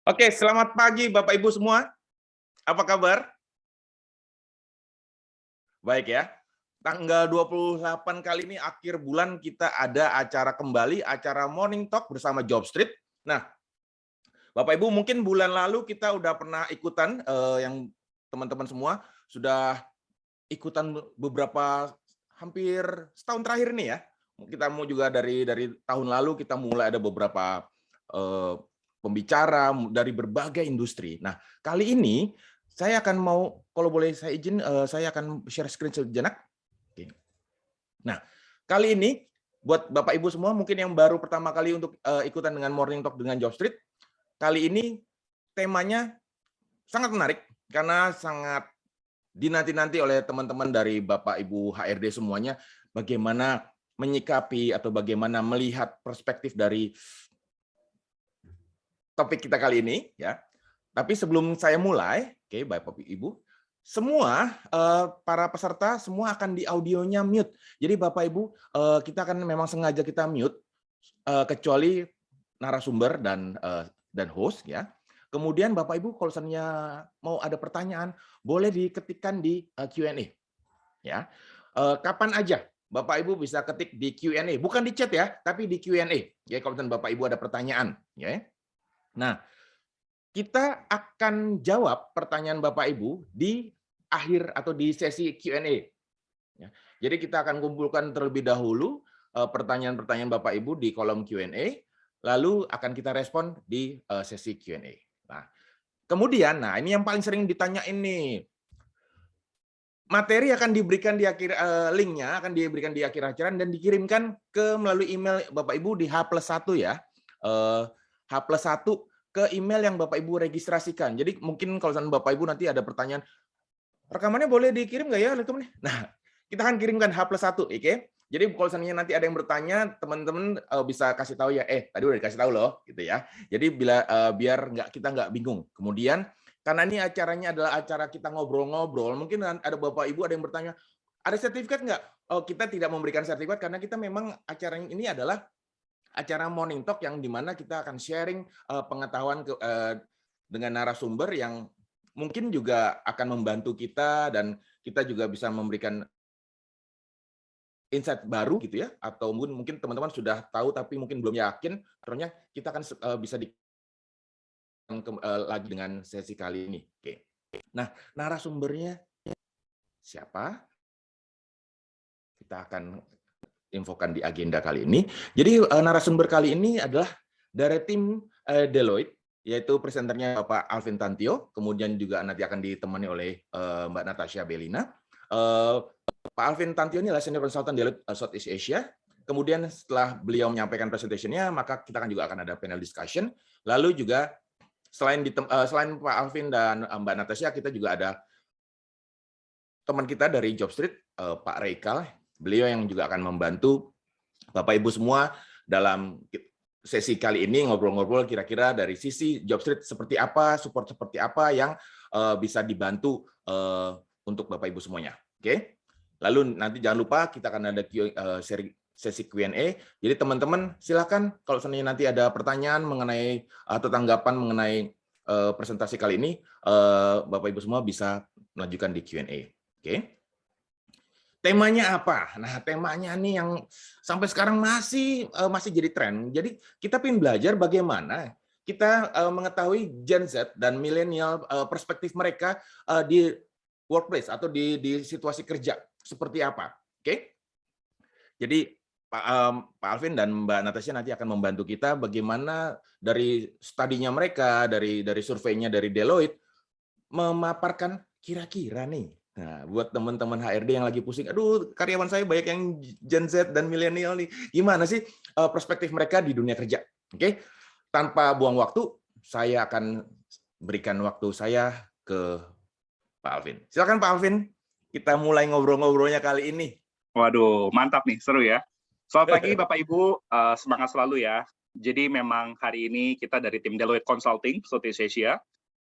Oke, selamat pagi Bapak Ibu semua. Apa kabar? Baik ya. Tanggal 28 kali ini akhir bulan kita ada acara kembali, acara Morning Talk bersama Job Street. Nah, Bapak Ibu mungkin bulan lalu kita udah pernah ikutan, yang teman-teman semua sudah ikutan beberapa hampir setahun terakhir ini ya. Kita mau juga dari tahun lalu kita mulai ada beberapa pembicara dari berbagai industri. Nah, kali ini saya akan mau, kalau boleh saya izin, saya akan share screen sejenak. Oke. Nah, kali ini buat Bapak Ibu semua mungkin yang baru pertama kali untuk ikutan dengan Morning Talk dengan Job Street, kali ini temanya sangat menarik karena sangat dinanti-nanti oleh teman-teman dari Bapak Ibu HRD semuanya, bagaimana menyikapi atau bagaimana melihat perspektif dari topik kita kali ini ya. Tapi sebelum saya mulai, oke Bapak Ibu, semua para peserta semua akan di audionya mute. Jadi Bapak Ibu, kita akan memang sengaja kita mute kecuali narasumber dan host ya. Kemudian Bapak Ibu kalau misalnya mau ada pertanyaan, boleh diketikkan di Q&A ya. Kapan aja Bapak Ibu bisa ketik di Q&A, bukan di chat ya, tapi di Q&A. Ya kalau misalnya Bapak Ibu ada pertanyaan ya. Nah, kita akan jawab pertanyaan Bapak Ibu di akhir atau di sesi Q&A. Ya. Jadi kita akan kumpulkan terlebih dahulu pertanyaan-pertanyaan Bapak Ibu di kolom Q&A, lalu akan kita respon di sesi Q&A. Nah, kemudian, ini yang paling sering ditanyain nih. Materi akan diberikan di akhir, linknya akan diberikan di akhir acara dan dikirimkan melalui email Bapak Ibu di H+1 ya. H+1 ke email yang Bapak Ibu registrasikan. Jadi mungkin kalau Bapak Ibu nanti ada pertanyaan, rekamannya boleh dikirim nggak ya rekamannya? Nah, kita akan kirimkan H+1, oke? Jadi kalau misalnya nanti ada yang bertanya, teman-teman bisa kasih tahu ya, tadi udah dikasih tahu loh, gitu ya. Jadi biar kita nggak bingung. Kemudian karena ini acaranya adalah acara kita ngobrol-ngobrol, mungkin ada Bapak Ibu ada yang bertanya, ada sertifikat nggak? Oh, kita tidak memberikan sertifikat karena kita memang acara ini adalah acara Morning Talk yang dimana kita akan sharing pengetahuan dengan narasumber yang mungkin juga akan membantu kita dan kita juga bisa memberikan insight baru gitu ya, atau mungkin teman-teman sudah tahu tapi mungkin belum yakin, ternyata kita akan bisa lagi dengan sesi kali ini. Oke. Nah, narasumbernya siapa? Kita akan infokan di agenda kali ini. Jadi narasumber kali ini adalah dari tim Deloitte, yaitu presenternya Bapak Alvin Tantio, kemudian juga nanti akan ditemani oleh Mbak Natasha Belina. Pak Alvin Tantio ini adalah Senior Consultant Deloitte Southeast Asia. Kemudian setelah beliau menyampaikan presentationnya, maka kita juga akan ada panel discussion. Lalu juga selain Pak Alvin dan Mbak Natasha, kita juga ada teman kita dari Job Street, Pak Reikal. Beliau yang juga akan membantu Bapak Ibu semua dalam sesi kali ini ngobrol-ngobrol kira-kira dari sisi Job Street seperti apa, support seperti apa yang bisa dibantu untuk Bapak Ibu semuanya. Oke. Lalu nanti jangan lupa kita akan ada sesi Q&A. Jadi teman-teman silakan kalau seandainya nanti ada pertanyaan mengenai atau tanggapan mengenai presentasi kali ini, Bapak Ibu semua bisa melanjutkan di Q&A. Oke. Temanya apa? Nah, temanya nih yang sampai sekarang masih jadi tren. Jadi kita ingin belajar bagaimana kita mengetahui Gen Z dan milenial perspektif mereka di workplace atau di situasi kerja seperti apa. Oke? Jadi Pak Alvin dan Mbak Natasha nanti akan membantu kita bagaimana dari studinya mereka, dari surveinya dari Deloitte memaparkan kira-kira nih. Nah, buat teman-teman HRD yang lagi pusing, aduh karyawan saya banyak yang Gen Z dan milenial nih. Gimana sih perspektif mereka di dunia kerja? Oke, tanpa buang waktu, saya akan berikan waktu saya ke Pak Alvin. Silakan Pak Alvin, kita mulai ngobrol-ngobrolnya kali ini. Waduh, mantap nih, seru ya. Selamat pagi Bapak Ibu, semangat selalu ya. Jadi memang hari ini kita dari tim Deloitte Consulting, Southeast Asia.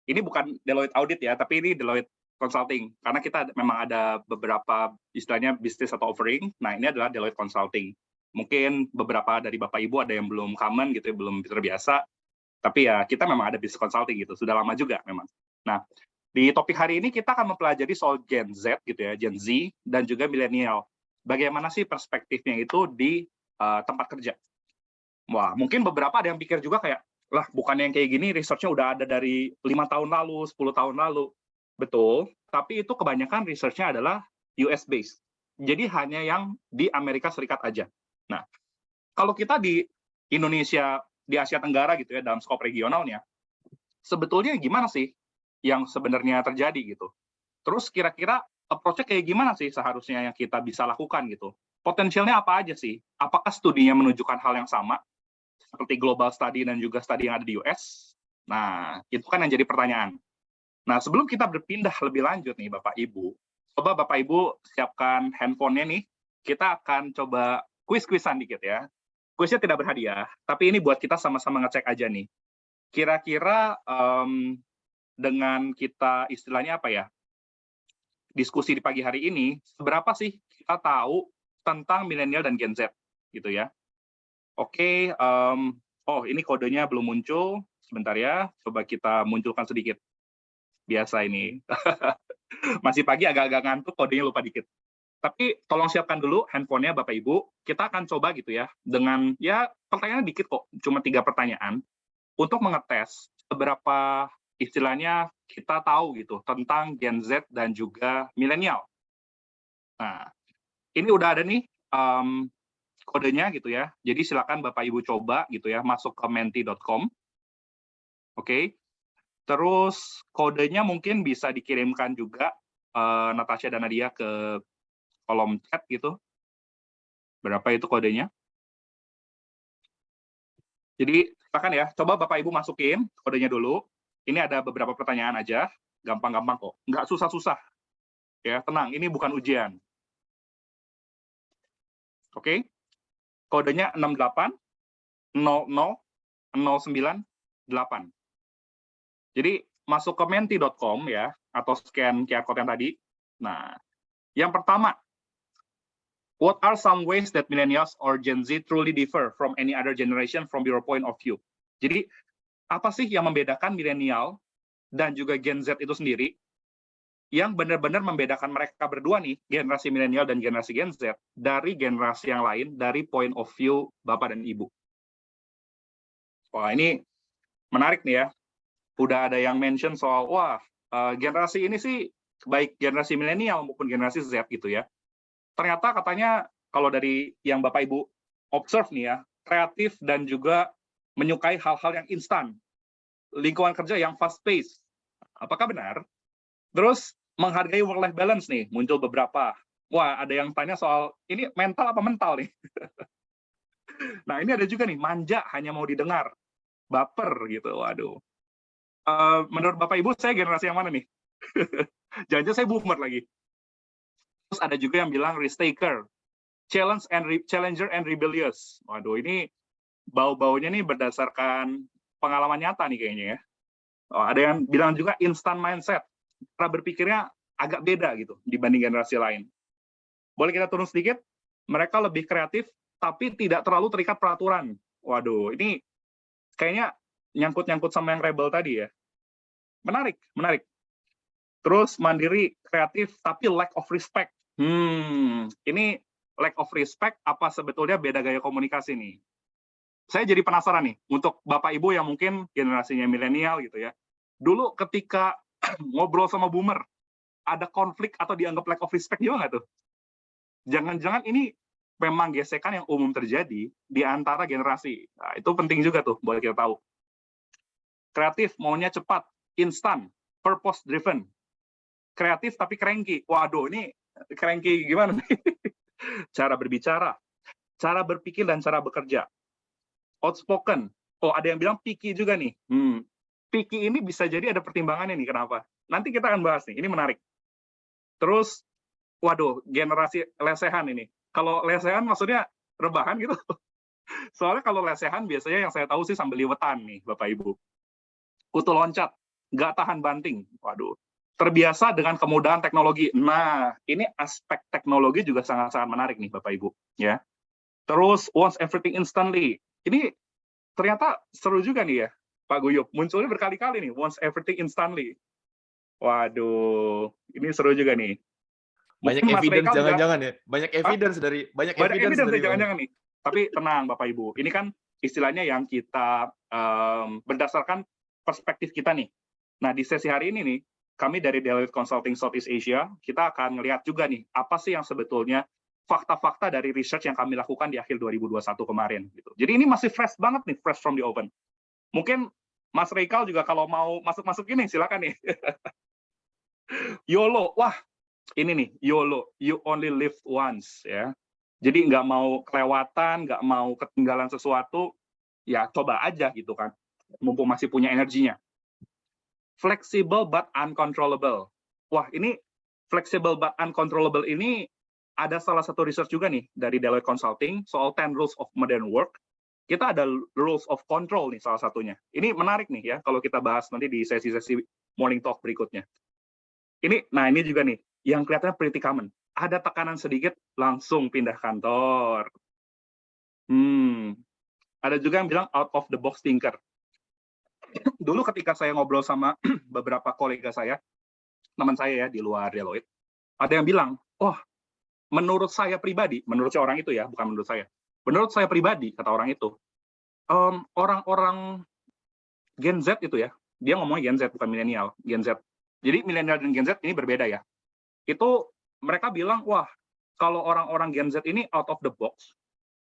Ini bukan Deloitte Audit ya, tapi ini Deloitte Consulting. Karena kita memang ada beberapa istilahnya bisnis atau offering. Nah, ini adalah Deloitte Consulting. Mungkin beberapa dari Bapak Ibu ada yang belum common gitu, belum terbiasa. Tapi ya kita memang ada business consulting gitu, sudah lama juga memang. Nah, di topik hari ini kita akan mempelajari soal Gen Z gitu ya, Gen Z dan juga milenial. Bagaimana sih perspektifnya itu di tempat kerja? Wah, mungkin beberapa ada yang pikir juga kayak, lah bukan yang kayak gini research-nya udah ada dari 5 tahun lalu, 10 tahun lalu. Betul, tapi itu kebanyakan research-nya adalah US based. Jadi hanya yang di Amerika Serikat aja. Nah, kalau kita di Indonesia, di Asia Tenggara gitu ya, dalam skop regionalnya, sebetulnya gimana sih yang sebenarnya terjadi gitu? Terus kira-kira approach-nya kayak gimana sih seharusnya yang kita bisa lakukan gitu? Potensialnya apa aja sih? Apakah studinya menunjukkan hal yang sama? Seperti global study dan juga study yang ada di US. Nah, itu kan yang jadi pertanyaan. Nah, sebelum kita berpindah lebih lanjut nih, Bapak Ibu, coba Bapak Ibu siapkan handphonenya nih. Kita akan coba kuis-kuisan dikit ya. Kuisnya tidak berhadiah, tapi ini buat kita sama-sama ngecek aja nih. Kira-kira dengan kita istilahnya apa ya? Diskusi di pagi hari ini, seberapa sih kita tahu tentang milenial dan Gen Z gitu ya? Oke, oh ini kodenya belum muncul. Sebentar ya, coba kita munculkan sedikit. Biasa ini. Masih pagi agak-agak ngantuk, kodenya lupa dikit. Tapi tolong siapkan dulu handphonenya Bapak Ibu. Kita akan coba gitu ya, dengan ya pertanyaannya dikit kok, cuma 3 pertanyaan, untuk mengetes seberapa istilahnya kita tahu gitu tentang Gen Z dan juga milenial. Nah, ini udah ada nih kodenya gitu ya. Jadi silakan Bapak Ibu coba gitu ya, masuk ke menti.com. Oke. Terus kodenya mungkin bisa dikirimkan juga Natasha dan Nadia ke kolom chat gitu. Berapa itu kodenya? Jadi silakan ya, coba Bapak Ibu masukin kodenya dulu. Ini ada beberapa pertanyaan aja, gampang-gampang kok. Nggak susah-susah. Ya, tenang, ini bukan ujian. Oke. Kodenya 68000998. Jadi masuk ke menti.com ya, atau scan QR code yang tadi. Nah, yang pertama, what are some ways that millennials or Gen Z truly differ from any other generation from your point of view? Jadi, apa sih yang membedakan milenial dan juga Gen Z itu sendiri, yang benar-benar membedakan mereka berdua nih, generasi milenial dan generasi Gen Z, dari generasi yang lain, dari point of view Bapak dan Ibu. Wah, ini menarik nih ya. Udah ada yang mention soal, wah, generasi ini sih, baik generasi milenial maupun generasi Z gitu ya. Ternyata katanya, kalau dari yang Bapak Ibu observe nih ya, kreatif dan juga menyukai hal-hal yang instan. Lingkungan kerja yang fast-paced. Apakah benar? Terus, menghargai work-life balance nih, muncul beberapa. Wah, ada yang tanya soal, ini mental apa mental nih? Nah, ini ada juga nih, manja hanya mau didengar. Baper gitu, waduh. Menurut Bapak Ibu, saya generasi yang mana nih? Jangan-jangan saya boomer lagi. Terus ada juga yang bilang risk taker, challenger and rebellious. Waduh, ini bau-baunya nih berdasarkan pengalaman nyata nih kayaknya ya. Ada yang bilang juga instant mindset, cara berpikirnya agak beda gitu dibanding generasi lain. Boleh kita turun sedikit? Mereka lebih kreatif, tapi tidak terlalu terikat peraturan. Waduh, ini kayaknya nyangkut-nyangkut sama yang rebel tadi ya. Menarik, menarik. Terus mandiri, kreatif, tapi lack of respect. Ini lack of respect, apa sebetulnya beda gaya komunikasi nih? Saya jadi penasaran nih, untuk Bapak Ibu yang mungkin generasinya milenial gitu ya. Dulu ketika ngobrol sama boomer, ada konflik atau dianggap lack of respect juga nggak tuh? Jangan-jangan ini memang gesekan yang umum terjadi di antara generasi. Nah, itu penting juga tuh, boleh kita tahu. Kreatif, maunya cepat, instan, purpose driven. Kreatif tapi cranky. Waduh, ini cranky gimana nih? Cara berbicara, cara berpikir dan cara bekerja. Outspoken. Oh, ada yang bilang picky juga nih. Picky ini bisa jadi ada pertimbangannya nih, kenapa? Nanti kita akan bahas nih, ini menarik. Terus, waduh, generasi lesehan ini. Kalau lesehan maksudnya rebahan gitu. Soalnya kalau lesehan biasanya yang saya tahu sih sambil liwetan nih, Bapak Ibu. Kutu loncat, nggak tahan banting. Waduh. Terbiasa dengan kemudahan teknologi. Nah, ini aspek teknologi juga sangat-sangat menarik nih, Bapak Ibu. Ya. Terus, wants everything instantly. Ini ternyata seru juga nih ya. Pak Guyup. Munculnya berkali-kali nih, wants everything instantly. Waduh, ini seru juga nih. Banyak Mungkin Mas evidence Reikal juga, jangan-jangan ya. Banyak evidence dari banyak evidence nih Bang. jangan-jangan nih. Tapi tenang Bapak Ibu, ini kan istilahnya yang kita berdasarkan perspektif kita nih. Nah, di sesi hari ini nih, kami dari Deloitte Consulting Southeast Asia, kita akan melihat juga nih, apa sih yang sebetulnya fakta-fakta dari research yang kami lakukan di akhir 2021 kemarin. Gitu. Jadi ini masih fresh banget nih, fresh from the oven. Mungkin Mas Reikal juga kalau mau masuk-masuk ini, silakan nih. YOLO, wah ini nih, YOLO, you only live once, ya. Jadi nggak mau kelewatan, nggak mau ketinggalan sesuatu, ya coba aja gitu kan, mumpung masih punya energinya. Flexible but uncontrollable. Wah, ini flexible but uncontrollable ini ada salah satu research juga nih dari Deloitte Consulting soal 10 rules of modern work. Kita ada rules of control nih salah satunya. Ini menarik nih ya kalau kita bahas nanti di sesi-sesi morning talk berikutnya. Nah ini juga nih yang kelihatannya pretty common. Ada tekanan sedikit langsung pindah kantor. Ada juga yang bilang out of the box thinker. Dulu ketika saya ngobrol sama beberapa kolega saya, teman saya ya di luar Deloitte, ada yang bilang, oh menurut saya pribadi, menurut orang itu ya, bukan menurut saya. Menurut saya pribadi, kata orang itu, orang-orang Gen Z itu ya, dia ngomongnya Gen Z, bukan milenial, Gen Z. Jadi milenial dan Gen Z ini berbeda ya. Itu mereka bilang, wah, kalau orang-orang Gen Z ini out of the box,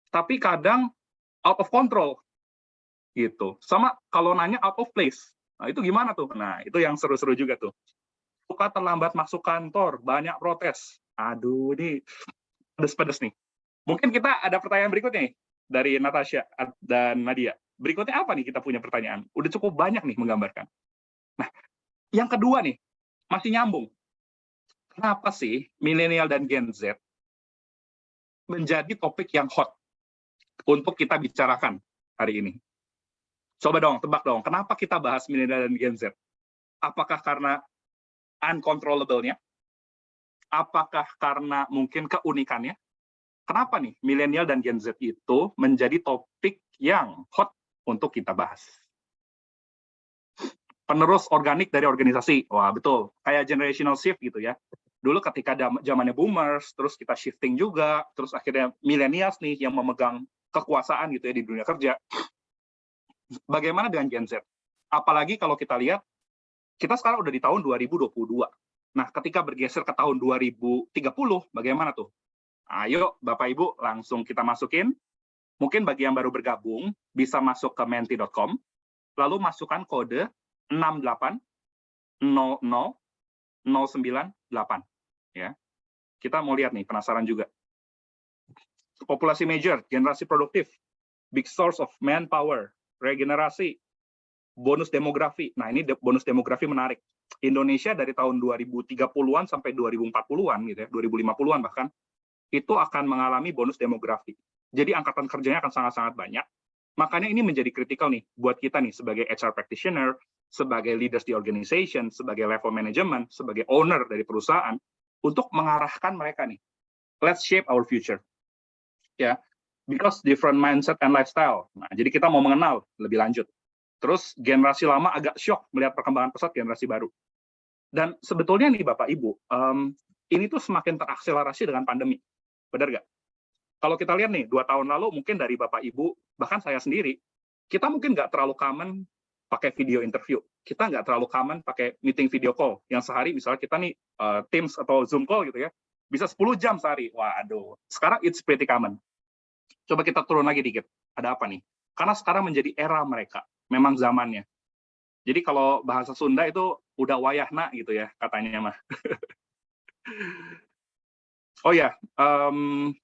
tapi kadang out of control. Gitu. Sama kalau nanya out of place. Nah, itu gimana tuh? Nah, itu yang seru-seru juga tuh. Suka terlambat masuk kantor, banyak protes. Aduh, ini pedes-pedes nih. Mungkin kita ada pertanyaan berikutnya nih dari Natasha dan Nadia. Berikutnya apa nih kita punya pertanyaan? Udah cukup banyak nih menggambarkan. Nah, yang kedua nih, masih nyambung. Kenapa sih milenial dan Gen Z menjadi topik yang hot untuk kita bicarakan hari ini? Coba dong, tebak dong, kenapa kita bahas milenial dan Gen Z? Apakah karena uncontrollable-nya? Apakah karena mungkin keunikannya? Kenapa nih milenial dan Gen Z itu menjadi topik yang hot untuk kita bahas? Penerus organik dari organisasi, wah betul, kayak generational shift gitu ya. Dulu ketika zamannya boomers, terus kita shifting juga, terus akhirnya millennials nih yang memegang kekuasaan gitu ya di dunia kerja. Bagaimana dengan Gen Z? Apalagi kalau kita lihat, kita sekarang udah di tahun 2022. Nah, ketika bergeser ke tahun 2030, bagaimana tuh? Ayo, Bapak Ibu, langsung kita masukin. Mungkin bagi yang baru bergabung, bisa masuk ke menti.com, lalu masukkan kode 6800098. Ya. Kita mau lihat nih, penasaran juga. Populasi major, generasi produktif, big source of manpower, regenerasi, bonus demografi. Nah, ini bonus demografi menarik. Indonesia dari tahun 2030-an sampai 2040-an gitu ya, 2050-an bahkan, itu akan mengalami bonus demografi. Jadi angkatan kerjanya akan sangat-sangat banyak. Makanya ini menjadi kritikal nih buat kita nih sebagai HR practitioner, sebagai leaders di organization, sebagai level management, sebagai owner dari perusahaan, untuk mengarahkan mereka nih. Let's shape our future. Ya, because different mindset and lifestyle. Nah, jadi kita mau mengenal lebih lanjut. Terus generasi lama agak shock melihat perkembangan pesat generasi baru. Dan sebetulnya nih Bapak Ibu, ini tuh semakin terakselerasi dengan pandemi. Benar nggak? Kalau kita lihat nih, 2 tahun lalu mungkin dari Bapak Ibu, bahkan saya sendiri, kita mungkin nggak terlalu common pakai video interview. Kita nggak terlalu common pakai meeting video call. Yang sehari misalnya kita nih Teams atau Zoom call gitu ya, bisa 10 jam sehari. Waduh, sekarang it's pretty common. Coba kita turun lagi dikit. Ada apa nih? Karena sekarang menjadi era mereka. Memang zamannya. Jadi kalau bahasa Sunda itu udah wayahna gitu ya katanya mah. Oh ya,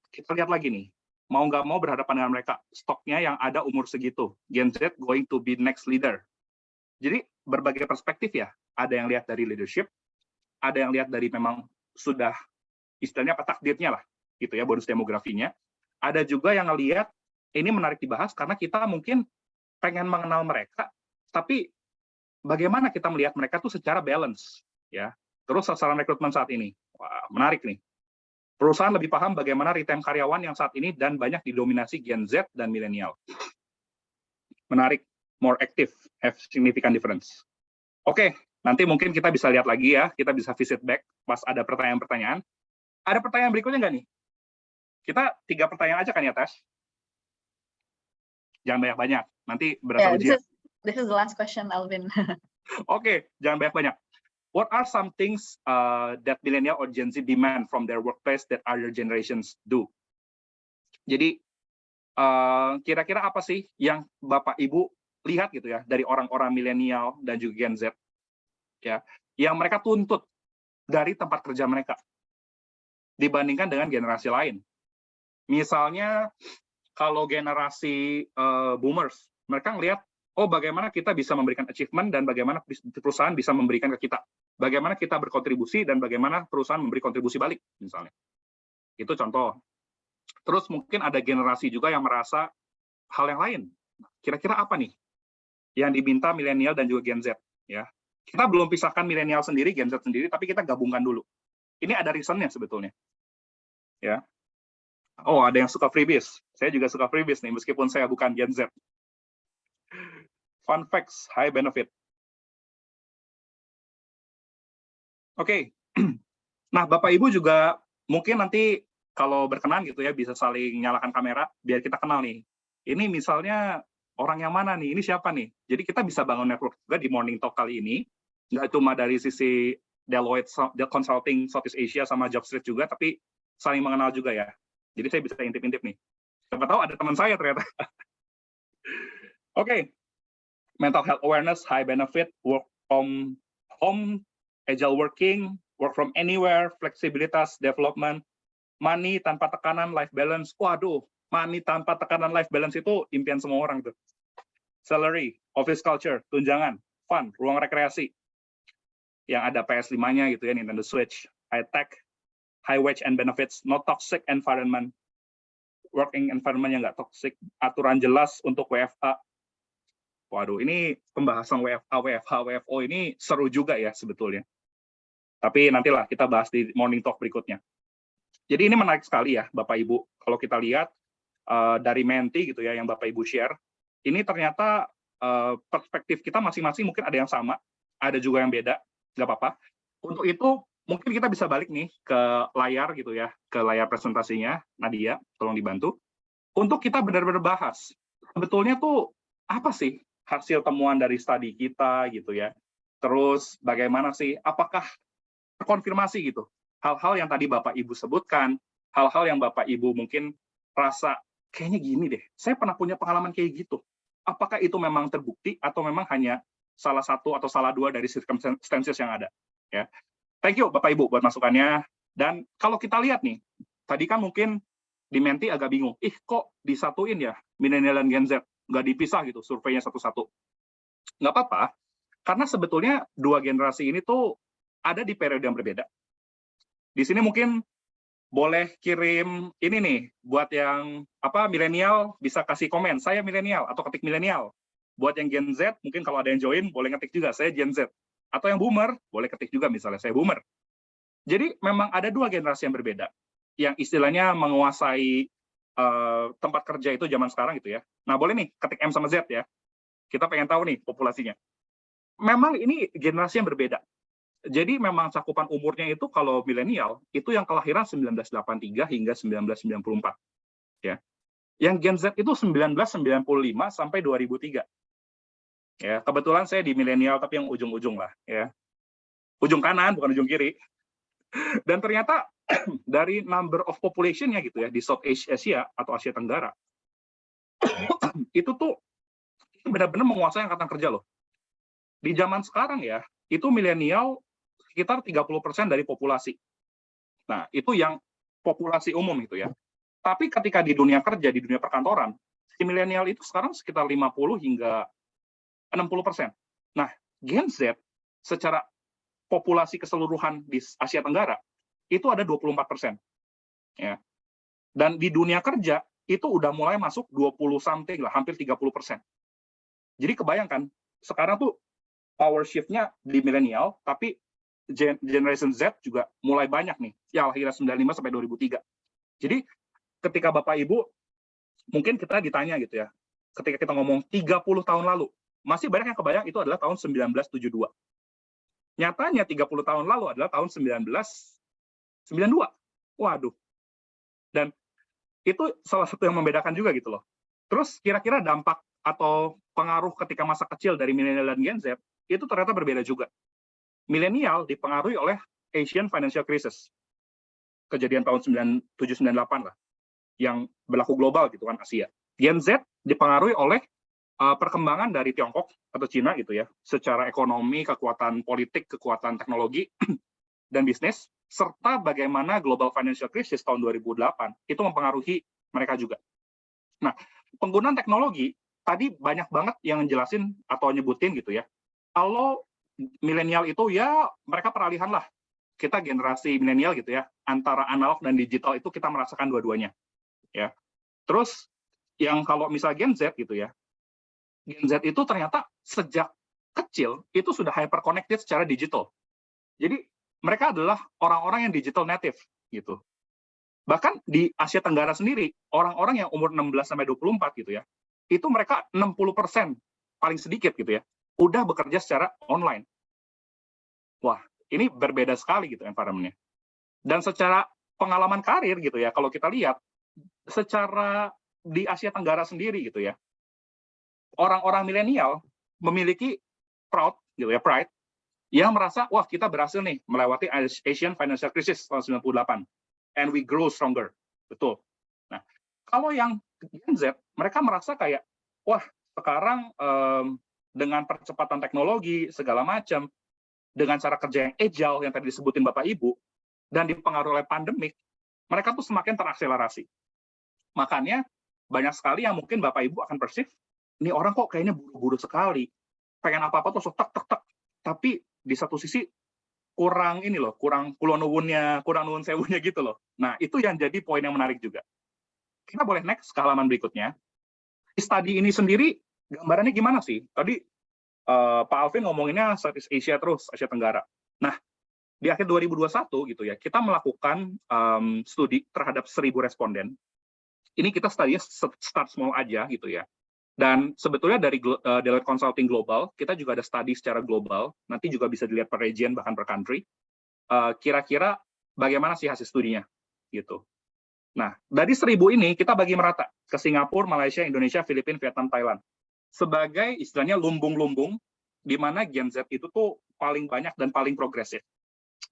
kita lihat lagi nih. Mau nggak mau berhadapan dengan mereka. Stoknya yang ada umur segitu. Gen Z going to be next leader. Jadi berbagai perspektif ya. Ada yang lihat dari leadership, ada yang lihat dari memang sudah istilahnya apa takdirnya lah, gitu ya, bonus demografinya. Ada juga yang ngelihat ini menarik dibahas karena kita mungkin pengen mengenal mereka, tapi bagaimana kita melihat mereka tuh secara balance, ya. Terus sasaran rekrutmen saat ini, wah, menarik nih. Perusahaan lebih paham bagaimana retain karyawan yang saat ini dan banyak didominasi Gen Z dan milenial. Menarik. more active, have significant difference. Oke, nanti mungkin kita bisa lihat lagi ya, kita bisa visit back pas ada pertanyaan-pertanyaan. Ada pertanyaan berikutnya nggak nih? Kita 3 pertanyaan aja kan ya, Tes? Jangan banyak-banyak, nanti berasa ujian. This is the last question, Alvin. Oke, jangan banyak-banyak. What are some things that millennial or Gen Z demand from their workplace that other generations do? Jadi, kira-kira apa sih yang Bapak Ibu lihat gitu ya dari orang-orang milenial dan juga Gen Z ya yang mereka tuntut dari tempat kerja mereka dibandingkan dengan generasi lain. Misalnya kalau generasi boomers, mereka ngelihat oh bagaimana kita bisa memberikan achievement dan bagaimana perusahaan bisa memberikan ke kita. Bagaimana kita berkontribusi dan bagaimana perusahaan memberi kontribusi balik misalnya. Itu contoh. Terus mungkin ada generasi juga yang merasa hal yang lain. Kira-kira apa nih yang diminta milenial dan juga Gen Z ya. Kita belum pisahkan milenial sendiri, Gen Z sendiri, tapi kita gabungkan dulu. Ini ada reason-nya sebetulnya. Ya. Oh, ada yang suka freebies. Saya juga suka freebies nih, meskipun saya bukan Gen Z. Fun facts, high benefit. Oke. Nah, Bapak Ibu juga mungkin nanti kalau berkenan gitu ya, bisa saling nyalakan kamera, biar kita kenal nih. Ini misalnya orang yang mana nih, ini siapa nih? Jadi kita bisa bangun network juga di Morning Talk kali ini, nggak cuma dari sisi Deloitte Consulting Southeast Asia sama Jobstreet juga, tapi saling mengenal juga ya. Jadi saya bisa intip-intip nih. Siapa tahu ada teman saya ternyata. Oke. Mental health awareness, high benefit, work from home, agile working, work from anywhere, fleksibilitas, development, money tanpa tekanan, life balance. Waduh, money tanpa tekanan, life balance itu impian semua orang tuh. Salary, office culture, tunjangan, fun, ruang rekreasi. Yang ada PS5-nya gitu ya, Nintendo Switch, high tech, high wage and benefits, no toxic environment, working environment yang nggak toxic, aturan jelas untuk WFA. Waduh, ini pembahasan WFA, WFH, WFO ini seru juga ya sebetulnya. Tapi nantilah kita bahas di Morning Talk berikutnya. Jadi ini menarik sekali ya Bapak Ibu. Kalau kita lihat dari Menti gitu ya yang Bapak Ibu share, ini ternyata perspektif kita masing-masing mungkin ada yang sama, ada juga yang beda, nggak apa-apa. Untuk itu mungkin kita bisa balik nih ke layar gitu ya, ke layar presentasinya, Nadia, tolong dibantu. Untuk kita benar-benar bahas, sebetulnya tuh apa sih hasil temuan dari studi kita gitu ya. Terus bagaimana sih, apakah terkonfirmasi gitu, hal-hal yang tadi Bapak Ibu sebutkan, hal-hal yang Bapak Ibu mungkin rasa, kayaknya gini deh, saya pernah punya pengalaman kayak gitu. Apakah itu memang terbukti atau memang hanya salah satu atau salah dua dari circumstances yang ada. Ya. Thank you Bapak Ibu buat masukannya. Dan kalau kita lihat nih, tadi kan mungkin di Menti agak bingung, kok disatuin ya milenial dan Gen Z, nggak dipisah gitu surveinya satu-satu. Nggak apa-apa, karena sebetulnya dua generasi ini tuh ada di periode yang berbeda. Di sini mungkin boleh kirim ini nih, buat yang milenial bisa kasih komen, saya milenial, atau ketik milenial. Buat yang Gen Z, mungkin kalau ada yang join, boleh ngetik juga, saya Gen Z. Atau yang boomer, boleh ketik juga misalnya, saya boomer. Jadi memang ada dua generasi yang berbeda, yang istilahnya menguasai tempat kerja itu zaman sekarang gitu ya. Nah boleh nih, ketik M sama Z ya. Kita pengen tahu nih populasinya. Memang ini generasi yang berbeda. Jadi memang cakupan umurnya itu kalau milenial, itu yang kelahiran 1983 hingga 1994. Ya. Yang Gen Z itu 1995 sampai 2003. Ya, kebetulan saya di milenial tapi yang ujung-ujung lah, ya. Ujung kanan bukan ujung kiri. Dan ternyata dari number of population-nya gitu ya di Southeast Asia atau Asia Tenggara, itu tuh benar-benar menguasai angkatan kerja loh. Di zaman sekarang ya, itu milenial sekitar 30% dari populasi. Nah, itu yang populasi umum itu ya. Tapi ketika di dunia kerja, di dunia perkantoran, si milenial itu sekarang sekitar 50 hingga 60%. Nah, Gen Z secara populasi keseluruhan di Asia Tenggara itu ada 24%. Ya. Dan di dunia kerja itu udah mulai masuk 20 something lah, hampir 30%. Jadi kebayangkan, sekarang tuh power shift-nya di milenial, tapi Generation Z juga mulai banyak nih, ya lahir 95 sampai 2003. Jadi ketika Bapak Ibu, mungkin kita ditanya gitu ya, ketika kita ngomong 30 tahun lalu, masih banyak yang kebayang itu adalah tahun 1972. Nyatanya 30 tahun lalu adalah tahun 1992. Waduh. Dan itu salah satu yang membedakan juga gitu loh. Terus kira-kira dampak atau pengaruh ketika masa kecil dari milenial dan Gen Z itu ternyata berbeda juga. Milenial dipengaruhi oleh Asian Financial Crisis. Kejadian tahun 97-98 lah. Yang berlaku global gitu kan, Asia. Gen Z dipengaruhi oleh perkembangan dari Tiongkok atau Cina gitu ya, secara ekonomi, kekuatan politik, kekuatan teknologi, dan bisnis, serta bagaimana global financial crisis tahun 2008 itu mempengaruhi mereka juga. Nah, penggunaan teknologi tadi banyak banget yang jelasin atau nyebutin gitu ya. Kalau milenial itu ya mereka peralihan lah. Kita generasi milenial gitu ya, antara analog dan digital itu kita merasakan dua-duanya. Ya. Terus yang kalau misalnya Gen Z gitu ya, Gen Z itu ternyata sejak kecil itu sudah hyper connected secara digital. Jadi mereka adalah orang-orang yang digital native gitu. Bahkan di Asia Tenggara sendiri, orang-orang yang umur 16 sampai 24 gitu ya, itu mereka 60% paling sedikit gitu ya, udah bekerja secara online. Wah, ini berbeda sekali gitu environment-nya. Dan secara pengalaman karir gitu ya, kalau kita lihat secara di Asia Tenggara sendiri gitu ya, orang-orang milenial memiliki pride yang merasa, wah kita berhasil nih melewati Asian Financial Crisis tahun 98, and we grow stronger. Betul. Nah, kalau yang Gen Z, mereka merasa kayak, wah sekarang dengan percepatan teknologi, segala macam, dengan cara kerja yang agile, yang tadi disebutin Bapak Ibu, dan dipengaruhi oleh pandemik, mereka tuh semakin terakselerasi. Makanya, banyak sekali yang mungkin Bapak Ibu akan perceive, ini orang kok kayaknya buru-buru sekali, pengen apa-apa tuh tek. Tapi di satu sisi kurang ini loh, kurang kulonwunnya, kurang nuwun sewunya gitu loh. Nah, itu yang jadi poin yang menarik juga. Kita boleh next ke halaman berikutnya. Di study ini sendiri gambarannya gimana sih? Tadi Pak Alvin ngomonginnya Southeast Asia terus, Asia Tenggara. Nah, di akhir 2021 gitu ya, kita melakukan studi terhadap 1.000 responden. Ini kita studinya start small aja gitu ya. Dan sebetulnya dari Deloitte Consulting Global, kita juga ada studi secara global, nanti juga bisa dilihat per region, bahkan per country. Kira-kira bagaimana sih hasil studinya? Gitu. Nah, dari 1.000 ini, kita bagi merata ke Singapura, Malaysia, Indonesia, Filipina, Vietnam, Thailand. Sebagai istilahnya lumbung-lumbung, di mana Gen Z itu tuh paling banyak dan paling progresif.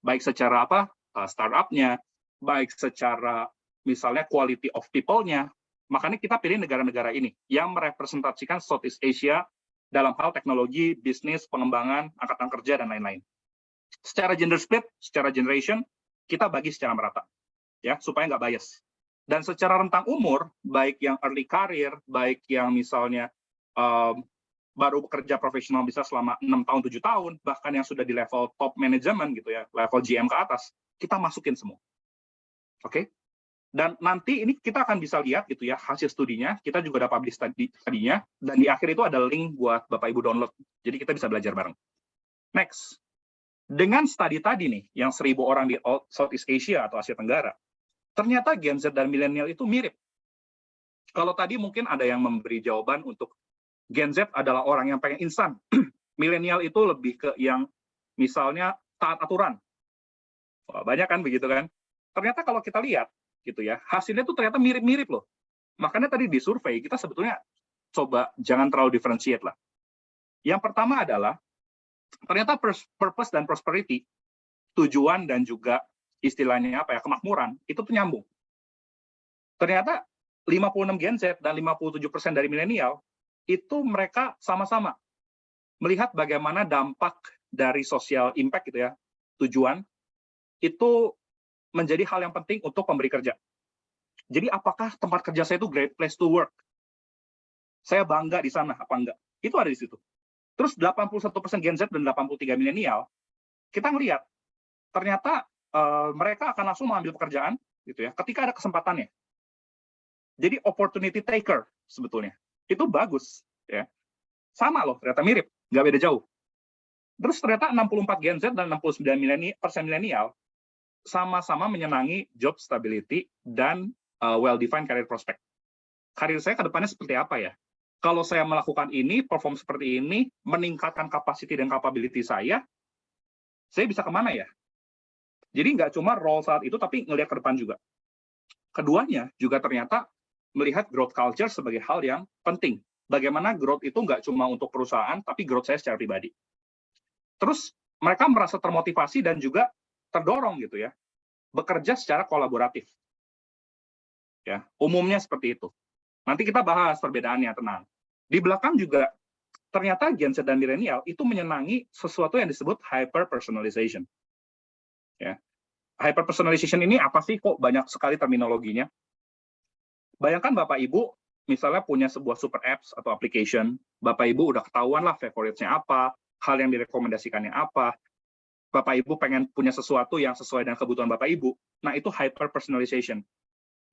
Baik secara apa? Startup-nya, baik secara misalnya quality of people-nya. Makanya kita pilih negara-negara ini yang merepresentasikan Southeast Asia dalam hal teknologi, bisnis, pengembangan, angkatan kerja, dan lain-lain. Secara gender split, secara generation, kita bagi secara merata, ya supaya nggak bias. Dan secara rentang umur, baik yang early career, baik yang misalnya baru bekerja profesional bisa selama 6 tahun, 7 tahun, bahkan yang sudah di level top management gitu ya, level GM ke atas, kita masukin semua. Oke? Dan nanti ini kita akan bisa lihat gitu ya hasil studinya, kita juga ada publish studinya, dan di akhir itu ada link buat Bapak Ibu download. Jadi kita bisa belajar bareng. Next. Dengan studi tadi nih, yang 1.000 orang di Southeast Asia atau Asia Tenggara, ternyata Gen Z dan milenial itu mirip. Kalau tadi mungkin ada yang memberi jawaban untuk Gen Z adalah orang yang pengen instan. Milenial itu lebih ke yang misalnya taat aturan. Wah, banyak kan begitu kan? Ternyata kalau kita lihat, gitu ya, hasilnya tuh ternyata mirip-mirip loh. Makanya tadi di survei kita sebetulnya coba jangan terlalu differentiate lah. Yang pertama adalah ternyata purpose dan prosperity, tujuan dan juga istilahnya apa ya, kemakmuran itu tuh nyambung. Ternyata 56 Gen Z dan 57% dari milenial itu mereka sama-sama melihat bagaimana dampak dari social impact gitu ya, tujuan itu menjadi hal yang penting untuk pemberi kerja. Jadi apakah tempat kerja saya itu great place to work? Saya bangga di sana, apa enggak? Itu ada di situ. Terus 81% Gen Z dan 83 milenial, kita ngelihat, ternyata mereka akan langsung mengambil pekerjaan, gitu ya, ketika ada kesempatannya. Jadi opportunity taker, sebetulnya. Itu bagus. Ya. Sama loh, ternyata mirip, nggak beda jauh. Terus ternyata 64 Gen Z dan 69% milenial, sama-sama menyenangi job stability dan well-defined career prospect. Karir saya ke depannya seperti apa ya? kalau saya melakukan ini, perform seperti ini, meningkatkan capacity dan capability saya bisa kemana ya? Jadi nggak cuma role saat itu, tapi ngelihat ke depan juga. Keduanya juga ternyata melihat growth culture sebagai hal yang penting. Bagaimana growth itu nggak cuma untuk perusahaan, tapi growth saya secara pribadi. Terus mereka merasa termotivasi dan juga terdorong gitu ya, bekerja secara kolaboratif. Ya, umumnya seperti itu. Nanti kita bahas perbedaannya, tenang. Di belakang juga ternyata Gen Z dan milenial itu menyenangi sesuatu yang disebut hyper personalization. Ya. Hyper personalization ini apa sih, kok banyak sekali terminologinya? Bayangkan Bapak Ibu misalnya punya sebuah super apps atau application, Bapak Ibu udah ketahuan lah favoritnya apa, hal yang direkomendasikannya apa, Bapak Ibu pengen punya sesuatu yang sesuai dengan kebutuhan Bapak Ibu, nah itu hyper personalization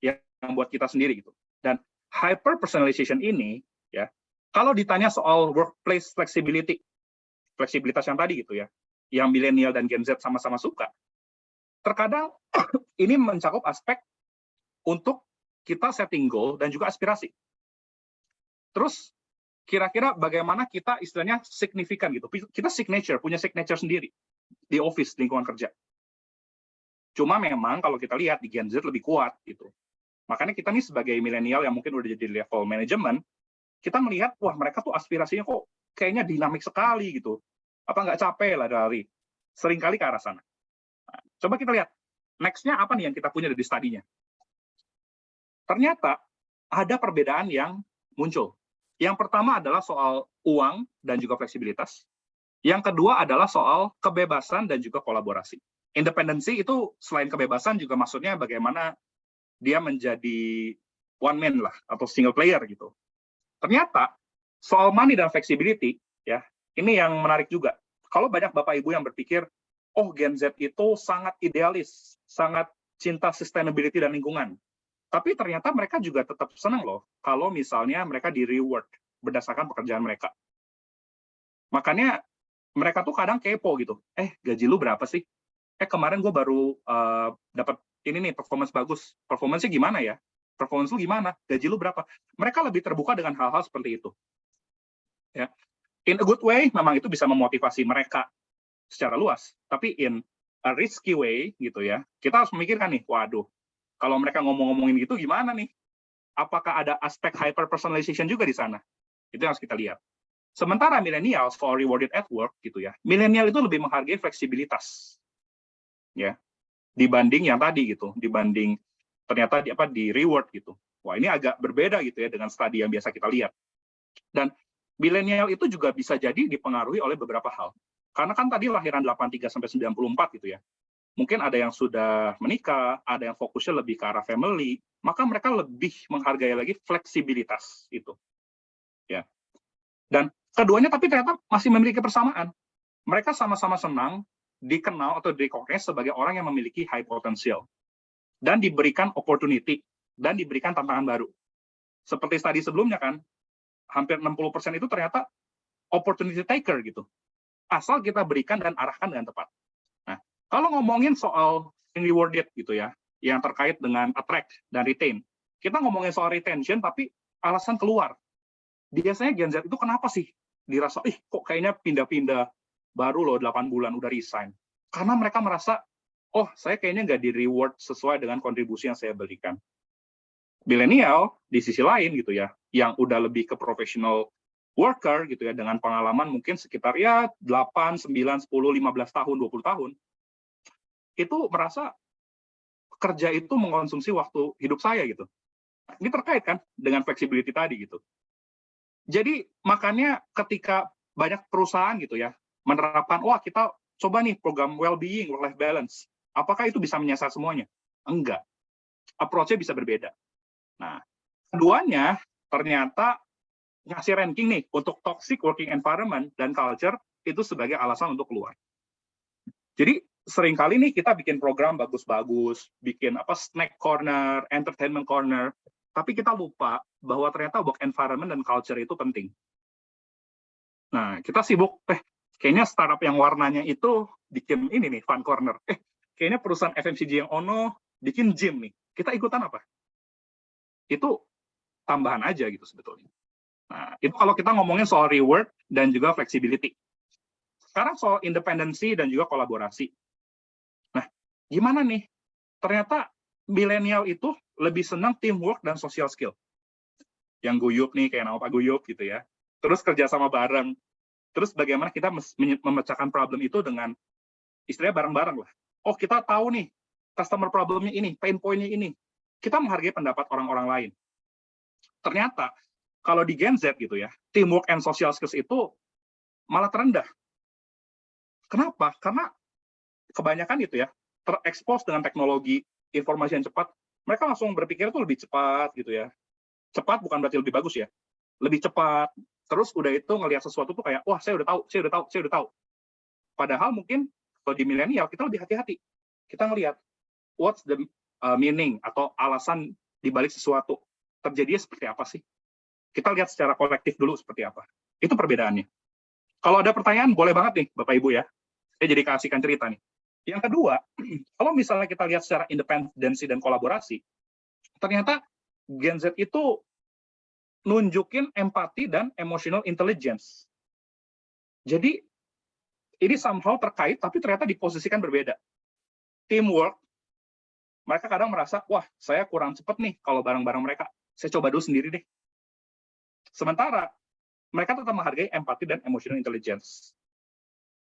yang buat kita sendiri gitu. Dan hyper personalization ini ya, kalau ditanya soal workplace flexibility, fleksibilitas yang tadi gitu ya, yang milenial dan Gen Z sama-sama suka, terkadang ini mencakup aspek untuk kita setting goal dan juga aspirasi. Terus kira-kira bagaimana kita istilahnya signifikan gitu. Kita punya signature sendiri di office, lingkungan kerja. Cuma memang kalau kita lihat di Gen Z lebih kuat gitu. Makanya kita nih sebagai milenial yang mungkin udah jadi level manajemen, kita melihat wah mereka tuh aspirasinya kok kayaknya dinamik sekali gitu. Apa nggak capek lah lari? Seringkali ke arah sana. Nah, coba kita lihat next-nya apa nih yang kita punya dari studinya. Ternyata ada perbedaan yang muncul. Yang pertama adalah soal uang dan juga fleksibilitas. Yang kedua adalah soal kebebasan dan juga kolaborasi. Independensi itu selain kebebasan juga maksudnya bagaimana dia menjadi one man lah atau single player gitu. Ternyata soal money dan flexibility ya, ini yang menarik juga. Kalau banyak Bapak Ibu yang berpikir, oh Gen Z itu sangat idealis, sangat cinta sustainability dan lingkungan. Tapi ternyata mereka juga tetap senang loh kalau misalnya mereka di-reward berdasarkan pekerjaan mereka. Makanya mereka tuh kadang kepo gitu. Gaji lu berapa sih? Kemarin gue baru dapat ini nih, performance bagus. Performance-nya gimana ya? Performance lu gimana? Gaji lu berapa? Mereka lebih terbuka dengan hal-hal seperti itu. Ya. In a good way, memang itu bisa memotivasi mereka secara luas. Tapi in a risky way, gitu ya, kita harus memikirkan nih, waduh, kalau mereka ngomong-ngomongin gitu gimana nih? Apakah ada aspek hyper personalization juga di sana? Itu yang harus kita lihat. Sementara millennials for rewarded at work gitu ya. Milenial itu lebih menghargai fleksibilitas. Ya. Dibanding yang tadi gitu, dibanding ternyata di reward gitu. Wah, ini agak berbeda gitu ya dengan studi yang biasa kita lihat. Dan milenial itu juga bisa jadi dipengaruhi oleh beberapa hal. Karena kan tadi lahiran 83 sampai 94 gitu ya. Mungkin ada yang sudah menikah, ada yang fokusnya lebih ke arah family, maka mereka lebih menghargai lagi fleksibilitas itu. Ya. Dan keduanya tapi ternyata masih memiliki persamaan. Mereka sama-sama senang dikenal atau direcognize sebagai orang yang memiliki high potential dan diberikan opportunity dan diberikan tantangan baru. Seperti tadi sebelumnya kan, hampir 60% itu ternyata opportunity taker gitu. Asal kita berikan dan arahkan dengan tepat. Nah, kalau ngomongin soal rewarded gitu ya, yang terkait dengan attract dan retain, kita ngomongin soal retention tapi alasan keluar. Biasanya Gen Z itu kenapa sih dirasa, kok kayaknya pindah-pindah, baru loh 8 bulan udah resign. Karena mereka merasa, oh saya kayaknya nggak di-reward sesuai dengan kontribusi yang saya berikan. Milenial di sisi lain gitu ya, yang udah lebih ke professional worker gitu ya, dengan pengalaman mungkin sekitar ya 8, 9, 10, 15 tahun, 20 tahun, itu merasa kerja itu mengkonsumsi waktu hidup saya gitu. Ini terkait kan dengan flexibility tadi gitu. Jadi makanya ketika banyak perusahaan gitu ya menerapkan, wah kita coba nih program well-being, work-life balance, apakah itu bisa menyasar semuanya? Enggak. Approach-nya bisa berbeda. Nah, keduanya ternyata ngasih ranking nih untuk toxic working environment dan culture itu sebagai alasan untuk keluar. Jadi seringkali nih kita bikin program bagus-bagus, bikin snack corner, entertainment corner, tapi kita lupa bahwa ternyata work environment dan culture itu penting. Nah, kita sibuk, kayaknya startup yang warnanya itu bikin ini nih, fun corner. Kayaknya perusahaan FMCG yang ono bikin gym nih. Kita ikutan apa? Itu tambahan aja gitu sebetulnya. Nah, itu kalau kita ngomongin soal reward dan juga flexibility. Sekarang soal independensi dan juga kolaborasi. Nah, gimana nih? Ternyata milenial itu lebih senang teamwork dan social skill. Yang guyup nih, kayak nama Pak Guyup gitu ya. Terus kerja sama bareng. Terus bagaimana kita memecahkan problem itu dengan istilahnya bareng-bareng lah. Oh, kita tahu nih, customer problemnya ini, pain point-nya ini. Kita menghargai pendapat orang-orang lain. Ternyata, kalau di Gen Z gitu ya, teamwork and social skills itu malah terendah. Kenapa? Karena kebanyakan gitu ya, terekspos dengan teknologi, informasi yang cepat, mereka langsung berpikir itu lebih cepat gitu ya. Cepat bukan berarti lebih bagus ya. Lebih cepat. Terus udah itu ngelihat sesuatu tuh kayak, wah saya udah tahu, saya udah tahu, saya udah tahu. Padahal mungkin kalau di milenial kita lebih hati-hati. Kita ngelihat what's the meaning atau alasan dibalik sesuatu. Terjadinya seperti apa sih? Kita lihat secara kolektif dulu seperti apa. Itu perbedaannya. Kalau ada pertanyaan, boleh banget nih Bapak Ibu ya. Saya jadi kasihkan cerita nih. Yang kedua, kalau misalnya kita lihat secara independensi dan kolaborasi, ternyata Gen Z itu nunjukin empati dan emotional intelligence. Jadi, ini somehow terkait, tapi ternyata diposisikan berbeda. Teamwork, mereka kadang merasa, wah, saya kurang cepat nih kalau bareng-bareng mereka. Saya coba dulu sendiri deh. Sementara, mereka tetap menghargai empati dan emotional intelligence.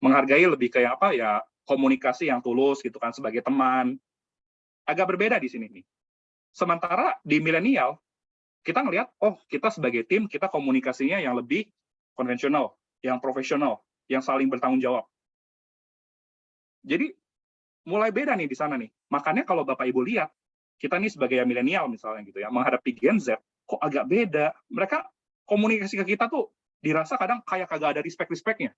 Menghargai lebih kayak apa ya, komunikasi yang tulus gitu kan, sebagai teman. Agak berbeda di sini nih. Sementara di milenial, kita ngelihat, oh kita sebagai tim, kita komunikasinya yang lebih konvensional, yang profesional, yang saling bertanggung jawab. Jadi, mulai beda nih di sana nih. Makanya kalau Bapak Ibu lihat, kita nih sebagai milenial misalnya gitu ya, menghadapi Gen Z, kok agak beda. Mereka komunikasi ke kita tuh dirasa kadang kayak kagak ada respect-respectnya.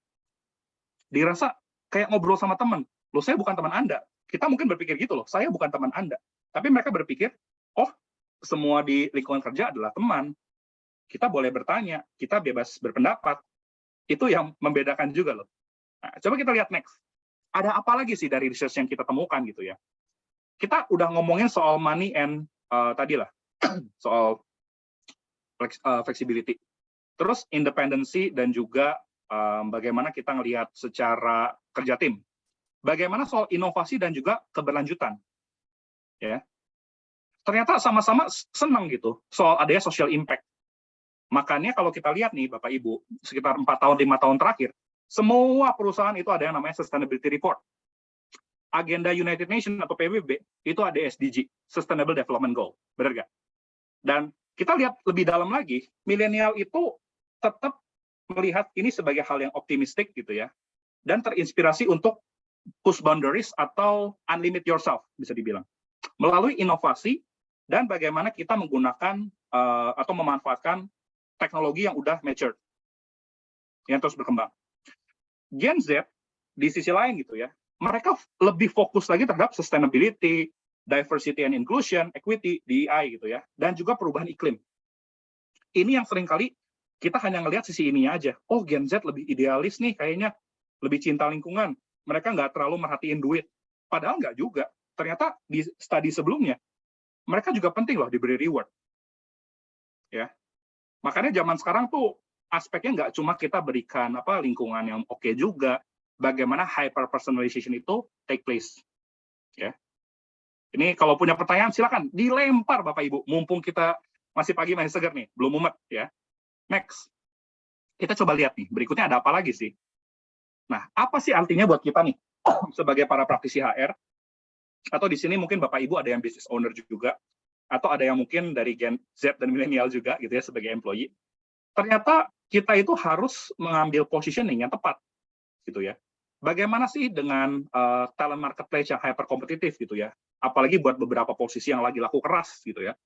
Dirasa kayak ngobrol sama teman. Loh, saya bukan teman Anda. Kita mungkin berpikir gitu loh, saya bukan teman Anda. Tapi mereka berpikir, oh, semua di lingkungan kerja adalah teman. Kita boleh bertanya, kita bebas berpendapat. Itu yang membedakan juga loh. Nah, coba kita lihat next. Ada apa lagi sih dari research yang kita temukan gitu ya? Kita udah ngomongin soal money and tadi lah, soal flexibility. Terus independency dan juga bagaimana kita ngelihat secara kerja tim. Bagaimana soal inovasi dan juga keberlanjutan. Ya. Ternyata sama-sama senang gitu soal adanya social impact. Makanya kalau kita lihat nih Bapak Ibu, sekitar 4 tahun, 5 tahun terakhir, semua perusahaan itu ada yang namanya Sustainability Report. Agenda United Nations atau PBB itu ada SDG, Sustainable Development Goal. Benar nggak? Dan kita lihat lebih dalam lagi, milenial itu tetap melihat ini sebagai hal yang optimistik gitu ya, dan terinspirasi untuk push boundaries atau unlimit yourself, bisa dibilang. Melalui inovasi dan bagaimana kita menggunakan atau memanfaatkan teknologi yang udah matured, yang terus berkembang. Gen Z, di sisi lain gitu ya, mereka lebih fokus lagi terhadap sustainability, diversity and inclusion, equity, DEI gitu ya, dan juga perubahan iklim. Ini yang seringkali kita hanya ngelihat sisi ini aja. Oh, Gen Z lebih idealis nih kayaknya, lebih cinta lingkungan. Mereka nggak terlalu merhatiin duit. Padahal nggak juga. Ternyata di studi sebelumnya, mereka juga penting loh diberi reward. Ya. Makanya zaman sekarang tuh aspeknya nggak cuma kita berikan lingkungan yang oke juga, bagaimana hyper personalization itu take place. Ya. Ini kalau punya pertanyaan silakan dilempar Bapak Ibu, mumpung kita masih pagi masih segar nih, belum mumet ya. Next. Kita coba lihat nih, berikutnya ada apa lagi sih? Nah, apa sih artinya buat kita nih sebagai para praktisi HR? Atau di sini mungkin Bapak Ibu ada yang business owner juga, atau ada yang mungkin dari Gen Z dan milenial juga gitu ya sebagai employee. Ternyata kita itu harus mengambil positioning yang tepat gitu ya. Bagaimana sih dengan talent marketplace yang hyper kompetitif gitu ya, apalagi buat beberapa posisi yang lagi laku keras gitu ya,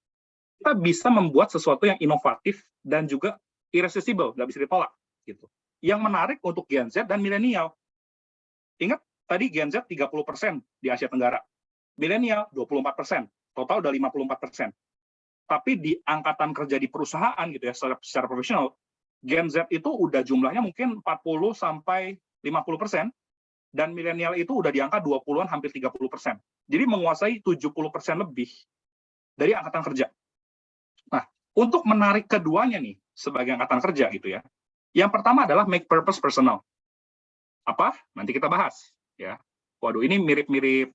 kita bisa membuat sesuatu yang inovatif dan juga irresistible, nggak bisa ditolak gitu, yang menarik untuk Gen Z dan milenial. Ingat tadi Gen Z 30% di Asia Tenggara, milenial 24%, total udah 54%. Tapi di angkatan kerja di perusahaan gitu ya, secara profesional, Gen Z itu udah jumlahnya mungkin 40 sampai 50%, dan milenial itu udah di angka 20-an hampir 30%. Jadi menguasai 70% lebih dari angkatan kerja. Nah, untuk menarik keduanya nih sebagai angkatan kerja gitu ya. Yang pertama adalah make purpose personal. Apa? Nanti kita bahas ya. Waduh, ini mirip-mirip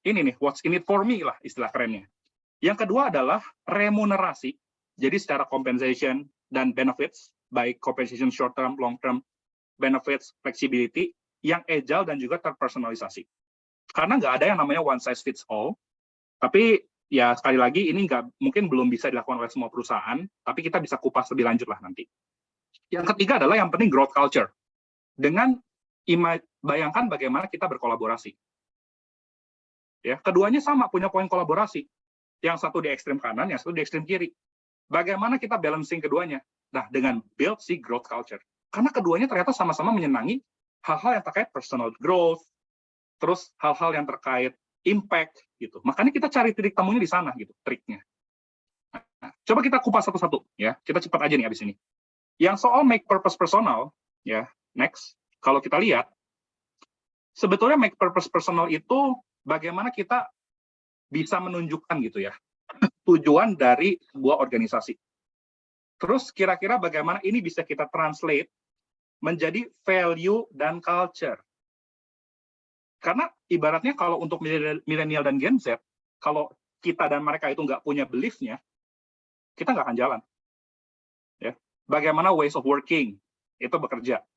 ini nih, what's in it for me lah istilah kerennya. Yang kedua adalah remunerasi. Jadi secara compensation dan benefits, baik compensation short term, long term, benefits, flexibility, yang agile dan juga terpersonalisasi. Karena nggak ada yang namanya one size fits all, tapi ya sekali lagi ini mungkin belum bisa dilakukan oleh semua perusahaan, tapi kita bisa kupas lebih lanjut lah nanti. Yang ketiga adalah yang penting growth culture. Dengan bayangkan bagaimana kita berkolaborasi. Ya, keduanya sama, punya poin kolaborasi. Yang satu di ekstrem kanan, yang satu di ekstrem kiri. Bagaimana kita balancing keduanya? Nah, dengan build si growth culture. Karena keduanya ternyata sama-sama menyenangi hal-hal yang terkait personal growth, terus hal-hal yang terkait impact, gitu. Makanya kita cari titik temunya di sana, gitu, triknya. Nah, coba kita kupas satu-satu, ya. Kita cepat aja nih abis ini. Yang soal make purpose personal, ya, next. Kalau kita lihat, sebetulnya make purpose personal itu bagaimana kita bisa menunjukkan gitu ya tujuan dari sebuah organisasi. Terus kira-kira bagaimana ini bisa kita translate menjadi value dan culture. Karena ibaratnya kalau untuk milenial dan Gen Z, kalau kita dan mereka itu nggak punya belief-nya, kita nggak akan jalan. Ya. Bagaimana ways of working itu bekerja.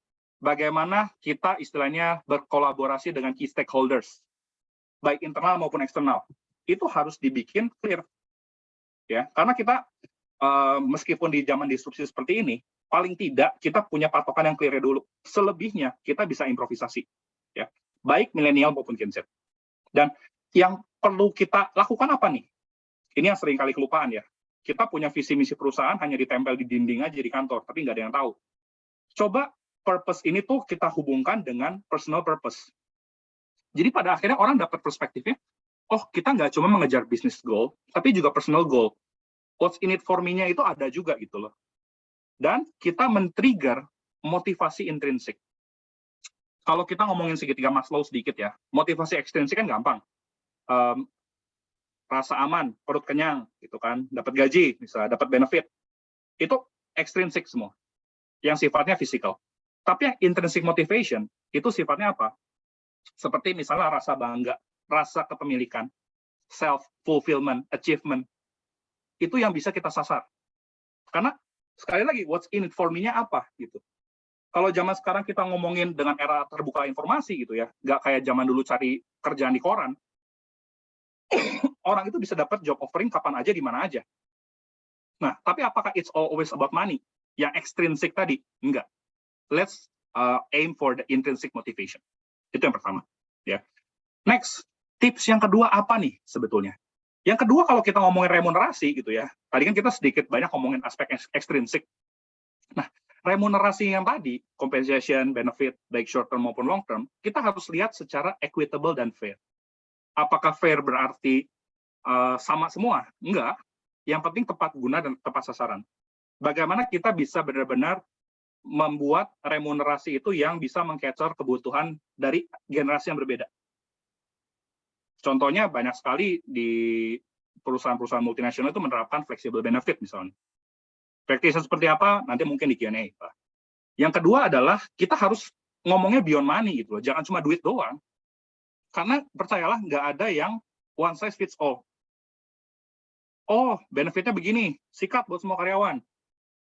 Bagaimana kita istilahnya berkolaborasi dengan key stakeholders, baik internal maupun eksternal. Itu harus dibikin clear. Ya, karena kita meskipun di zaman disrupsi seperti ini, paling tidak kita punya patokan yang clear dulu. Selebihnya kita bisa improvisasi. Ya, baik milenial maupun Gen Z. Dan yang perlu kita lakukan apa nih? Ini yang sering kali kelupaan ya. Kita punya visi misi perusahaan hanya ditempel di dinding aja di kantor, tapi nggak ada yang tahu. Coba purpose ini tuh kita hubungkan dengan personal purpose. Jadi pada akhirnya orang dapat perspektifnya, oh kita nggak cuma mengejar business goal, tapi juga personal goal. What's in it for me-nya itu ada juga gitu loh. Dan kita men-trigger motivasi intrinsik. Kalau kita ngomongin segitiga Maslow sedikit ya, motivasi ekstrinsik kan gampang. Rasa aman, perut kenyang, gitu kan, dapat gaji, misalnya dapat benefit. Itu ekstrinsik semua, yang sifatnya fisikal. Tapi yang intrinsic motivation, itu sifatnya apa? Seperti misalnya rasa bangga, rasa kepemilikan, self-fulfillment, achievement, itu yang bisa kita sasar. Karena, sekali lagi, what's in it for me-nya apa? Gitu. Kalau zaman sekarang kita ngomongin dengan era terbuka informasi, gitu ya, nggak kayak zaman dulu cari kerjaan di koran, orang itu bisa dapat job offering kapan aja, di mana aja. Nah, tapi apakah it's always about money? Yang extrinsic tadi? Enggak. Let's aim for the intrinsic motivation. Itu yang pertama. Ya. Next, tips yang kedua apa nih sebetulnya? Yang kedua kalau kita ngomongin remunerasi gitu ya, tadi kan kita sedikit banyak ngomongin aspek ekstrinsik. Nah, remunerasi yang tadi, compensation, benefit, baik short term maupun long term, kita harus lihat secara equitable dan fair. Apakah fair berarti sama semua? Enggak. Yang penting tepat guna dan tepat sasaran. Bagaimana kita bisa benar-benar membuat remunerasi itu yang bisa meng-capture kebutuhan dari generasi yang berbeda. Contohnya banyak sekali di perusahaan-perusahaan multinasional itu menerapkan flexible benefit misalnya. Practice seperti apa? Nanti mungkin di Q&A. Yang kedua adalah kita harus ngomongnya beyond money gitu loh. Jangan cuma duit doang. Karena percayalah nggak ada yang one size fits all. Oh, benefitnya begini, sikat buat semua karyawan.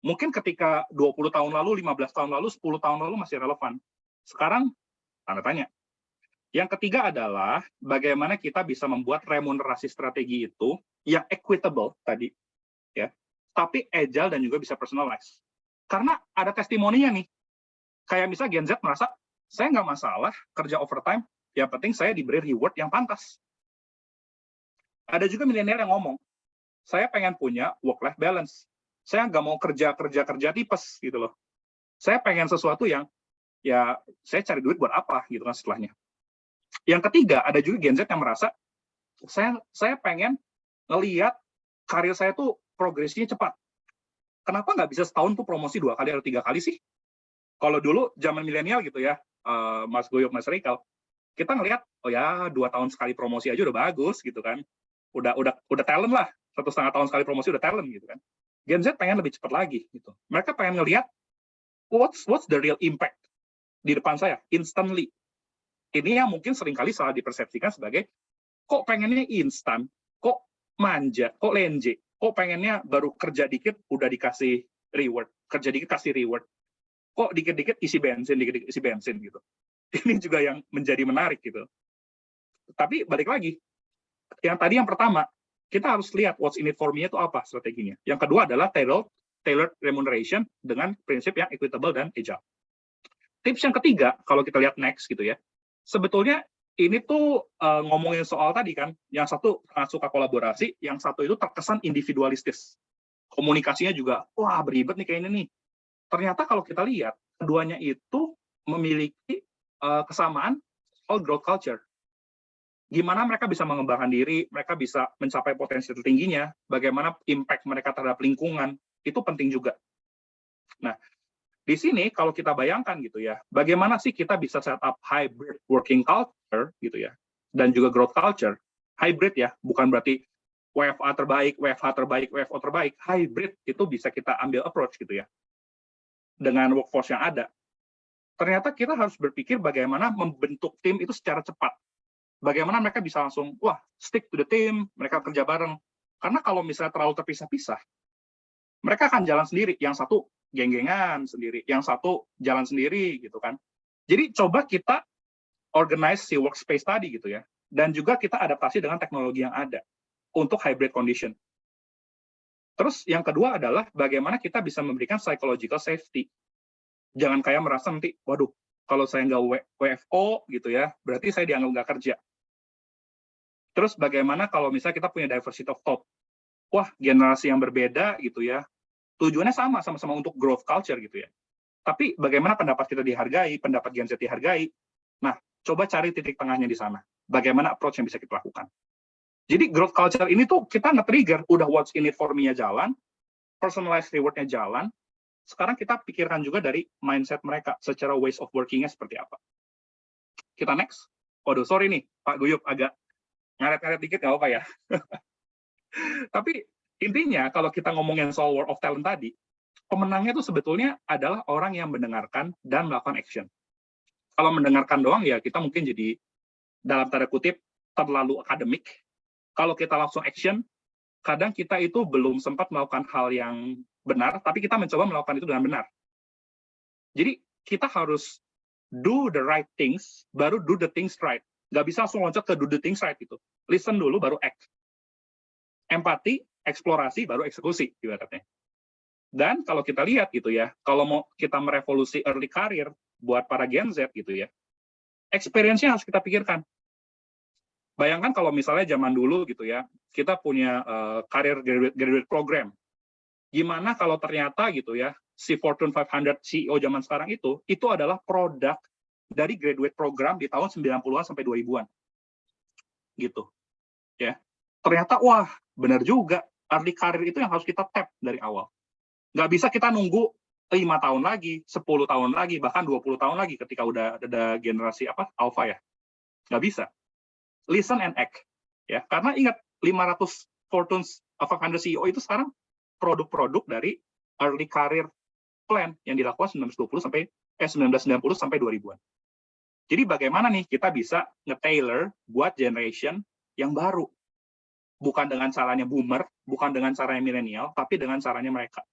Mungkin ketika 20 tahun lalu, 15 tahun lalu, 10 tahun lalu masih relevan. Sekarang, tanda tanya. Yang ketiga adalah bagaimana kita bisa membuat remunerasi strategi itu yang equitable tadi, ya, tapi agile dan juga bisa personalized. Karena ada testimoninya nih. Kayak misalnya Gen Z merasa, saya nggak masalah kerja overtime, yang penting saya diberi reward yang pantas. Ada juga milenial yang ngomong, saya pengen punya work-life balance. Saya nggak mau kerja tipes gitu loh. Saya pengen sesuatu yang ya saya cari duit buat apa gitu kan setelahnya. Yang ketiga ada juga Gen Z yang merasa saya pengen ngelihat karir saya tuh progresinya cepat. Kenapa nggak bisa setahun tuh promosi 2 kali atau 3 kali sih? Kalau dulu zaman milenial gitu ya, Mas Goyok, Mas Rikal, kita ngelihat oh ya 2 tahun sekali promosi aja udah bagus gitu kan. Udah talent lah. 1,5 tahun sekali promosi udah talent gitu kan. Gen Z pengen lebih cepat lagi gitu. Mereka pengen ngelihat what's the real impact di depan saya instantly. Ini yang mungkin seringkali salah dipersepsikan sebagai kok pengennya instan, kok manja, kok lenje, kok pengennya baru kerja dikit udah dikasih reward, kerja dikit kasih reward, kok dikit-dikit isi bensin, dikit-dikit isi bensin gitu. Ini juga yang menjadi menarik gitu. Tapi balik lagi, yang pertama, kita harus lihat what's in it for me itu apa strateginya. Yang kedua adalah tailored remuneration dengan prinsip yang equitable dan agile. Tips yang ketiga, kalau kita lihat next gitu ya, sebetulnya ini tuh ngomongin soal tadi kan, yang satu sangat suka kolaborasi, yang satu itu terkesan individualistis. Komunikasinya juga, wah beribet nih kayaknya nih. Ternyata kalau kita lihat, keduanya itu memiliki kesamaan soal growth culture. Gimana mereka bisa mengembangkan diri, mereka bisa mencapai potensi tertingginya, bagaimana impact mereka terhadap lingkungan, itu penting juga. Nah, di sini kalau kita bayangkan gitu ya, bagaimana sih kita bisa set up hybrid working culture gitu ya, dan juga growth culture, hybrid ya, bukan berarti WFA terbaik, WFH terbaik, WFO terbaik, hybrid itu bisa kita ambil approach gitu ya, dengan workforce yang ada. Ternyata kita harus berpikir bagaimana membentuk tim itu secara cepat. Bagaimana mereka bisa langsung, wah, stick to the team, mereka kerja bareng. Karena kalau misalnya terlalu terpisah-pisah, mereka akan jalan sendiri. Yang satu geng-gengan sendiri, yang satu jalan sendiri, gitu kan. Jadi coba kita organize si workspace tadi, gitu ya. Dan juga kita adaptasi dengan teknologi yang ada untuk hybrid condition. Terus yang kedua adalah bagaimana kita bisa memberikan psychological safety. Jangan kayak merasa nanti, waduh, kalau saya nggak WFO, gitu ya, berarti saya dianggap nggak kerja. Terus bagaimana kalau misalnya kita punya diversity of thought? Wah, generasi yang berbeda gitu ya. Tujuannya sama-sama untuk growth culture gitu ya. Tapi bagaimana pendapat kita dihargai, pendapat Gen Z dihargai. Nah, coba cari titik tengahnya di sana. Bagaimana approach yang bisa kita lakukan. Jadi growth culture ini tuh kita nge-trigger, udah what's in it for me-nya jalan, personalized reward-nya jalan, sekarang kita pikirkan juga dari mindset mereka, secara ways of working-nya seperti apa. Kita next. Waduh, sorry nih, Pak Guyup, agak ngaret-ngaret dikit nggak apa ya. Tapi intinya kalau kita ngomongin soal war of talent tadi, pemenangnya itu sebetulnya adalah orang yang mendengarkan dan melakukan action. Kalau mendengarkan doang ya kita mungkin jadi dalam tanda kutip terlalu akademik. Kalau kita langsung action, kadang kita itu belum sempat melakukan hal yang benar, tapi kita mencoba melakukan itu dengan benar. Jadi kita harus do the right things, baru do the things right. Nggak bisa langsung loncat ke do the things right gitu. Listen dulu, baru act. Empati, eksplorasi, baru eksekusi, ibaratnya. Dan kalau kita lihat gitu ya, kalau mau kita merevolusi early career buat para Gen Z gitu ya, experience-nya harus kita pikirkan. Bayangkan kalau misalnya zaman dulu gitu ya, kita punya career graduate program. Gimana kalau ternyata gitu ya, si Fortune 500 CEO zaman sekarang itu adalah produk dari graduate program di tahun 90-an sampai 2000-an. Gitu. Ya. Ternyata, wah, benar juga. Early career itu yang harus kita tap dari awal. Nggak bisa kita nunggu 5 tahun lagi, 10 tahun lagi, bahkan 20 tahun lagi ketika udah ada generasi alpha ya. Nggak bisa. Listen and act. Ya. Karena ingat, 500 Fortune 500 CEO itu sekarang produk-produk dari early career plan yang dilakukan 1990 sampai 2000-an. Jadi bagaimana nih kita bisa nge-tailor buat generation yang baru. Bukan dengan caranya boomer, bukan dengan caranya milenial, tapi dengan caranya mereka.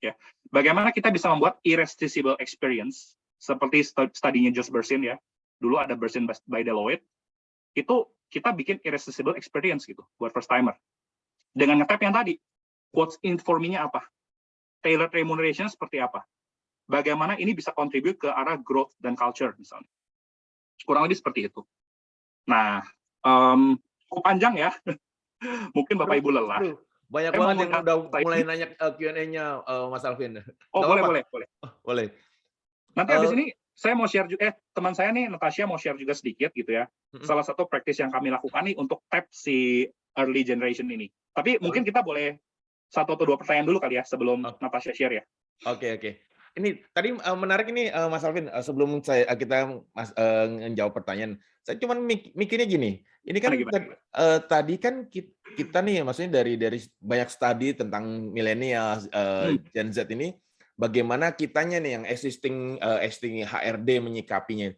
Ya. Bagaimana kita bisa membuat irresistible experience, seperti studinya Josh Bersin ya. Dulu ada Bersin by Deloitte. Itu kita bikin irresistible experience gitu, buat first timer. Dengan nge-tap yang tadi, what's in for me-nya apa? Tailored remuneration seperti apa? Bagaimana ini bisa contribute ke arah growth dan culture misalnya. Kurang lebih seperti itu. Nah, cukup panjang ya. Mungkin Bapak Ibu lelah. Banyak banget yang udah mulai nanya Q&A-nya Mas Alvin. Oh, boleh. Boleh. Nanti habis ini saya mau share juga, teman saya nih, Natasha mau share juga sedikit gitu ya. Salah satu practice yang kami lakukan nih untuk tap si early generation ini. Tapi mungkin kita boleh 1 atau 2 pertanyaan dulu kali ya sebelum Natasha share ya. Oke. ini tadi menarik ini Mas Alvin, sebelum kita ngejawab pertanyaan, saya cuma mikirnya gini, ini kan Gimana? tadi kan kita nih, maksudnya dari banyak studi tentang milenial, Gen Z ini, bagaimana kitanya nih yang existing HRD menyikapinya.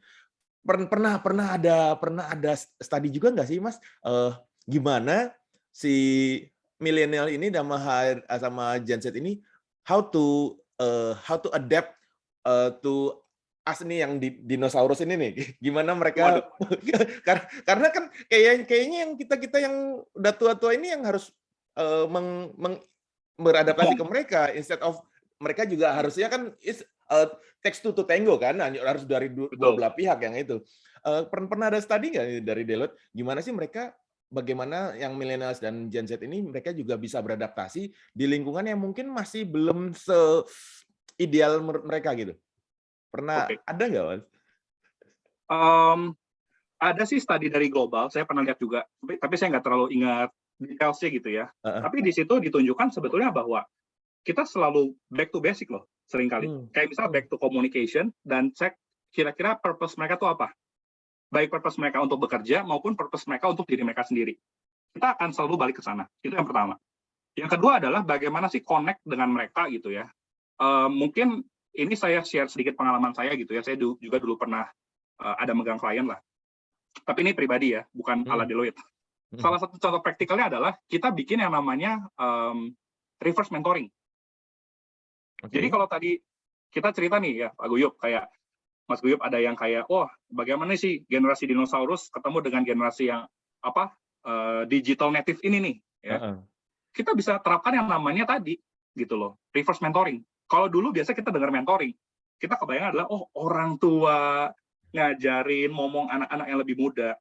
Pernah ada studi juga nggak sih, Mas? Gimana si milenial ini sama Gen Z ini how to adapt to us nih yang dinosaurus ini nih. Gimana mereka karena kan kayaknya yang kita yang udah tua-tua ini yang harus beradaptasi ke mereka, instead of mereka juga harusnya kan takes two to tango kan, harus dari dua belah pihak yang itu. Pernah ada studi nggak dari Deloitte, gimana sih mereka, bagaimana yang millennials dan Gen Z ini mereka juga bisa beradaptasi di lingkungan yang mungkin masih belum se-ideal mereka gitu? Pernah ada nggak, Mas? Ada sih studi dari global, saya pernah lihat juga, tapi saya nggak terlalu ingat detailsnya gitu ya. Tapi di situ ditunjukkan sebetulnya bahwa kita selalu back to basic loh, seringkali. Kayak misal back to communication, dan cek kira-kira purpose mereka tuh apa. Baik purpose mereka untuk bekerja, maupun purpose mereka untuk diri mereka sendiri. Kita akan selalu balik ke sana. Itu yang pertama. Yang kedua adalah bagaimana sih connect dengan mereka gitu ya. Mungkin ini saya share sedikit pengalaman saya gitu ya. Saya juga dulu pernah ada megang klien lah. Tapi ini pribadi ya, bukan ala Deloitte. Salah satu contoh praktikalnya adalah kita bikin yang namanya reverse mentoring. Jadi kalau tadi kita cerita nih ya, Pak Guyup, kayak Mas Guyup ada yang kayak, oh bagaimana sih generasi dinosaurus ketemu dengan generasi yang digital native ini nih, ya. Kita bisa terapkan yang namanya tadi, gitu loh, reverse mentoring. Kalau dulu biasa kita dengar mentoring, kita kebayang adalah, oh orang tua ngajarin, ngomong anak-anak yang lebih muda.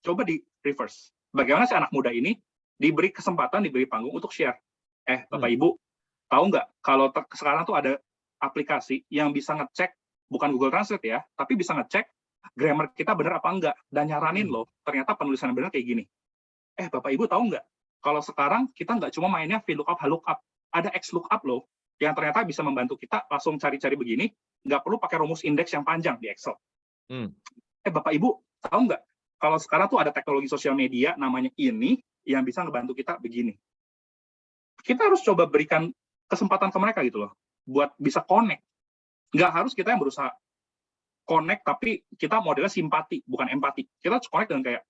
Coba di reverse. Bagaimana si anak muda ini diberi kesempatan, diberi panggung untuk share. Bapak Ibu, tahu nggak kalau sekarang tuh ada aplikasi yang bisa ngecek, bukan Google Translate ya, tapi bisa ngecek grammar kita benar apa enggak, dan nyaranin loh, ternyata penulisan benar kayak gini. Bapak Ibu tahu nggak, kalau sekarang kita nggak cuma mainnya VLOOKUP, HLOOKUP, ada XLOOKUP loh, yang ternyata bisa membantu kita langsung cari-cari begini, nggak perlu pakai rumus indeks yang panjang di Excel. Bapak Ibu tahu nggak, kalau sekarang tuh ada teknologi sosial media namanya ini, yang bisa ngebantu kita begini. Kita harus coba berikan kesempatan ke mereka gitu loh, buat bisa connect. Nggak harus kita yang berusaha connect, tapi kita modelnya simpati, bukan empati. Kita harus connect dengan kayak,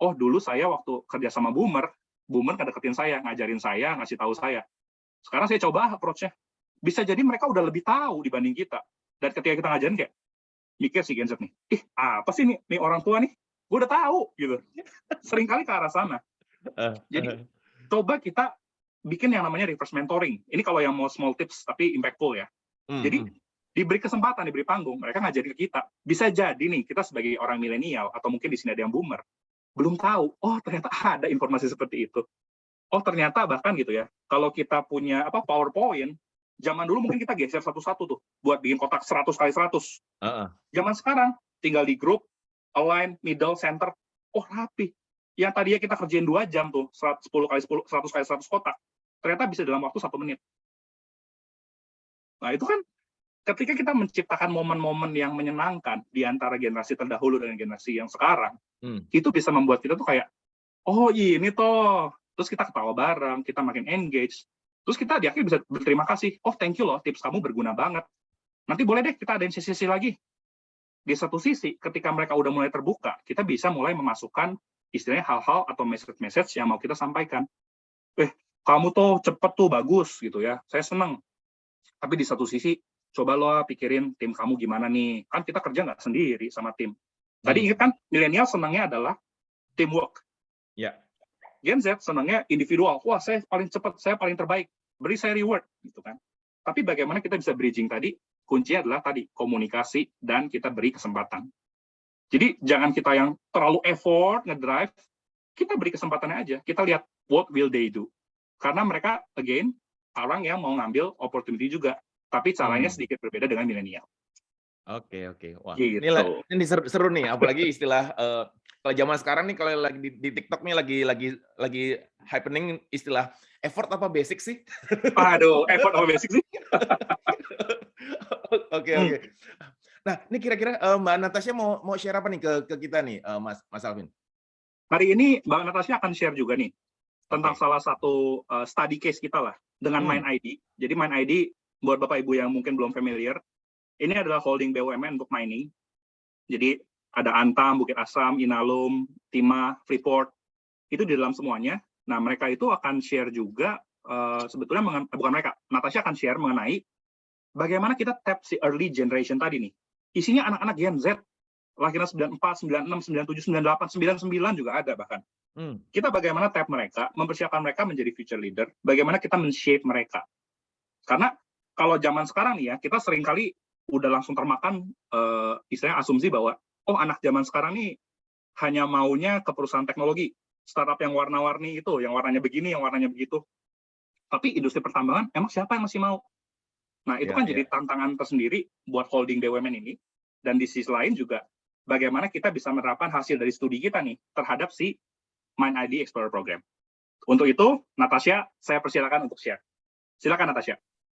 oh dulu saya waktu kerja sama Boomer ngedeketin saya, ngajarin saya, ngasih tahu saya. Sekarang saya coba approach-nya. Bisa jadi mereka udah lebih tahu dibanding kita. Dan ketika kita ngajarin kayak, mikir si Gen Z nih, apa sih nih orang tua nih? Gue udah tahu, gitu. Seringkali ke arah sana. Jadi, coba kita bikin yang namanya reverse mentoring. Ini kalau yang mau small tips, tapi impactful ya. Jadi, diberi kesempatan, diberi panggung, mereka ngajarin ke kita. Bisa jadi nih, kita sebagai orang milenial, atau mungkin di sini ada yang boomer, belum tahu, oh ternyata ada informasi seperti itu. Oh ternyata bahkan gitu ya, kalau kita punya PowerPoint, zaman dulu mungkin kita geser satu-satu tuh, buat bikin kotak 100 kali 100. Zaman sekarang, tinggal di grup, align, middle, center, oh rapi. Yang tadinya kita kerjain 2 jam tuh, 10 kali 10, 100 kali 100 kotak, ternyata bisa dalam waktu 1 menit. Nah itu kan, ketika kita menciptakan momen-momen yang menyenangkan di antara generasi terdahulu dan generasi yang sekarang, itu bisa membuat kita tuh kayak, oh ini toh, terus kita ketawa bareng, kita makin engage, terus kita di akhir bisa berterima kasih, oh thank you loh, tips kamu berguna banget. Nanti boleh deh kita adain sesi lagi. Di satu sisi, ketika mereka udah mulai terbuka, kita bisa mulai memasukkan istilahnya hal-hal atau message-message yang mau kita sampaikan. Kamu tuh cepet tuh, bagus gitu ya, saya seneng. Tapi di satu sisi, coba lo pikirin tim kamu gimana nih. Kan kita kerja nggak sendiri sama tim. Tadi ingat kan, milenial senangnya adalah teamwork. Gen Z senangnya individual. Wah, saya paling cepat, saya paling terbaik. Beri saya reward, gitu kan. Tapi bagaimana kita bisa bridging tadi? Kuncinya adalah tadi, komunikasi dan kita beri kesempatan. Jadi, jangan kita yang terlalu effort, ngedrive, kita beri kesempatannya aja. Kita lihat, what will they do? Karena mereka, again, orang yang mau ngambil opportunity juga. Tapi caranya sedikit berbeda dengan milenial. Oke. Wah, gitu. ini seru nih, apalagi istilah kalau zaman sekarang nih, kalau lagi di TikTok nih lagi happening istilah effort apa basic sih? Aduh, effort apa basic sih? Oke, oke. Nah, ini kira-kira Mbak Natasha mau share apa nih ke kita nih, Mas Alvin? Hari ini Mbak Natasha akan share juga nih tentang Oke. salah satu study case kita lah dengan MindID. Jadi MindID buat Bapak Ibu yang mungkin belum familiar, ini adalah holding BUMN untuk mining. Jadi ada Antam, Bukit Asam, Inalum, Timah, Freeport, itu di dalam semuanya. Nah, mereka itu akan share juga, sebetulnya bukan mereka, Natasha akan share mengenai bagaimana kita tap si early generation tadi nih. Isinya anak-anak Gen Z, lahiran 94, 96, 97, 98, 99 juga ada bahkan. Kita bagaimana tap mereka, mempersiapkan mereka menjadi future leader, bagaimana kita men-shape mereka. Karena kalau zaman sekarang nih ya, kita seringkali udah langsung termakan istilahnya asumsi bahwa, oh anak zaman sekarang nih hanya maunya ke perusahaan teknologi, startup yang warna-warni itu, yang warnanya begini, yang warnanya begitu. Tapi industri pertambangan, emang siapa yang masih mau? Nah, itu kan jadi tantangan tersendiri buat holding BUMN ini. Dan di sisi lain juga, bagaimana kita bisa menerapkan hasil dari studi kita nih terhadap si MindID Explorer Program. Untuk itu, Natasha, saya persilakan untuk share. Silakan, Natasha.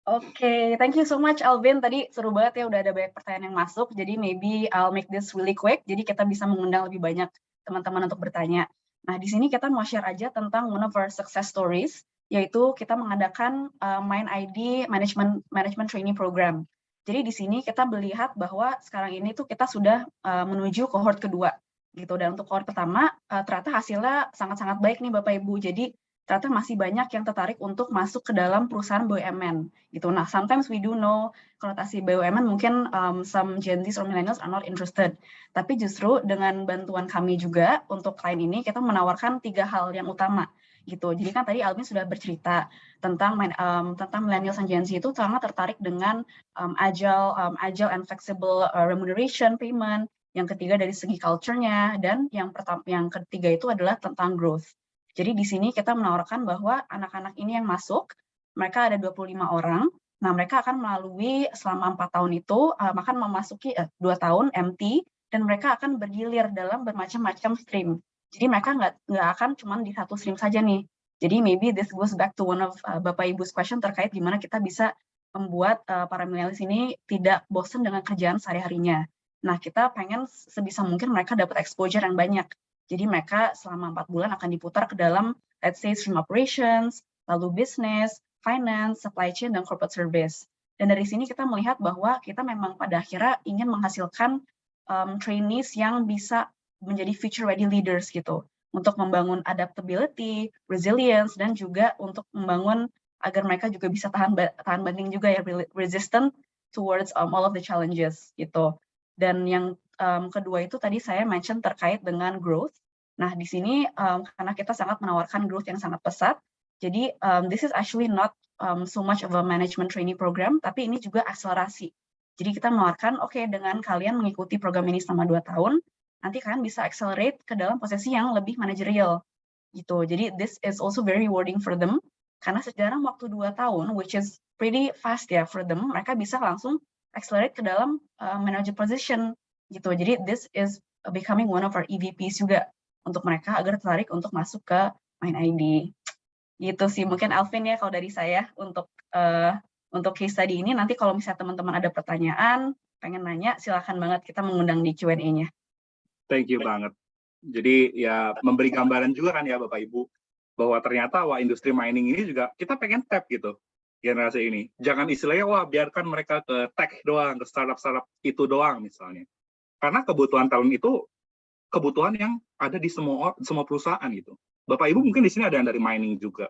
Oke, thank you so much Alvin. Tadi seru banget ya, udah ada banyak pertanyaan yang masuk. Jadi maybe I'll make this really quick. Jadi kita bisa mengundang lebih banyak teman-teman untuk bertanya. Nah, di sini kita mau share aja tentang one of our success stories, yaitu kita mengadakan MindID Management Training Program. Jadi di sini kita melihat bahwa sekarang ini tuh kita sudah menuju cohort kedua, gitu. Dan untuk cohort pertama ternyata hasilnya sangat-sangat baik nih Bapak Ibu. Jadi ternyata masih banyak yang tertarik untuk masuk ke dalam perusahaan BUMN gitu. Nah, sometimes we do know konotasi BUMN mungkin some Gen Z or millennials are not interested. Tapi justru dengan bantuan kami juga untuk klien ini kita menawarkan 3 hal yang utama gitu. Jadi kan tadi Alvin sudah bercerita tentang millennials dan Gen Z itu sangat tertarik dengan agile and flexible remuneration payment. Yang ketiga dari segi culture-nya, dan yang ketiga itu adalah tentang growth. Jadi di sini kita menawarkan bahwa anak-anak ini yang masuk, mereka ada 25 orang. Nah, mereka akan melalui selama 4 tahun itu, akan memasuki 2 tahun MT, dan mereka akan bergilir dalam bermacam-macam stream. Jadi mereka nggak akan cuma di satu stream saja nih. Jadi maybe this goes back to one of Bapak Ibu's question terkait gimana kita bisa membuat para millennials ini tidak bosan dengan kerjaan sehari-harinya. Nah, kita pengen sebisa mungkin mereka dapat exposure yang banyak. Jadi mereka selama 4 bulan akan diputar ke dalam, let's say, stream operations, lalu business, finance, supply chain, dan corporate service. Dan dari sini kita melihat bahwa kita memang pada akhirnya ingin menghasilkan trainees yang bisa menjadi future-ready leaders gitu, untuk membangun adaptability, resilience, dan juga untuk membangun agar mereka juga bisa tahan banting juga ya, resistant towards all of the challenges gitu. Dan yang kedua itu tadi saya mention terkait dengan growth. Nah, di sini karena kita sangat menawarkan growth yang sangat pesat, jadi this is actually not so much of a management training program, tapi ini juga akselerasi. Jadi kita menawarkan, oke, dengan kalian mengikuti program ini selama 2 tahun, nanti kalian bisa accelerate ke dalam posisi yang lebih managerial gitu. Jadi this is also very rewarding for them, karena dalam waktu 2 tahun, which is pretty fast ya for them, mereka bisa langsung accelerate ke dalam manager position gitu. Jadi this is becoming one of our EVPs juga untuk mereka agar tertarik untuk masuk ke MindID. Gitu sih mungkin Alvin ya kalau dari saya untuk case study ini. Nanti kalau misalnya teman-teman ada pertanyaan, pengen nanya, silakan banget kita mengundang di Q&A-nya. Thank you banget. Jadi ya memberi gambaran juga kan ya Bapak Ibu, bahwa ternyata industri mining ini juga kita pengen tap gitu generasi ini. Jangan istilahnya biarkan mereka ke tech doang, ke startup itu doang misalnya. Karena kebutuhan talent itu kebutuhan yang ada di semua perusahaan gitu. Bapak Ibu mungkin di sini ada yang dari mining juga.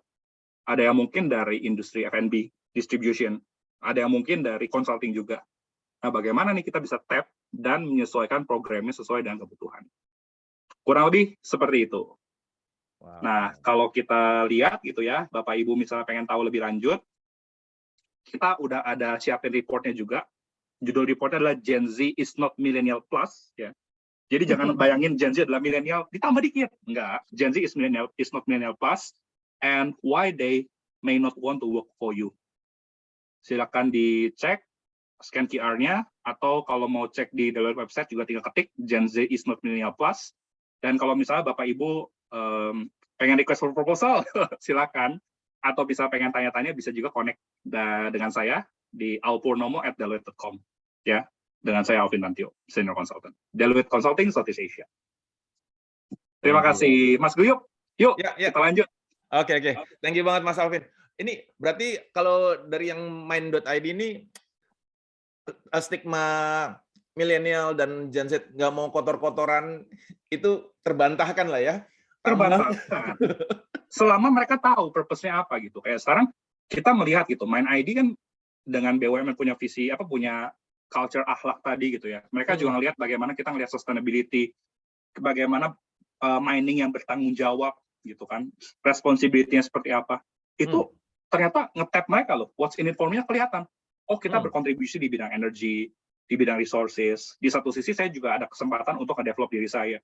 Ada yang mungkin dari industri F&B, distribution. Ada yang mungkin dari consulting juga. Nah, bagaimana nih kita bisa tap dan menyesuaikan programnya sesuai dengan kebutuhan. Kurang lebih seperti itu. Wow. Nah, kalau kita lihat gitu ya, Bapak Ibu misalnya pengen tahu lebih lanjut, kita udah ada siapin reportnya juga. Judul reportnya adalah Gen Z is not millennial plus, ya. Jadi jangan bayangin Gen Z adalah millennial, ditambah dikit. Enggak, Gen Z is not millennial plus, and why they may not want to work for you. Silakan dicek, scan QR-nya, atau kalau mau cek di Deloitte website juga tinggal ketik Gen Z is not millennial plus. Dan kalau misalnya Bapak Ibu pengen request for proposal, silakan. Atau bisa pengen tanya-tanya, bisa juga connect dengan saya di alpurnomo@deloitte.com. ya, dengan saya Alvin Nantio, Senior Consultant, Deloitte Consulting Southeast Asia. Terima Thank you. kasih, Mas Guyup. Yuk, Ya, ya. kita lanjut. Oke. Thank you banget Mas Alvin. Ini berarti kalau dari yang main.id ini stigma milenial dan Gen Z nggak mau kotor-kotoran itu terbantahkan lah ya. Terbantahkan. Selama mereka tahu purpose-nya apa gitu. Kayak sekarang kita melihat gitu, Mind ID kan dengan BUMN punya visi punya culture akhlak tadi gitu ya. Mereka juga ngelihat bagaimana kita ngelihat sustainability, bagaimana mining yang bertanggung jawab gitu kan, responsibility-nya seperti apa. Itu ternyata nge-tap mereka loh. What's in it for me-nya kelihatan. Oh, kita berkontribusi di bidang energi, di bidang resources. Di satu sisi saya juga ada kesempatan untuk nge-develop diri saya.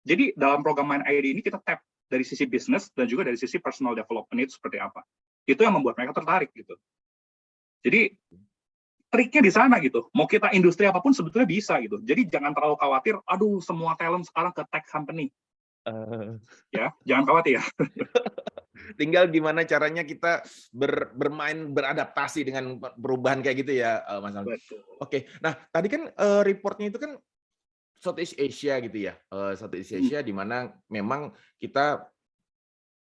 Jadi dalam program Mind ID ini kita tap dari sisi bisnis dan juga dari sisi personal development itu seperti apa. Itu yang membuat mereka tertarik gitu. Jadi triknya di sana gitu. Mau kita industri apapun sebetulnya bisa gitu. Jadi jangan terlalu khawatir, aduh semua talent sekarang ke tech company. Ya, jangan khawatir ya. Tinggal gimana caranya kita bermain, beradaptasi dengan perubahan kayak gitu ya, Mas Alvin. Oke, nah tadi kan reportnya itu kan Southeast Asia gitu ya, Southeast Asia di mana memang kita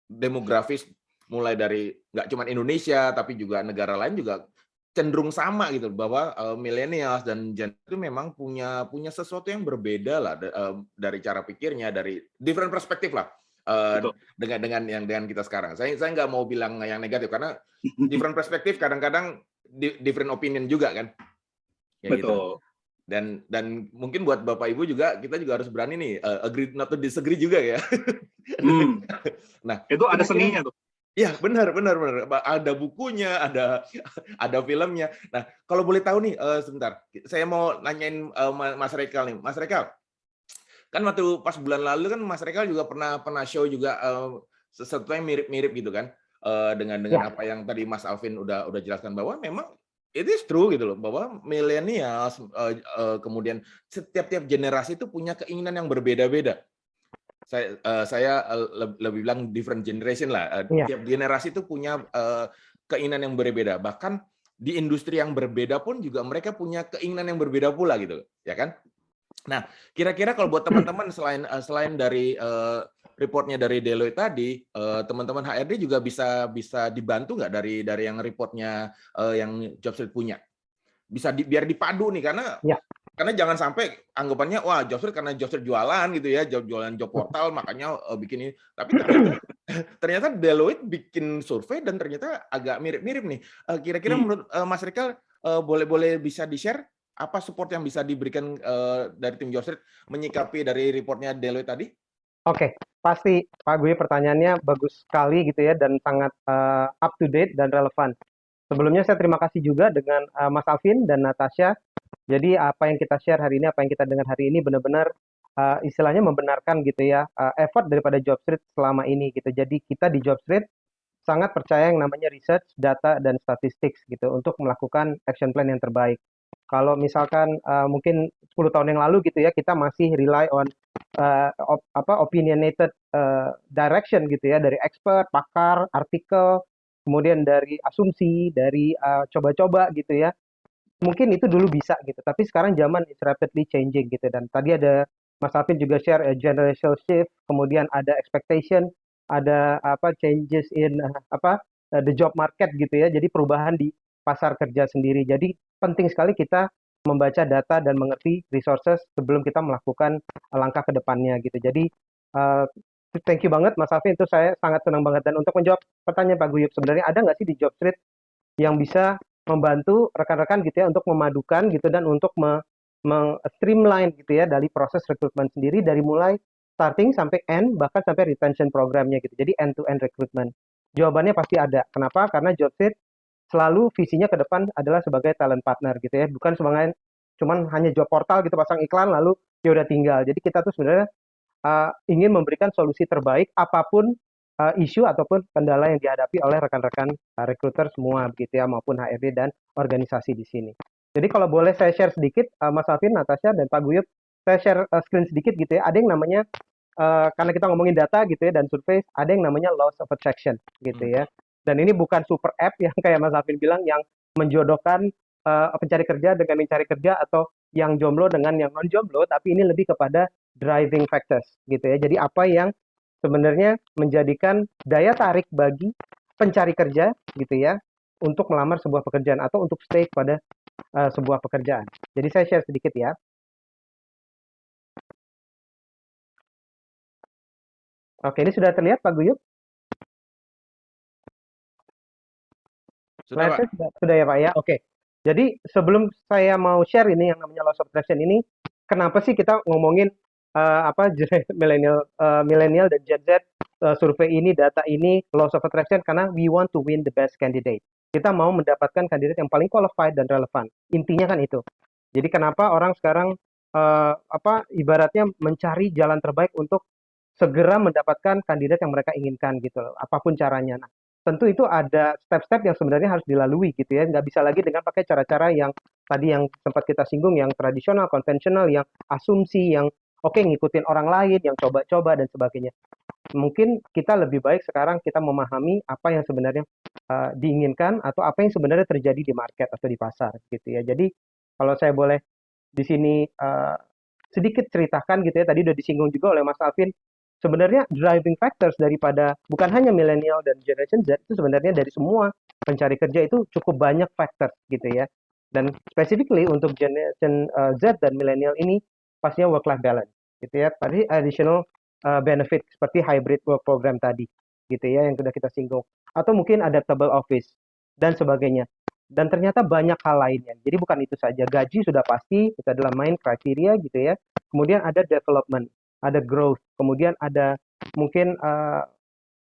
demografis mulai dari nggak cuma Indonesia tapi juga negara lain juga cenderung sama gitu, bahwa millennials dan Gen Z itu memang punya sesuatu yang berbeda lah dari cara pikirnya, dari different perspektif lah dengan kita sekarang. Saya nggak mau bilang yang negatif karena different perspektif kadang-kadang different opinion juga kan. Ya, betul. Gitu. Dan mungkin buat Bapak Ibu juga kita juga harus berani nih agree not to disagree juga ya. Nah, itu ada seninya tuh. Iya, benar. Ada bukunya, ada filmnya. Nah, kalau boleh tahu nih, sebentar, saya mau nanyain Mas Rekal nih. Mas Rekal, kan waktu pas bulan lalu kan Mas Rekal juga pernah show juga sesuatu yang mirip-mirip gitu kan, dengan apa yang tadi Mas Alvin udah jelaskan bahwa memang it is true gitu loh, bahwa millennials kemudian setiap generasi itu punya keinginan yang berbeda-beda. Saya lebih bilang different generation lah. Tiap generasi itu punya keinginan yang berbeda. Bahkan di industri yang berbeda pun juga mereka punya keinginan yang berbeda pula gitu, ya kan? Nah, kira-kira kalau buat teman-teman selain dari reportnya dari Deloitte tadi, teman-teman HRD juga bisa dibantu nggak dari yang reportnya yang Jobstreet punya? Bisa biar dipadu nih karena jangan sampai anggapannya wah Jobstreet karena Jobstreet jualan gitu ya, jualan job portal makanya bikin ini. Tapi ternyata Deloitte bikin survei dan ternyata agak mirip-mirip nih. Kira-kira menurut Mas Rikal boleh bisa di-share apa support yang bisa diberikan dari tim Jobstreet menyikapi dari reportnya Deloitte tadi? Oke, pasti Pak Gue pertanyaannya bagus sekali gitu ya dan sangat up to date dan relevan. Sebelumnya saya terima kasih juga dengan Mas Alvin dan Natasha. Jadi apa yang kita share hari ini, apa yang kita dengar hari ini benar-benar istilahnya membenarkan gitu ya effort daripada Jobstreet selama ini gitu. Jadi kita di Jobstreet sangat percaya yang namanya research, data, dan statistik gitu untuk melakukan action plan yang terbaik. Kalau misalkan mungkin 10 tahun yang lalu gitu ya kita masih rely on opinionated direction gitu ya dari expert, pakar, artikel, kemudian dari asumsi, dari coba-coba gitu ya. Mungkin itu dulu bisa gitu, tapi sekarang zaman is rapidly changing gitu. Dan tadi ada Mas Alvin juga share generational shift, kemudian ada expectation, ada changes in the job market gitu ya. Jadi perubahan di pasar kerja sendiri. Jadi penting sekali kita membaca data dan mengerti resources sebelum kita melakukan langkah ke depannya gitu. Jadi thank you banget Mas Alvin, itu saya sangat senang banget. Dan untuk menjawab pertanyaan Pak Guyup, sebenarnya ada nggak sih di Jobstreet yang bisa membantu rekan-rekan gitu ya untuk memadukan gitu dan untuk streamline gitu ya dari proses rekrutmen sendiri dari mulai starting sampai end bahkan sampai retention programnya gitu. Jadi end to end recruitment. Jawabannya pasti ada. Kenapa? Karena Jobstreet selalu visinya ke depan adalah sebagai talent partner gitu ya. Bukan sebagai cuman hanya job portal gitu pasang iklan lalu ya udah tinggal. Jadi kita tuh sebenarnya ingin memberikan solusi terbaik apapun isu ataupun kendala yang dihadapi oleh rekan-rekan recruiter semua begitu ya maupun HRD dan organisasi di sini. Jadi kalau boleh saya share sedikit Mas Alvin, Natasha dan Pak Guyup, saya share screen sedikit gitu ya. Ada yang namanya karena kita ngomongin data gitu ya dan survei, ada yang namanya loss of attraction gitu ya. Dan ini bukan super app yang kayak Mas Alvin bilang yang menjodohkan pencari kerja dengan mencari kerja atau yang jomblo dengan yang non jomblo, tapi ini lebih kepada driving factors gitu ya. Jadi apa yang sebenarnya menjadikan daya tarik bagi pencari kerja gitu ya untuk melamar sebuah pekerjaan atau untuk stay pada sebuah pekerjaan. Jadi saya share sedikit ya. Oke, ini sudah terlihat Pak Guyup? Sudah, Pak. Slide-nya sudah ya Pak ya? Oke. Jadi sebelum saya mau share ini yang namanya law of attraction ini, kenapa sih kita ngomongin milenial dan Gen Z, survei ini, data ini, law of attraction, karena we want to win the best candidate. Kita mau mendapatkan kandidat yang paling qualified dan relevan. Intinya kan itu. Jadi kenapa orang sekarang ibaratnya mencari jalan terbaik untuk segera mendapatkan kandidat yang mereka inginkan gitu loh, apapun caranya. Nah, tentu itu ada step-step yang sebenarnya harus dilalui gitu ya. Nggak bisa lagi dengan pakai cara-cara yang tadi yang sempat kita singgung, yang tradisional, konvensional, yang asumsi, yang oke ngikutin orang lain, yang coba-coba dan sebagainya. Mungkin kita lebih baik sekarang kita memahami apa yang sebenarnya diinginkan atau apa yang sebenarnya terjadi di market atau di pasar gitu ya. Jadi kalau saya boleh di sini sedikit ceritakan gitu ya, tadi udah disinggung juga oleh Mas Alvin, sebenarnya driving factors daripada bukan hanya milenial dan generation Z, itu sebenarnya dari semua pencari kerja itu cukup banyak factors gitu ya. Dan specifically untuk generation Z dan milenial ini pastinya work life balance gitu ya. Tadi additional benefit seperti hybrid work program tadi gitu ya yang sudah kita singgung, atau mungkin adaptable office dan sebagainya. Dan ternyata banyak hal lainnya. Jadi bukan itu saja, gaji sudah pasti itu adalah main kriteria gitu ya. Kemudian ada development, ada growth, kemudian ada mungkin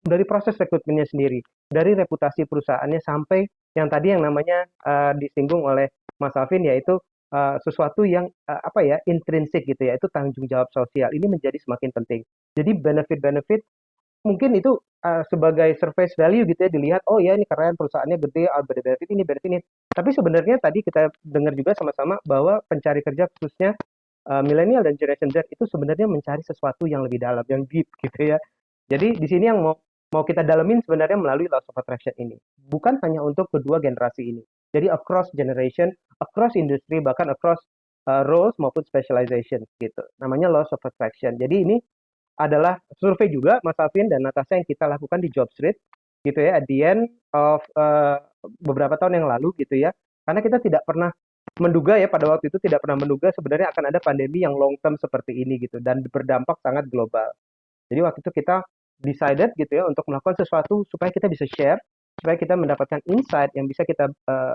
dari proses rekrutmennya sendiri, dari reputasi perusahaannya sampai yang tadi yang namanya disinggung oleh Mas Alvin, yaitu sesuatu yang intrinsik gitu ya, itu tanggung jawab sosial. Ini menjadi semakin penting. Jadi benefit-benefit mungkin itu sebagai surface value gitu ya, dilihat oh ya ini keren perusahaannya gede, benefit ini benefit ini. Tapi sebenarnya tadi kita dengar juga sama-sama bahwa pencari kerja khususnya milenial dan generation Z itu sebenarnya mencari sesuatu yang lebih dalam, yang deep gitu ya. Jadi di sini yang mau kita dalemin sebenarnya melalui law of attraction ini. Bukan hanya untuk kedua generasi ini. Jadi across generation, across industry, bahkan across roles maupun specialization gitu. Namanya law of attraction. Jadi ini adalah survei juga Mas Alvin dan Natasha yang kita lakukan di JobStreet gitu ya, at the end of beberapa tahun yang lalu gitu ya. Karena kita tidak pernah menduga ya, pada waktu itu tidak pernah menduga sebenarnya akan ada pandemi yang long term seperti ini gitu dan berdampak sangat global. Jadi waktu itu kita decided gitu ya untuk melakukan sesuatu supaya kita bisa share, supaya kita mendapatkan insight yang bisa kita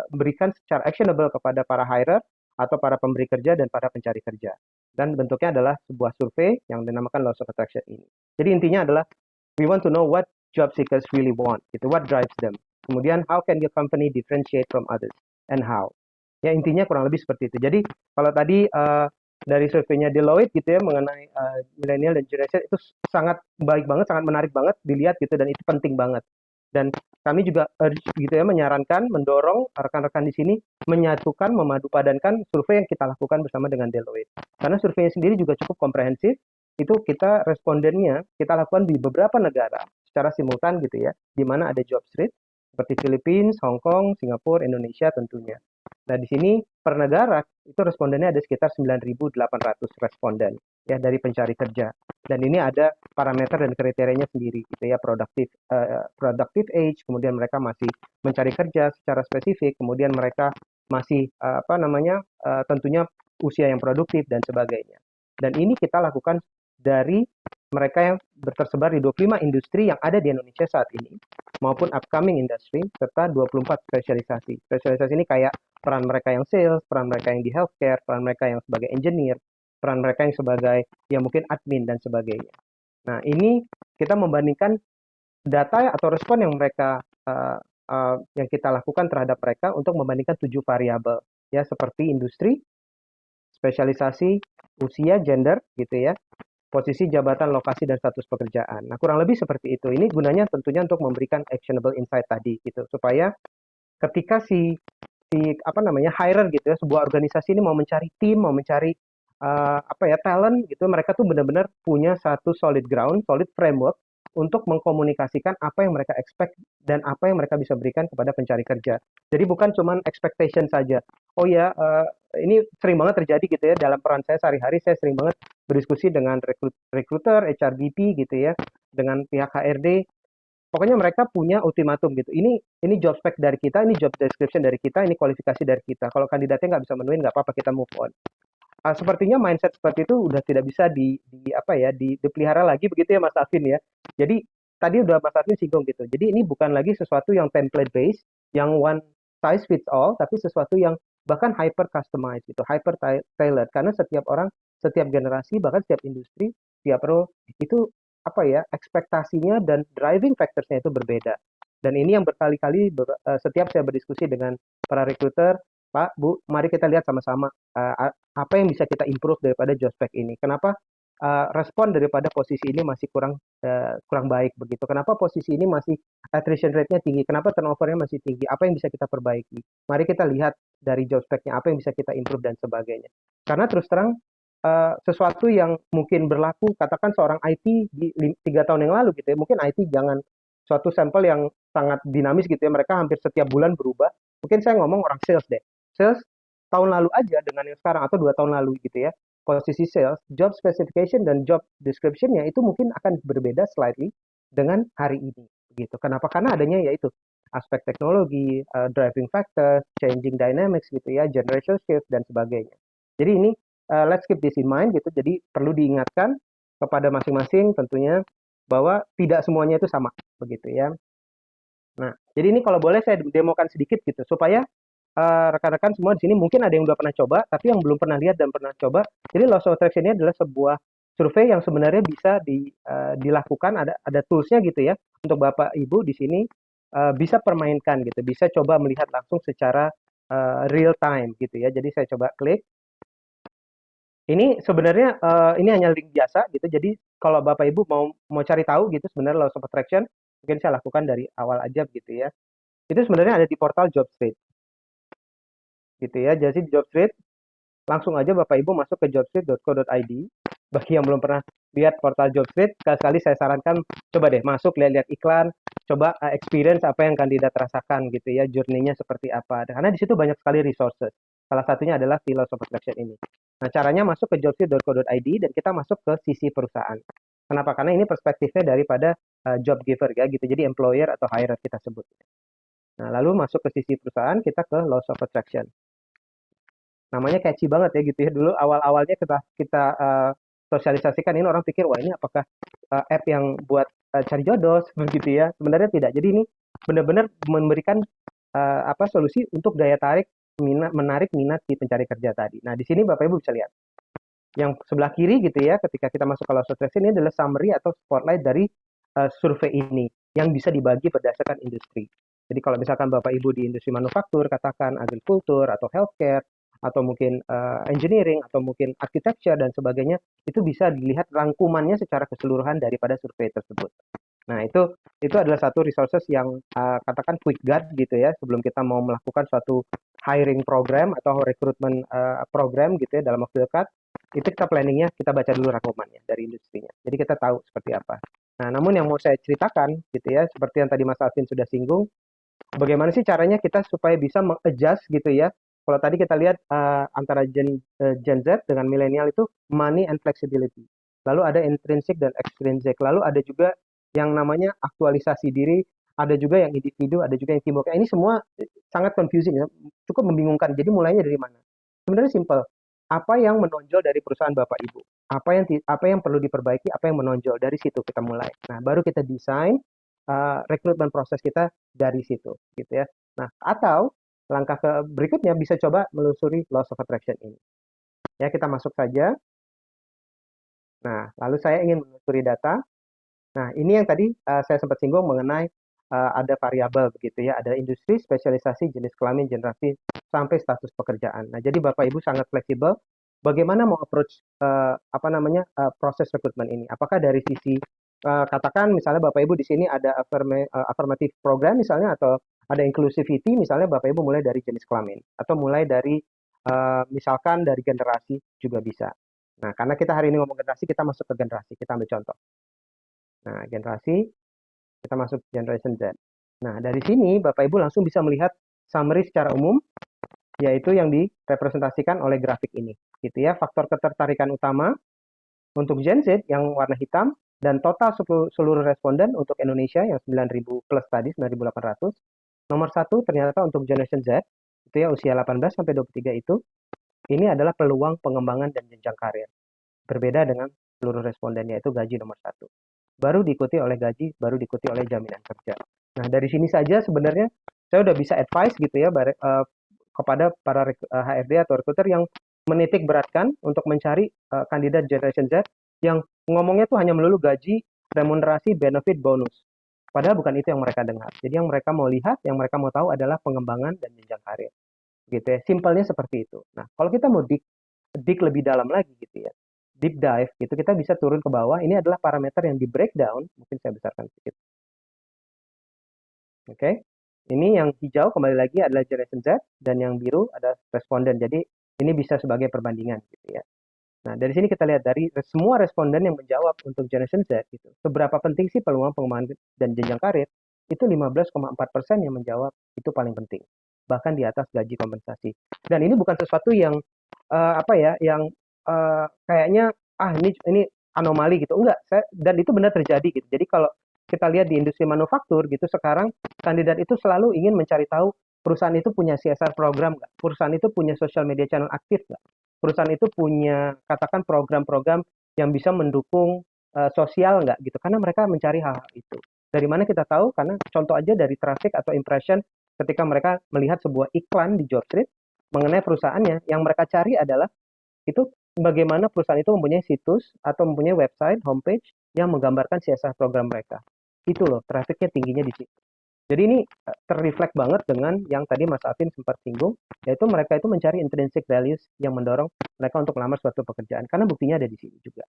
berikan secara actionable kepada para hirer atau para pemberi kerja dan para pencari kerja. Dan bentuknya adalah sebuah survei yang dinamakan Law of Attraction ini. Jadi intinya adalah we want to know what job seekers really want, gitu, what drives them. Kemudian how can your company differentiate from others and how. Ya intinya kurang lebih seperti itu. Jadi kalau tadi dari surveinya Deloitte gitu ya mengenai millennial dan generation itu sangat baik banget, sangat menarik banget dilihat gitu dan itu penting banget. Dan kami juga gitu ya menyarankan, mendorong rekan-rekan di sini menyatukan, memadupadankan survei yang kita lakukan bersama dengan Deloitte. Karena surveinya sendiri juga cukup komprehensif. Itu kita respondennya kita lakukan di beberapa negara secara simultan gitu ya, di mana ada JobStreet seperti Philippines, Hong Kong, Singapura, Indonesia tentunya. Nah, di sini per negara itu respondennya ada sekitar 9.800 responden ya dari pencari kerja. Dan ini ada parameter dan kriterianya sendiri gitu ya, productive age, kemudian mereka masih mencari kerja secara spesifik, kemudian mereka masih tentunya usia yang produktif dan sebagainya. Dan ini kita lakukan dari mereka yang tersebar di 25 industri yang ada di Indonesia saat ini, maupun upcoming industry, serta 24 spesialisasi. Spesialisasi ini kayak peran mereka yang sales, peran mereka yang di healthcare, peran mereka yang sebagai engineer, peran mereka yang sebagai mungkin admin dan sebagainya. Nah, ini kita membandingkan data atau respon yang mereka yang kita lakukan terhadap mereka untuk membandingkan 7 variabel ya, seperti industri, spesialisasi, usia, gender gitu ya, posisi jabatan, lokasi, dan status pekerjaan. Nah, kurang lebih seperti itu. Ini gunanya tentunya untuk memberikan actionable insight tadi gitu, supaya ketika si hirer gitu ya, sebuah organisasi ini mau mencari tim, mau mencari talent gitu, mereka tuh benar-benar punya satu solid ground, solid framework untuk mengkomunikasikan apa yang mereka expect dan apa yang mereka bisa berikan kepada pencari kerja. Jadi bukan cuma expectation saja. Oh ya, ini sering banget terjadi gitu ya dalam peran saya sehari-hari. Saya sering banget berdiskusi dengan recruiter, HRBP gitu ya, dengan pihak HRD. Pokoknya mereka punya ultimatum gitu. Ini job spec dari kita, ini job description dari kita, ini kualifikasi dari kita. Kalau kandidatnya nggak bisa menuin, nggak apa-apa, kita move on. Sepertinya mindset seperti itu udah tidak bisa dipelihara lagi begitu ya Mas Alvin ya. Jadi tadi udah Mas Alvin singgung gitu. Jadi ini bukan lagi sesuatu yang template based, yang one size fits all, tapi sesuatu yang bahkan hyper customized gitu, hyper tailored. Karena setiap orang, setiap generasi, bahkan setiap industri, setiap role itu ekspektasinya dan driving factorsnya itu berbeda. Dan ini yang berkali-kali setiap saya berdiskusi dengan para recruiter, Pak, Bu, mari kita lihat sama-sama apa yang bisa kita improve daripada job spec ini. Kenapa respon daripada posisi ini masih kurang baik begitu? Kenapa posisi ini masih attrition rate-nya tinggi? Kenapa turnover-nya masih tinggi? Apa yang bisa kita perbaiki? Mari kita lihat dari job spec-nya apa yang bisa kita improve dan sebagainya. Karena terus terang sesuatu yang mungkin berlaku, katakan seorang IT di 3 tahun yang lalu gitu ya, mungkin IT jangan suatu sampel yang sangat dinamis gitu ya, mereka hampir setiap bulan berubah. Mungkin saya ngomong orang sales deh. Sales tahun lalu aja dengan yang sekarang atau 2 tahun lalu gitu ya, posisi sales, job specification dan job description-nya itu mungkin akan berbeda slightly dengan hari ini gitu. Kenapa? Karena adanya yaitu aspek teknologi, driving factors, changing dynamics gitu ya, generation shift dan sebagainya. Jadi ini let's keep this in mind gitu. Jadi perlu diingatkan kepada masing-masing tentunya bahwa tidak semuanya itu sama begitu ya. Nah, jadi ini kalau boleh saya demokan sedikit gitu supaya rekan-rekan semua di sini mungkin ada yang udah pernah coba, tapi yang belum pernah lihat dan pernah coba. Jadi Law of Attraction ini adalah sebuah survei yang sebenarnya bisa dilakukan, ada tools-nya gitu ya, untuk Bapak Ibu di sini bisa permainkan gitu, bisa coba melihat langsung secara real time gitu ya. Jadi saya coba klik. Ini sebenarnya ini hanya link biasa gitu. Jadi kalau Bapak Ibu mau cari tahu gitu sebenarnya Law of Attraction, mungkin saya lakukan dari awal aja gitu ya. Itu sebenarnya ada di portal Jobstreet. Gitu ya. Jadi Jobstreet langsung aja Bapak Ibu masuk ke jobstreet.co.id. Bagi yang belum pernah lihat portal Jobstreet, sekali saya sarankan coba deh masuk lihat-lihat iklan, coba experience apa yang kandidat rasakan gitu ya, journey-nya seperti apa. Karena di situ banyak sekali resources. Salah satunya adalah si Law of Attraction ini. Nah, caranya masuk ke jobstreet.co.id dan kita masuk ke sisi perusahaan. Kenapa? Karena ini perspektifnya daripada job giver ya gitu. Jadi employer atau hirer kita sebut. Nah, lalu masuk ke sisi perusahaan, kita ke Law of Attraction. Namanya catchy banget ya gitu ya. Dulu awal-awalnya kita sosialisasikan ini orang pikir wah ini apakah app yang buat cari jodoh begitu ya. Sebenarnya tidak. Jadi ini benar-benar memberikan solusi untuk daya tarik menarik minat si pencari kerja tadi. Nah, di sini Bapak Ibu bisa lihat. Yang sebelah kiri gitu ya, ketika kita masuk ke Law of Attraction ini adalah summary atau spotlight dari survei ini yang bisa dibagi berdasarkan industri. Jadi kalau misalkan Bapak Ibu di industri manufaktur, katakan agrikultur atau healthcare, atau mungkin engineering, atau mungkin architecture dan sebagainya, itu bisa dilihat rangkumannya secara keseluruhan daripada survei tersebut. Nah, itu adalah satu resources yang katakan quick guard gitu ya, sebelum kita mau melakukan suatu hiring program atau rekrutmen program gitu ya dalam waktu dekat, itu kita planningnya, kita baca dulu rangkumannya dari industrinya. Jadi kita tahu seperti apa. Nah, namun yang mau saya ceritakan gitu ya, seperti yang tadi Mas Alvin sudah singgung, bagaimana sih caranya kita supaya bisa mengadjust gitu ya. Kalau tadi kita lihat antara Gen Z dengan milenial itu money and flexibility. Lalu ada intrinsic dan extrinsic. Lalu ada juga yang namanya aktualisasi diri, ada juga yang individu, ada juga yang teamwork. Ini semua sangat confusing ya, cukup membingungkan. Jadi mulainya dari mana? Sebenarnya simple. Apa yang menonjol dari perusahaan Bapak Ibu? Apa yang perlu diperbaiki? Apa yang menonjol? Dari situ kita mulai. Nah, baru kita desain rekrutmen proses kita dari situ, gitu ya. Nah, atau langkah berikutnya bisa coba melusuri Law of Attraction ini. Ya, kita masuk saja. Nah, lalu saya ingin menelusuri data. Nah, ini yang tadi saya sempat singgung mengenai ada variabel begitu ya, ada industri, spesialisasi, jenis kelamin, generasi, sampai status pekerjaan. Nah, jadi Bapak Ibu sangat fleksibel. Bagaimana mau approach proses rekrutmen ini? Apakah dari sisi katakan misalnya Bapak Ibu di sini ada affirmative program misalnya atau ada inclusivity misalnya Bapak Ibu mulai dari jenis kelamin atau mulai dari misalkan dari generasi juga bisa. Nah, karena kita hari ini ngomong generasi, kita masuk ke generasi. Kita ambil contoh. Nah, generasi, kita masuk Generation Z. Nah, dari sini Bapak Ibu langsung bisa melihat summary secara umum, yaitu yang direpresentasikan oleh grafik ini. Gitu ya, faktor ketertarikan utama untuk Gen Z yang warna hitam, dan total seluruh responden untuk Indonesia yang 9.000 plus tadi, 9.800. Nomor satu ternyata untuk Generation Z, itu ya usia 18 sampai 23 itu, ini adalah peluang pengembangan dan jenjang karir. Berbeda dengan seluruh responden, yaitu gaji nomor satu. Baru diikuti oleh gaji, baru diikuti oleh jaminan kerja. Nah, dari sini saja sebenarnya saya udah bisa advice gitu ya kepada para HRD atau recruiter yang menitik beratkan untuk mencari kandidat Generation Z yang ngomongnya tuh hanya melulu gaji, remunerasi, benefit, bonus. Padahal bukan itu yang mereka dengar. Jadi yang mereka mau lihat, yang mereka mau tahu adalah pengembangan dan jenjang karir. Gitu ya. Simpelnya seperti itu. Nah, kalau kita mau dig lebih dalam lagi gitu ya, deep dive gitu, kita bisa turun ke bawah. Ini adalah parameter yang di breakdown. Mungkin saya besarkan sedikit. Oke. Ini yang hijau kembali lagi adalah Generation Z, dan yang biru ada responden. Jadi ini bisa sebagai perbandingan gitu ya. Nah, dari sini kita lihat dari semua responden yang menjawab untuk Generation Z gitu, seberapa penting sih peluang pengembangan dan jenjang karir? Itu 15,4% yang menjawab itu paling penting. Bahkan di atas gaji kompensasi. Dan ini bukan sesuatu yang yang kayaknya ini anomali gitu. Enggak, dan itu benar terjadi gitu. Jadi kalau kita lihat di industri manufaktur gitu, sekarang kandidat itu selalu ingin mencari tahu perusahaan itu punya CSR program nggak? Perusahaan itu punya social media channel aktif nggak? Perusahaan itu punya katakan program-program yang bisa mendukung sosial nggak gitu? Karena mereka mencari hal-hal itu. Dari mana kita tahu? Karena contoh aja dari traffic atau impression ketika mereka melihat sebuah iklan di JobStreet mengenai perusahaannya, yang mereka cari adalah itu bagaimana perusahaan itu mempunyai situs atau mempunyai website, homepage yang menggambarkan CSR program mereka. Itu loh, trafficnya tingginya di situ. Jadi ini terreflect banget dengan yang tadi Mas Afin sempat singgung, yaitu mereka itu mencari intrinsic values yang mendorong mereka untuk melamar suatu pekerjaan. Karena buktinya ada di sini juga.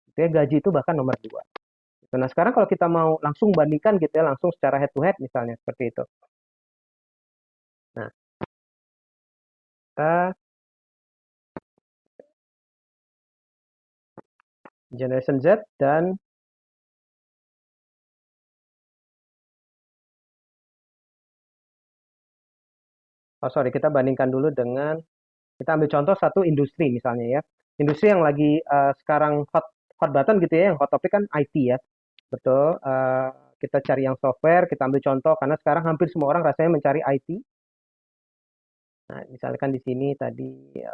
Gitu ya, gaji itu bahkan nomor 2. Nah, sekarang kalau kita mau langsung bandingkan gitu ya, langsung secara head to head misalnya, seperti itu. Nah, kita Generation Z dan kita bandingkan dulu dengan, kita ambil contoh satu industri misalnya ya. Industri yang lagi sekarang hot button gitu ya, yang hot topic kan IT ya. Betul, kita cari yang software, kita ambil contoh karena sekarang hampir semua orang rasanya mencari IT. Nah, misalkan di sini tadi ya,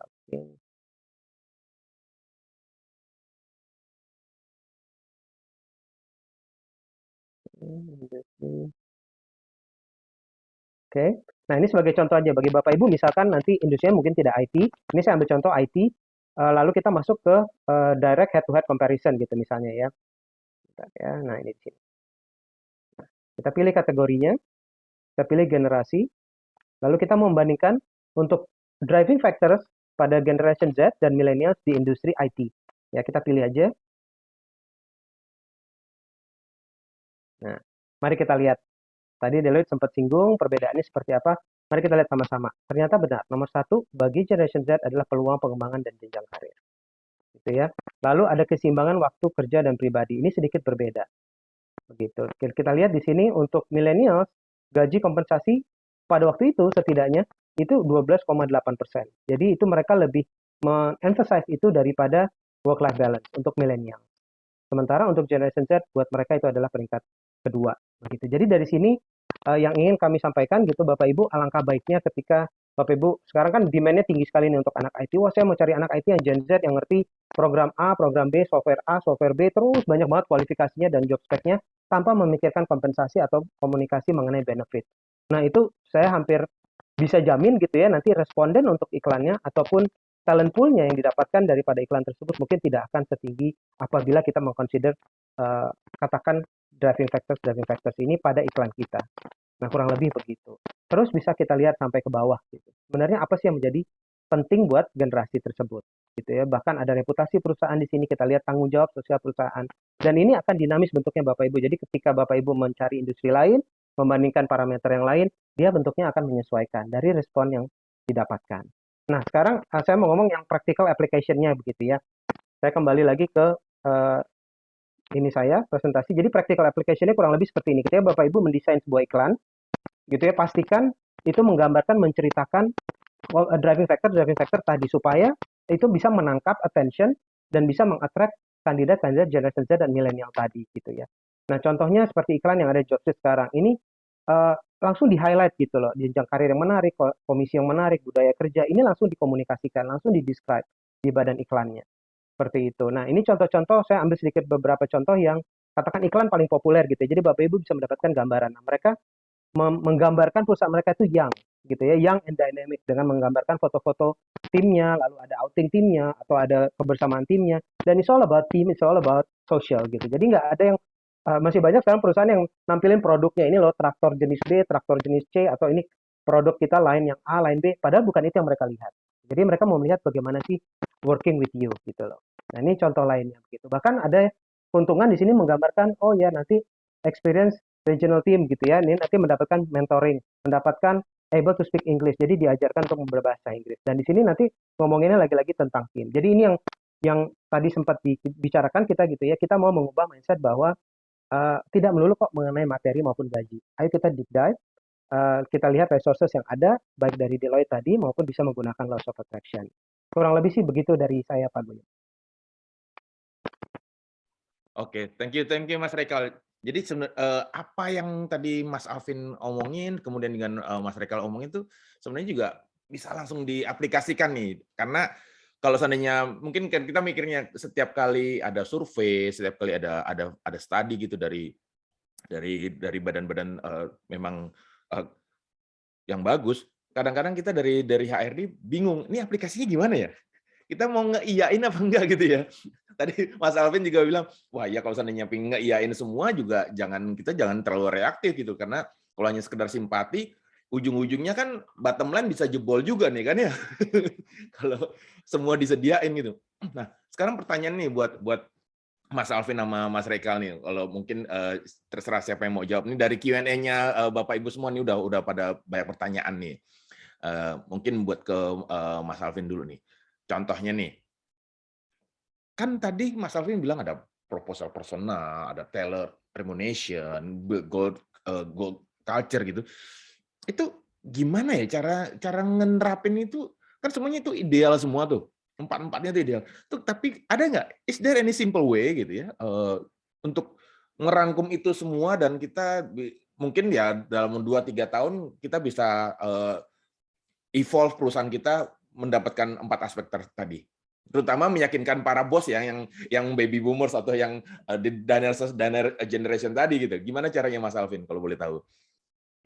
Oke. Nah, ini sebagai contoh aja bagi Bapak Ibu, misalkan nanti industrinya mungkin tidak IT, ini saya ambil contoh IT, lalu kita masuk ke direct head to head comparison gitu misalnya ya. Ya, nah ini di sini. Kita pilih kategorinya, kita pilih generasi, lalu kita membandingkan untuk driving factors pada generation Z dan millennials di industri IT. Ya, kita pilih aja. Nah, mari kita lihat. Tadi Deloitte sempat singgung perbedaannya seperti apa. Mari kita lihat sama-sama. Ternyata benar. Nomor satu, bagi Generation Z adalah peluang pengembangan dan jenjang karir. Gitu ya. Lalu ada keseimbangan waktu kerja dan pribadi. Ini sedikit berbeda. Begitu. Kita lihat di sini untuk millennials, gaji kompensasi pada waktu itu setidaknya itu 12,8%. Jadi itu mereka lebih emphasize itu daripada work-life balance untuk millennial. Sementara untuk Generation Z, buat mereka itu adalah peringkat kedua. Begitu. Jadi dari sini yang ingin kami sampaikan gitu Bapak Ibu, alangkah baiknya ketika Bapak Ibu, sekarang kan demand-nya tinggi sekali nih untuk anak IT. Wah, saya mau cari anak IT yang Gen Z yang ngerti program A, program B, software A, software B, terus banyak banget kualifikasinya dan job spec-nya tanpa memikirkan kompensasi atau komunikasi mengenai benefit. Nah, itu saya hampir bisa jamin gitu ya, nanti responden untuk iklannya ataupun talent pool-nya yang didapatkan daripada iklan tersebut mungkin tidak akan setinggi apabila kita mengconsider katakan driving factors ini pada iklan kita. Nah, kurang lebih begitu. Terus bisa kita lihat sampai ke bawah gitu. Sebenarnya apa sih yang menjadi penting buat generasi tersebut gitu ya. Bahkan ada reputasi perusahaan di sini, kita lihat tanggung jawab sosial perusahaan. Dan ini akan dinamis bentuknya Bapak Ibu. Jadi ketika Bapak Ibu mencari industri lain, membandingkan parameter yang lain, dia bentuknya akan menyesuaikan dari respon yang didapatkan. Nah, sekarang saya mau ngomong yang practical application-nya begitu ya. Saya kembali lagi ke ini saya presentasi. Jadi practical application-nya kurang lebih seperti ini. Ketika Bapak Ibu mendesain sebuah iklan, gitu ya, pastikan itu menggambarkan, menceritakan driving factor tadi supaya itu bisa menangkap attention dan bisa mengattract kandidat-kandidat generasi Z dan milenial tadi gitu ya. Nah, contohnya seperti iklan yang ada di Jobstreet sekarang ini langsung di-highlight gitu loh, jenjang karir yang menarik, komisi yang menarik, budaya kerja, ini langsung dikomunikasikan, langsung di-describe di badan iklannya. Seperti itu. Nah, ini contoh-contoh, saya ambil sedikit beberapa contoh yang katakan iklan paling populer gitu ya. Jadi Bapak Ibu bisa mendapatkan gambaran. Nah, mereka menggambarkan perusahaan mereka itu young gitu ya, young and dynamic, dengan menggambarkan foto-foto timnya, lalu ada outing timnya atau ada kebersamaan timnya, dan it's all about team, it's all about social gitu. Jadi nggak ada yang masih banyak sekarang perusahaan yang nampilin produknya, ini loh traktor jenis B, traktor jenis C, atau ini produk kita lain yang A, lain B, padahal bukan itu yang mereka lihat. Jadi mereka mau melihat bagaimana sih working with you gitu loh. Nah, ini contoh lainnya begitu. Bahkan ada keuntungan di sini menggambarkan, oh ya nanti experience regional team gitu ya, ini nanti mendapatkan mentoring, mendapatkan able to speak English, jadi diajarkan untuk berbahasa Inggris. Dan di sini nanti ngomonginnya lagi-lagi tentang tim. Jadi ini yang tadi sempat dibicarakan kita gitu ya, kita mau mengubah mindset bahwa tidak melulu kok mengenai materi maupun gaji. Ayo kita deep dive, kita lihat resources yang ada, baik dari Deloitte tadi maupun bisa menggunakan Laws of Attraction. Kurang lebih sih begitu dari saya, Pak Boyo. Oke, thank you Mas Rekal. Jadi apa yang tadi Mas Alvin omongin, kemudian dengan Mas Rekal omongin itu sebenarnya juga bisa langsung diaplikasikan nih. Karena kalau seandainya mungkin kan kita mikirnya setiap kali ada survei, setiap kali ada studi gitu dari badan-badan memang yang bagus, kadang-kadang kita dari HRD bingung, ini aplikasinya gimana ya? Kita mau ngeiyain apa enggak gitu ya. Tadi Mas Alvin juga bilang, wah ya kalau seandainya pengen ngeiyain semua juga kita jangan terlalu reaktif gitu, karena kalau hanya sekedar simpati, ujung-ujungnya kan bottom line bisa jebol juga nih kan ya. Kalau semua disediain gitu. Nah, sekarang pertanyaan nih buat Mas Alvin sama Mas Rekal nih, kalau mungkin terserah siapa yang mau jawab. Ini dari Q&A-nya Bapak Ibu semua nih udah pada banyak pertanyaan nih. Mungkin buat ke Mas Alvin dulu nih. Contohnya nih, kan tadi Mas Alvin bilang ada proposal personal, ada tailored remuneration, gold culture gitu. Itu gimana ya cara ngenerapin itu? Kan semuanya itu ideal semua tuh. Empat-empatnya itu ideal. Tuh, tapi ada nggak? Is there any simple way gitu ya untuk ngerangkum itu semua dan kita mungkin ya dalam 2-3 tahun kita bisa evolve perusahaan kita mendapatkan 4 aspek tadi. Terutama meyakinkan para bos ya yang baby boomers atau yang di diner generation tadi gitu. Gimana caranya Mas Alvin kalau boleh tahu?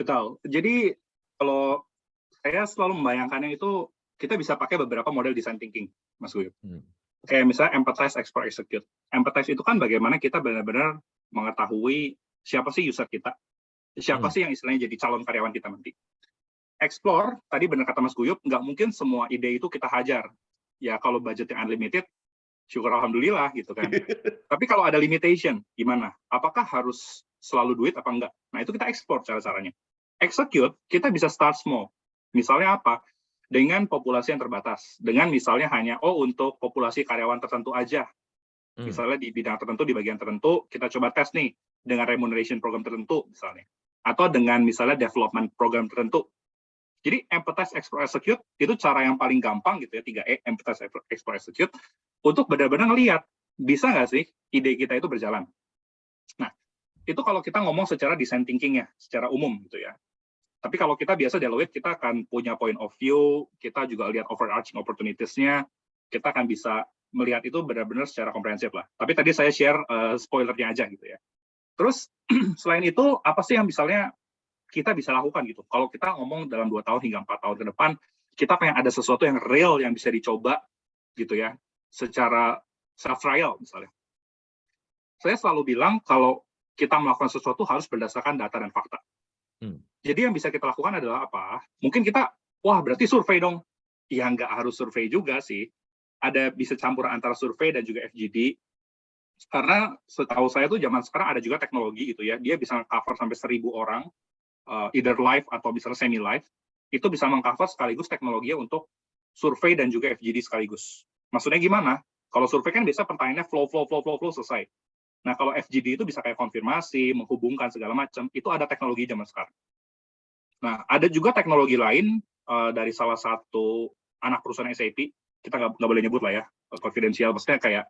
Betul. Jadi kalau saya selalu membayangkannya itu kita bisa pakai beberapa model design thinking, Mas Guyup. Kayak misalnya empathize, explore, execute. Empathize itu kan bagaimana kita benar-benar mengetahui siapa sih user kita, siapa sih yang istilahnya jadi calon karyawan kita nanti. Explore, tadi benar kata Mas Guyup, nggak mungkin semua ide itu kita hajar. Ya kalau budgetnya unlimited, syukur alhamdulillah gitu kan. Tapi kalau ada limitation, gimana? Apakah harus selalu duit apa enggak? Nah itu kita explore cara-caranya. Execute, kita bisa start small. Misalnya apa? Dengan populasi yang terbatas. Dengan misalnya hanya, untuk populasi karyawan tertentu aja. Misalnya di bidang tertentu, di bagian tertentu, kita coba tes nih, dengan remuneration program tertentu misalnya. Atau dengan misalnya development program tertentu. Jadi empathize, explore, execute itu cara yang paling gampang gitu ya, 3E, empathize, explore, execute, untuk benar-benar ngelihat bisa nggak sih ide kita itu berjalan. Nah, itu kalau kita ngomong secara design thinking ya, secara umum gitu ya. Tapi kalau kita biasa Deloitte, kita akan punya point of view, kita juga lihat overarching opportunities-nya, kita akan bisa melihat itu benar-benar secara komprehensif lah. Tapi tadi saya share spoilernya aja gitu ya. Terus selain itu, apa sih yang misalnya kita bisa lakukan gitu. Kalau kita ngomong dalam 2 tahun hingga 4 tahun ke depan, kita pengen ada sesuatu yang real yang bisa dicoba gitu ya, secara self-trial misalnya. Saya selalu bilang kalau kita melakukan sesuatu harus berdasarkan data dan fakta. Jadi yang bisa kita lakukan adalah apa? Mungkin kita, wah berarti survei dong. Ya nggak harus survei juga sih. Ada bisa campur antara survei dan juga FGD. Karena setahu saya tuh zaman sekarang ada juga teknologi gitu ya, dia bisa cover sampai 1.000 orang, either live atau misalnya semi live, itu bisa mengcover sekaligus teknologi untuk survei dan juga FGD sekaligus. Maksudnya gimana? Kalau survei kan biasa pertanyaannya flow selesai. Nah, kalau FGD itu bisa kayak konfirmasi, menghubungkan segala macam, itu ada teknologi zaman sekarang. Nah, ada juga teknologi lain dari salah satu anak perusahaan SAP, kita nggak boleh nyebut lah ya, konfidensial, maksudnya kayak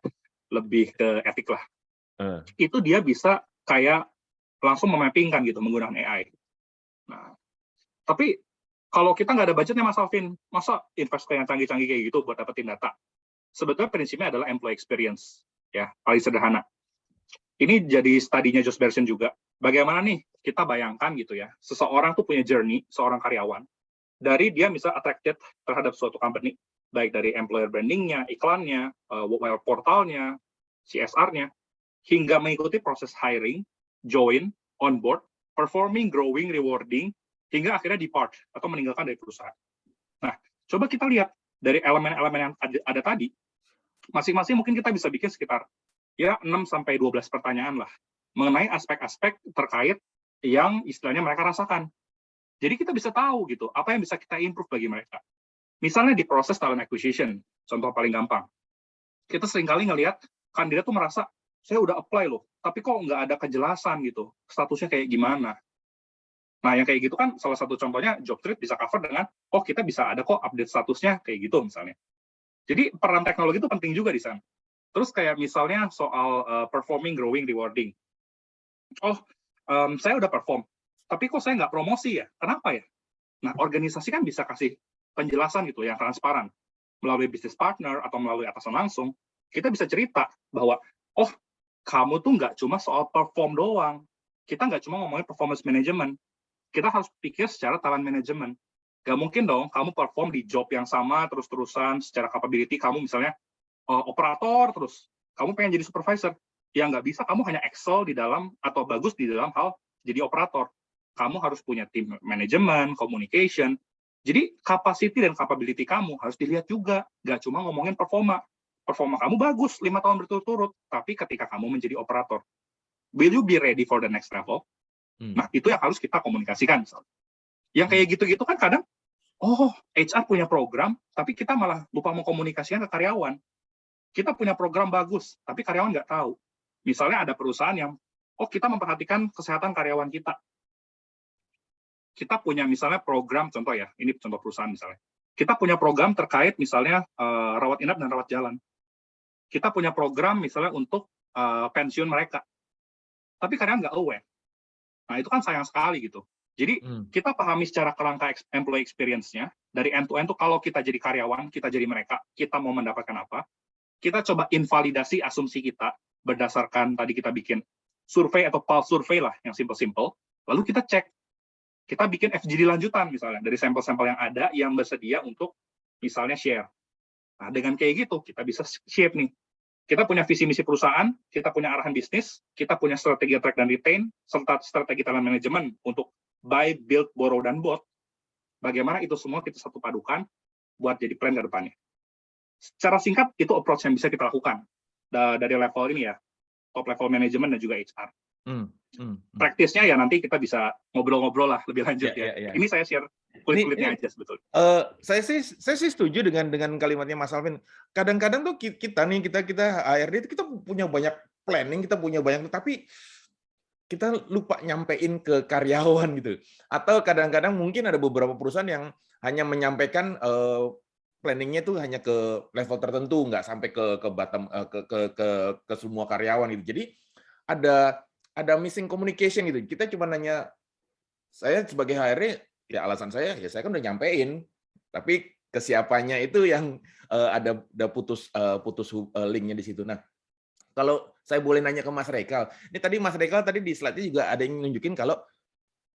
lebih ke etik lah. Itu dia bisa kayak langsung memappingkan gitu menggunakan AI. Nah, tapi kalau kita nggak ada budgetnya Mas Alvin, masa invest ke yang canggih-canggih kayak gitu buat dapetin data? Sebetulnya prinsipnya adalah employee experience, ya, paling sederhana. Ini jadi studinya Josh Bersin juga. Bagaimana nih kita bayangkan gitu ya, seseorang tuh punya journey, seorang karyawan, dari dia misalnya attracted terhadap suatu company, baik dari employer brandingnya, iklannya, web portalnya, CSR-nya, hingga mengikuti proses hiring, join, onboard, performing, growing, rewarding, hingga akhirnya depart atau meninggalkan dari perusahaan. Nah, coba kita lihat dari elemen-elemen yang ada tadi, masing-masing mungkin kita bisa bikin sekitar ya 6-12 pertanyaan lah mengenai aspek-aspek terkait yang istilahnya mereka rasakan. Jadi kita bisa tahu gitu apa yang bisa kita improve bagi mereka. Misalnya di proses talent acquisition, contoh paling gampang. Kita seringkali ngelihat kandidat tuh merasa saya udah apply loh, tapi kok nggak ada kejelasan gitu, statusnya kayak gimana. Nah, yang kayak gitu kan salah satu contohnya Jobstreet bisa cover dengan, oh kita bisa ada kok update statusnya kayak gitu misalnya. Jadi peran teknologi itu penting juga di sana. Terus kayak misalnya soal performing, growing, rewarding. Oh, saya udah perform, tapi kok saya nggak promosi ya? Kenapa ya? Nah, organisasi kan bisa kasih penjelasan gitu yang transparan. Melalui business partner atau melalui atasan langsung, kita bisa cerita bahwa, oh, kamu tuh nggak cuma soal perform doang. Kita nggak cuma ngomongin performance management. Kita harus pikir secara talent management. Gak mungkin dong kamu perform di job yang sama terus-terusan secara capability, kamu misalnya operator terus, kamu pengen jadi supervisor, ya nggak bisa kamu hanya excel di dalam atau bagus di dalam hal jadi operator. Kamu harus punya tim manajemen, communication. Jadi capacity dan capability kamu harus dilihat juga, nggak cuma ngomongin performa. Performa kamu bagus 5 tahun berturut-turut, tapi ketika kamu menjadi operator, will you be ready for the next level? Nah, itu yang harus kita komunikasikan. Misalnya. Yang kayak gitu-gitu kan kadang, oh, HR punya program, tapi kita malah lupa mau komunikasikan ke karyawan. Kita punya program bagus, tapi karyawan nggak tahu. Misalnya ada perusahaan yang, oh kita memperhatikan kesehatan karyawan kita. Kita punya misalnya program, contoh ya, ini contoh perusahaan misalnya. Kita punya program terkait misalnya rawat inap dan rawat jalan. Kita punya program misalnya untuk pensiun mereka. Tapi karyawan nggak aware. Nah itu kan sayang sekali gitu. Jadi kita pahami secara kerangka employee experience-nya, dari end to end tuh kalau kita jadi karyawan, kita jadi mereka, kita mau mendapatkan apa, kita coba invalidasi asumsi kita berdasarkan tadi kita bikin survei atau pulse survei lah yang simple-simple, lalu kita cek, kita bikin FGD lanjutan misalnya dari sampel-sampel yang ada yang bersedia untuk misalnya share. Nah dengan kayak gitu kita bisa shape nih. Kita punya visi misi perusahaan, kita punya arahan bisnis, kita punya strategi attract dan retain, serta strategi talent management untuk buy, build, borrow, dan bot. Bagaimana itu semua kita satu padukan buat jadi plan ke depannya. Secara singkat, itu approach yang bisa kita lakukan dari level ini ya, top level management dan juga HR. Praktisnya ya nanti kita bisa ngobrol-ngobrol lah lebih lanjut ya. Ini saya share kulit-kulitnya aja sebetulnya. Saya sih setuju dengan kalimatnya Mas Alvin. Kadang-kadang tuh kita HRD itu kita punya banyak planning, kita punya banyak, tapi kita lupa nyampein ke karyawan gitu. Atau kadang-kadang mungkin ada beberapa perusahaan yang hanya menyampaikan planningnya itu hanya ke level tertentu, nggak sampai ke bottom ke semua karyawan gitu. Jadi ada missing communication gitu. Kita cuma nanya, saya sebagai HRD ya alasan saya ya saya kan udah nyampein, tapi ke siapanya itu yang ada putus linknya di situ. Nah, kalau saya boleh nanya ke Mas Rekal, ini tadi Mas Rekal tadi di slide-nya juga ada yang nunjukin kalau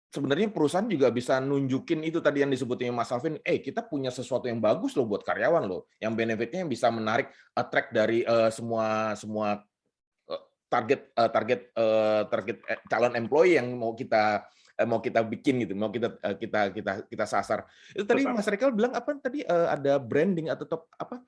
sebenarnya perusahaan juga bisa nunjukin itu tadi yang disebutin Mas Alvin, kita punya sesuatu yang bagus loh buat karyawan loh, yang benefitnya bisa menarik, attract dari semua target calon employee yang mau kita bikin gitu, mau kita sasar. Itu tadi Mas Rekal bilang apa tadi ada branding atau top apa?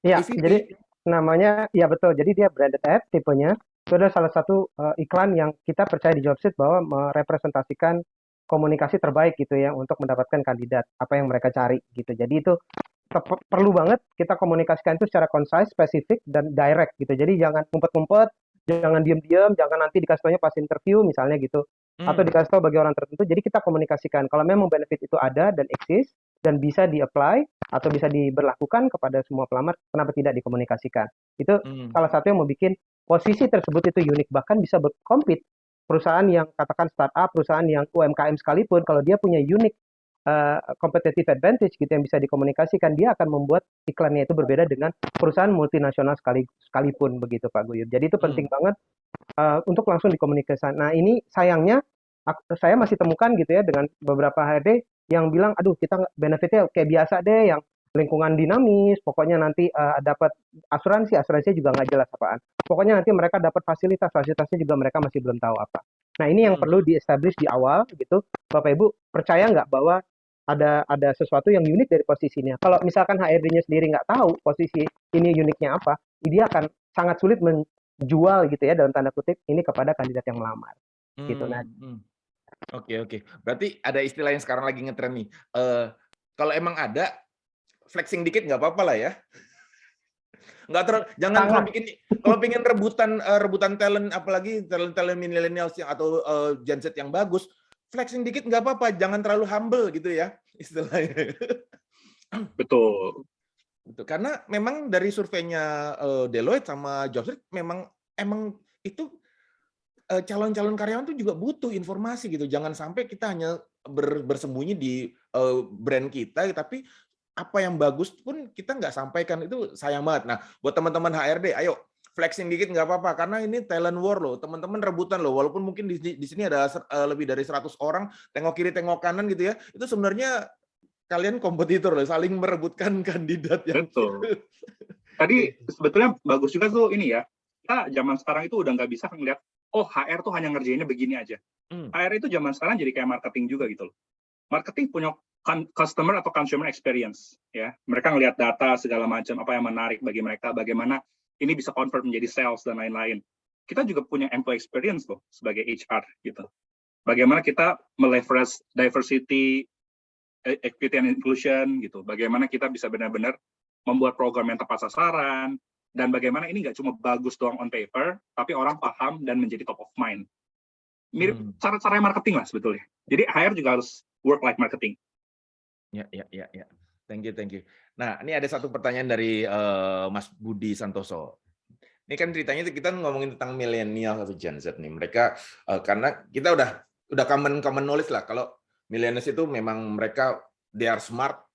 Ya, EVP. jadi namanya ya betul. Jadi dia branded ad tipenya. Itu adalah salah satu iklan yang kita percaya di Jobstreet bahwa merepresentasikan komunikasi terbaik gitu ya untuk mendapatkan kandidat apa yang mereka cari gitu. Jadi itu perlu banget kita komunikasikan itu secara concise, spesifik dan direct gitu. Jadi jangan ngumpet-ngumpet, Jangan diem-diem, jangan nanti dikasih taunya pas interview misalnya gitu, atau dikasih tahu bagi orang tertentu. Jadi kita komunikasikan kalau memang benefit itu ada dan exist dan bisa di-apply atau bisa diberlakukan kepada semua pelamar, kenapa tidak dikomunikasikan? Itu salah satu yang membuat posisi tersebut itu unik, bahkan bisa berkompet perusahaan yang katakan startup, perusahaan yang UMKM sekalipun, kalau dia punya unik competitive advantage gitu yang bisa dikomunikasikan, dia akan membuat iklannya itu berbeda dengan perusahaan multinasional sekalipun begitu Pak Guyub. Jadi itu penting banget untuk langsung dikomunikasikan. Nah ini sayangnya saya masih temukan gitu ya dengan beberapa HRD yang bilang, aduh kita benefitnya kayak biasa deh, yang lingkungan dinamis, pokoknya nanti dapat asuransinya juga nggak jelas apaan. Pokoknya nanti mereka dapat fasilitasnya juga mereka masih belum tahu apa. Nah ini yang perlu di-establish di awal gitu, Bapak Ibu percaya nggak bahwa ada sesuatu yang unik dari posisinya. Kalau misalkan HRD-nya sendiri nggak tahu posisi ini uniknya apa, dia akan sangat sulit menjual gitu ya dalam tanda kutip ini kepada kandidat yang melamar. Gitu. Nah, Oke. Berarti ada istilah yang sekarang lagi ngetren nih. Kalau emang ada flexing dikit nggak apa-apa lah ya. Nggak terlalu, jangan kalau bikin rebutan talent, apalagi talent millennials atau Gen Z yang bagus, flexing dikit nggak apa-apa, jangan terlalu humble gitu ya istilahnya. Betul. Karena memang dari surveinya Deloitte sama Jobstreet emang itu calon-calon karyawan tuh juga butuh informasi gitu. Jangan sampai kita hanya bersembunyi di brand kita, tapi apa yang bagus pun kita nggak sampaikan, itu sayang banget. Nah, buat teman-teman HRD, ayo flexing dikit nggak apa-apa, karena ini talent war loh, teman-teman rebutan loh, walaupun mungkin di sini ada lebih dari 100 orang, tengok kiri tengok kanan gitu ya, itu sebenarnya kalian kompetitor loh, saling merebutkan kandidat yang betul. Tadi sebetulnya bagus juga tuh ini ya, kita zaman sekarang itu udah nggak bisa ngeliat, oh HR tuh hanya ngerjainnya begini aja. HR itu zaman sekarang jadi kayak marketing juga gitu loh. Marketing punya customer atau consumer experience ya, mereka ngelihat data segala macam, apa yang menarik bagi mereka, bagaimana ini bisa convert menjadi sales dan lain-lain. Kita juga punya employee experience loh sebagai HR gitu. Bagaimana kita meleverage diversity, equity and inclusion gitu. Bagaimana kita bisa benar-benar membuat program yang tepat sasaran, dan bagaimana ini nggak cuma bagus doang on paper, tapi orang paham dan menjadi top of mind. Mirip cara-cara marketing lah sebetulnya. Jadi HR juga harus work like marketing. Ya. Thank you. Nah, ini ada satu pertanyaan dari Mas Budi Santoso. Ini kan ceritanya kita ngomongin tentang milenial atau Gen Z nih. Mereka karena kita udah common knowledge lah kalau millennials itu memang mereka they are smart,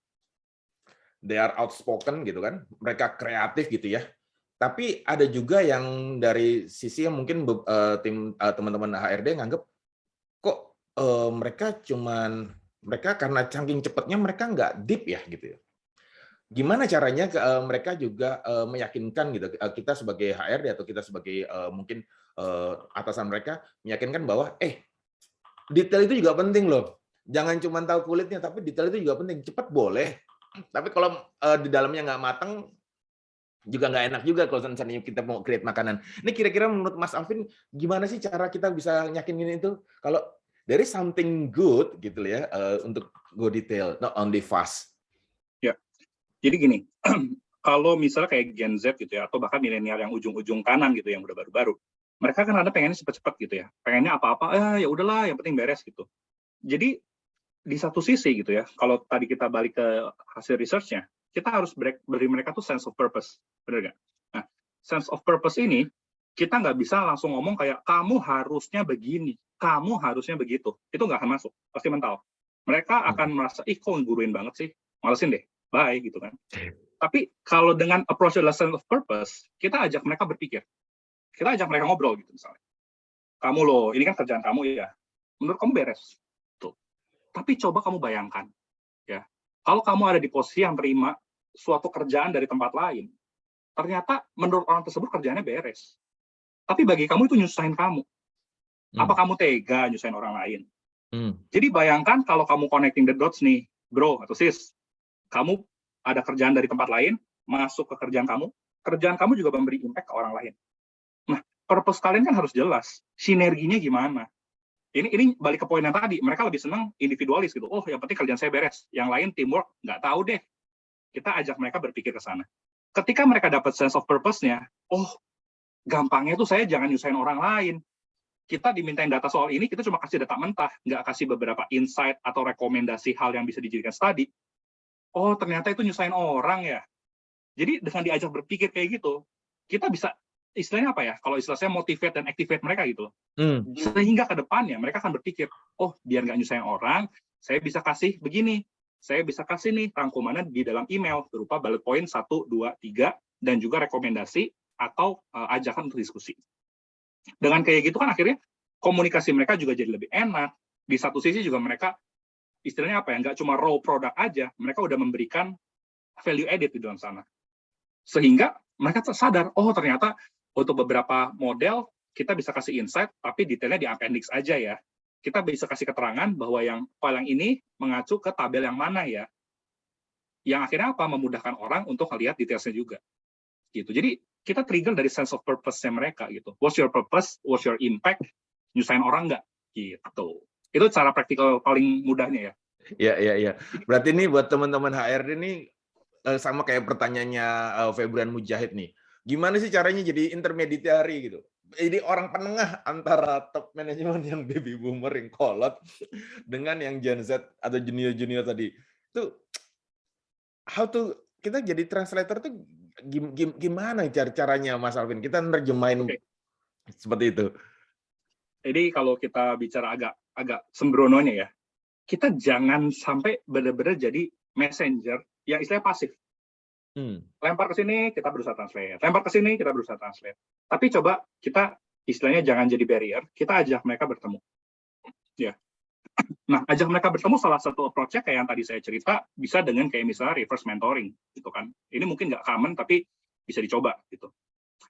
they are outspoken gitu kan. Mereka kreatif gitu ya. Tapi ada juga yang dari sisi yang mungkin teman-teman HRD nganggep kok mereka karena saking cepatnya mereka nggak deep ya gitu ya. Gimana caranya mereka juga meyakinkan gitu, kita sebagai HRD atau kita sebagai mungkin atasan mereka meyakinkan bahwa detail itu juga penting loh. Jangan cuma tahu kulitnya, tapi detail itu juga penting. Cepat boleh, tapi kalau di dalamnya nggak matang juga nggak enak juga kalau misalnya kita mau create makanan. Ini kira-kira menurut Mas Alvin gimana sih cara kita bisa yakinin itu kalau there is something good gitu ya untuk go detail, not only fast. Ya, jadi gini, kalau misalnya kayak Gen Z gitu ya, atau bahkan milenial yang ujung-ujung kanan gitu, yang udah baru-baru, mereka kan ada pengennya cepat-cepat gitu ya, pengennya apa-apa, ya udahlah, yang penting beres gitu. Jadi di satu sisi gitu ya, kalau tadi kita balik ke hasil research-nya, kita harus beri mereka tuh sense of purpose, bener nggak? Nah, sense of purpose ini kita nggak bisa langsung ngomong kayak kamu harusnya begini, kamu harusnya begitu, itu nggak akan masuk, pasti mental. Mereka akan merasa, kok nguruin banget sih, malesin deh, bye gitu kan. Tapi kalau dengan approach adalah sense of purpose, kita ajak mereka berpikir, kita ajak mereka ngobrol gitu misalnya. Kamu loh, ini kan kerjaan kamu ya, menurut kamu beres. Tuh. Tapi coba kamu bayangkan, ya, kalau kamu ada di posisi yang terima suatu kerjaan dari tempat lain, ternyata menurut orang tersebut kerjaannya beres. Tapi bagi kamu itu nyusahin kamu. Apa kamu tega nyusahin orang lain? Jadi bayangkan kalau kamu connecting the dots nih, bro atau sis, kamu ada kerjaan dari tempat lain, masuk ke kerjaan kamu juga memberi impact ke orang lain. Nah, purpose kalian kan harus jelas, sinerginya gimana? Ini balik ke poin yang tadi, mereka lebih senang individualis gitu. Oh, yang penting kerjaan saya beres, yang lain teamwork nggak tahu deh. Kita ajak mereka berpikir ke sana. Ketika mereka dapat sense of purpose-nya, oh, gampangnya tuh saya jangan nyusahin orang lain. Kita dimintain data soal ini, kita cuma kasih data mentah, nggak kasih beberapa insight atau rekomendasi hal yang bisa dijadikan studi. Oh, ternyata itu nyusahin orang ya. Jadi dengan diajak berpikir kayak gitu, kita bisa, istilahnya apa ya, kalau istilah saya motivate dan activate mereka gitu. Sehingga ke depannya mereka akan berpikir, oh biar nggak nyusahin orang, saya bisa kasih begini. Saya bisa kasih nih rangkumannya di dalam email, berupa bullet point 1, 2, 3, dan juga rekomendasi atau ajakan untuk diskusi. Dengan kayak gitu kan akhirnya komunikasi mereka juga jadi lebih enak. Di satu sisi juga mereka istilahnya apa ya, nggak cuma raw product aja, mereka udah memberikan value added di dalam sana. Sehingga mereka sadar, oh ternyata untuk beberapa model kita bisa kasih insight, tapi detailnya di appendix aja ya. Kita bisa kasih keterangan bahwa yang file yang ini mengacu ke tabel yang mana ya. Yang akhirnya apa? Memudahkan orang untuk melihat detailnya juga. Gitu. Jadi kita trigger dari sense of purpose-nya mereka gitu. What's your purpose? What's your impact? Nyusahin orang nggak? Gitu. Itu cara praktikal paling mudahnya ya. Iya. Berarti ini buat teman-teman HRD ini sama kayak pertanyaannya Febrian Mujahid nih. Gimana sih caranya jadi intermediary gitu? Jadi orang penengah antara top manajemen yang baby boomer yang kolot dengan yang Gen Z atau junior-junior tadi. Itu kita jadi translator tuh gimana caranya Mas Alvin? Kita nerjemahin seperti itu. Jadi kalau kita bicara agak sembrononya ya, kita jangan sampai benar-benar jadi messenger yang istilahnya pasif. Lempar ke sini, kita berusaha translate. Lempar ke sini, kita berusaha translate. Tapi coba kita istilahnya jangan jadi barrier, kita ajak mereka bertemu. Ya. Nah, ajak mereka bertemu salah satu approach-nya kayak yang tadi saya cerita, bisa dengan kayak misalnya reverse mentoring, gitu kan. Ini mungkin nggak common, tapi bisa dicoba, gitu.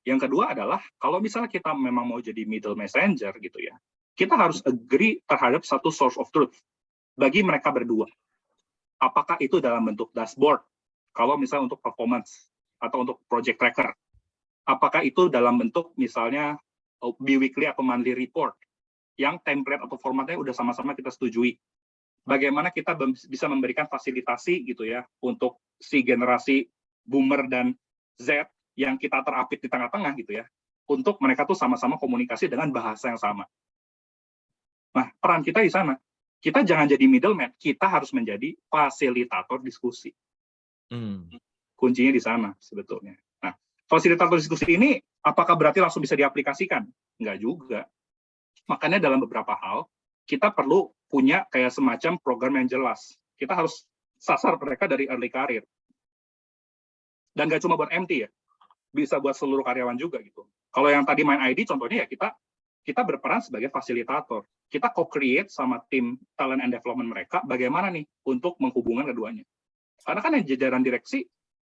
Yang kedua adalah, kalau misalnya kita memang mau jadi middle messenger, gitu ya, kita harus agree terhadap satu source of truth bagi mereka berdua. Apakah itu dalam bentuk dashboard, kalau misalnya untuk performance, atau untuk project tracker. Apakah itu dalam bentuk misalnya bi-weekly atau monthly report, yang template atau formatnya udah sama-sama kita setujui. Bagaimana kita bisa memberikan fasilitasi gitu ya untuk si generasi boomer dan Z yang kita terapit di tengah-tengah gitu ya, untuk mereka tuh sama-sama komunikasi dengan bahasa yang sama. Nah, peran kita di sana, kita jangan jadi middleman, kita harus menjadi fasilitator diskusi. Kuncinya di sana sebetulnya. Nah, fasilitator diskusi ini apakah berarti langsung bisa diaplikasikan? Enggak juga. Makanya dalam beberapa hal, kita perlu punya kayak semacam program yang jelas. Kita harus sasar mereka dari early career. Dan nggak cuma buat MT ya, bisa buat seluruh karyawan juga gitu. Kalau yang tadi main ID, contohnya ya kita berperan sebagai fasilitator. Kita co-create sama tim talent and development mereka, bagaimana nih untuk menghubungkan keduanya. Karena kan yang jajaran direksi,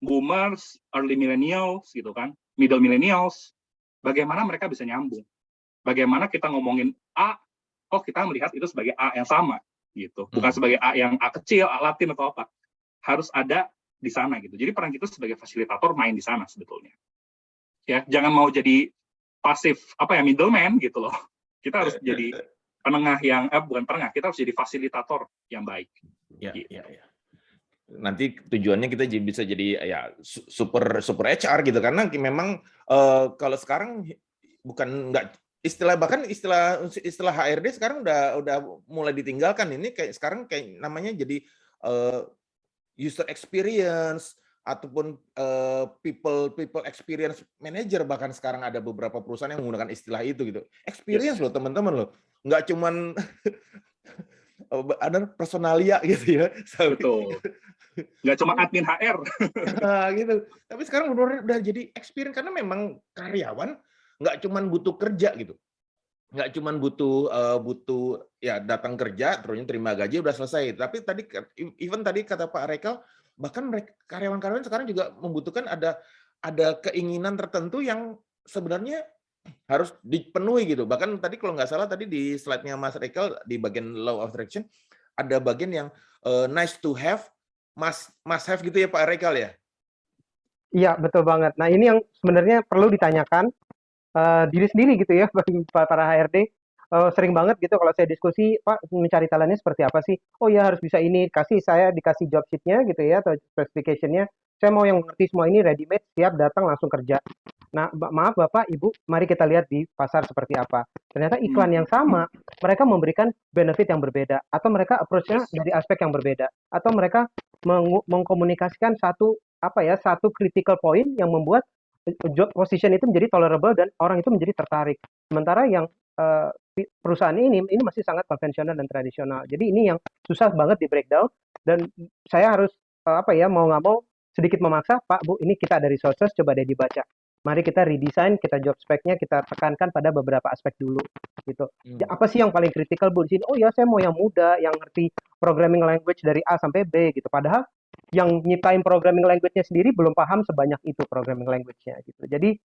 boomers, early millennials, gitu kan, middle millennials, bagaimana mereka bisa nyambung. Bagaimana kita ngomongin A, kok kita melihat itu sebagai A yang sama, gitu. Bukan sebagai A yang A kecil, A Latin atau apa. Harus ada di sana gitu. Jadi peran kita sebagai fasilitator main di sana sebetulnya. Ya, jangan mau jadi pasif middleman gitu loh. Kita harus jadi penengah yang bukan penengah, kita harus jadi fasilitator yang baik. Ya. Gitu. Ya. Nanti tujuannya kita bisa jadi ya super HR gitu, karena memang kalau sekarang bahkan istilah HRD sekarang udah mulai ditinggalkan. Ini kayak sekarang kayak namanya jadi user experience ataupun people experience manager, bahkan sekarang ada beberapa perusahaan yang menggunakan istilah itu gitu. Experience loh teman-teman loh. Nggak cuman ada personalia gitu ya. Betul. Nggak cuma admin HR. Gitu. Tapi sekarang udah jadi experience, karena memang karyawan nggak cuman butuh kerja gitu. Nggak cuman butuh ya datang kerja, terus terima gaji udah selesai. Tapi tadi kata Pak Rekel, bahkan karyawan-karyawan sekarang juga membutuhkan ada keinginan tertentu yang sebenarnya harus dipenuhi gitu. Bahkan tadi kalau nggak salah tadi di slide-nya Mas Rekel di bagian law of attraction ada bagian yang nice to have, must have gitu ya Pak Rekel ya? Iya, betul banget. Nah, ini yang sebenarnya perlu ditanyakan diri sendiri gitu ya, bagi para HRD. Sering banget gitu kalau saya diskusi, Pak mencari talentnya seperti apa sih? Oh ya harus bisa ini, saya dikasih job sheet-nya gitu ya, atau specification-nya. Saya mau yang mengerti semua ini, ready made, siap datang langsung kerja. Nah, maaf Bapak, Ibu, mari kita lihat di pasar seperti apa. Ternyata iklan yang sama, mereka memberikan benefit yang berbeda, atau mereka approach-nya Yes. dari aspek yang berbeda, atau mereka mengkomunikasikan satu critical point yang membuat job position itu menjadi tolerable dan orang itu menjadi tertarik. Sementara yang perusahaan ini masih sangat konvensional dan tradisional. Jadi ini yang susah banget di breakdown, dan saya harus mau nggak mau sedikit memaksa, Pak, Bu, ini kita ada resources, coba deh dibaca. Mari kita redesign, kita job spec-nya kita tekankan pada beberapa aspek dulu, gitu. Ya, apa sih yang paling kritikal, Bu, di sini? Oh ya, saya mau yang muda, yang ngerti programming language dari A sampai B, gitu. Padahal yang nyiptain programming language-nya sendiri belum paham sebanyak itu programming language-nya, gitu. Jadi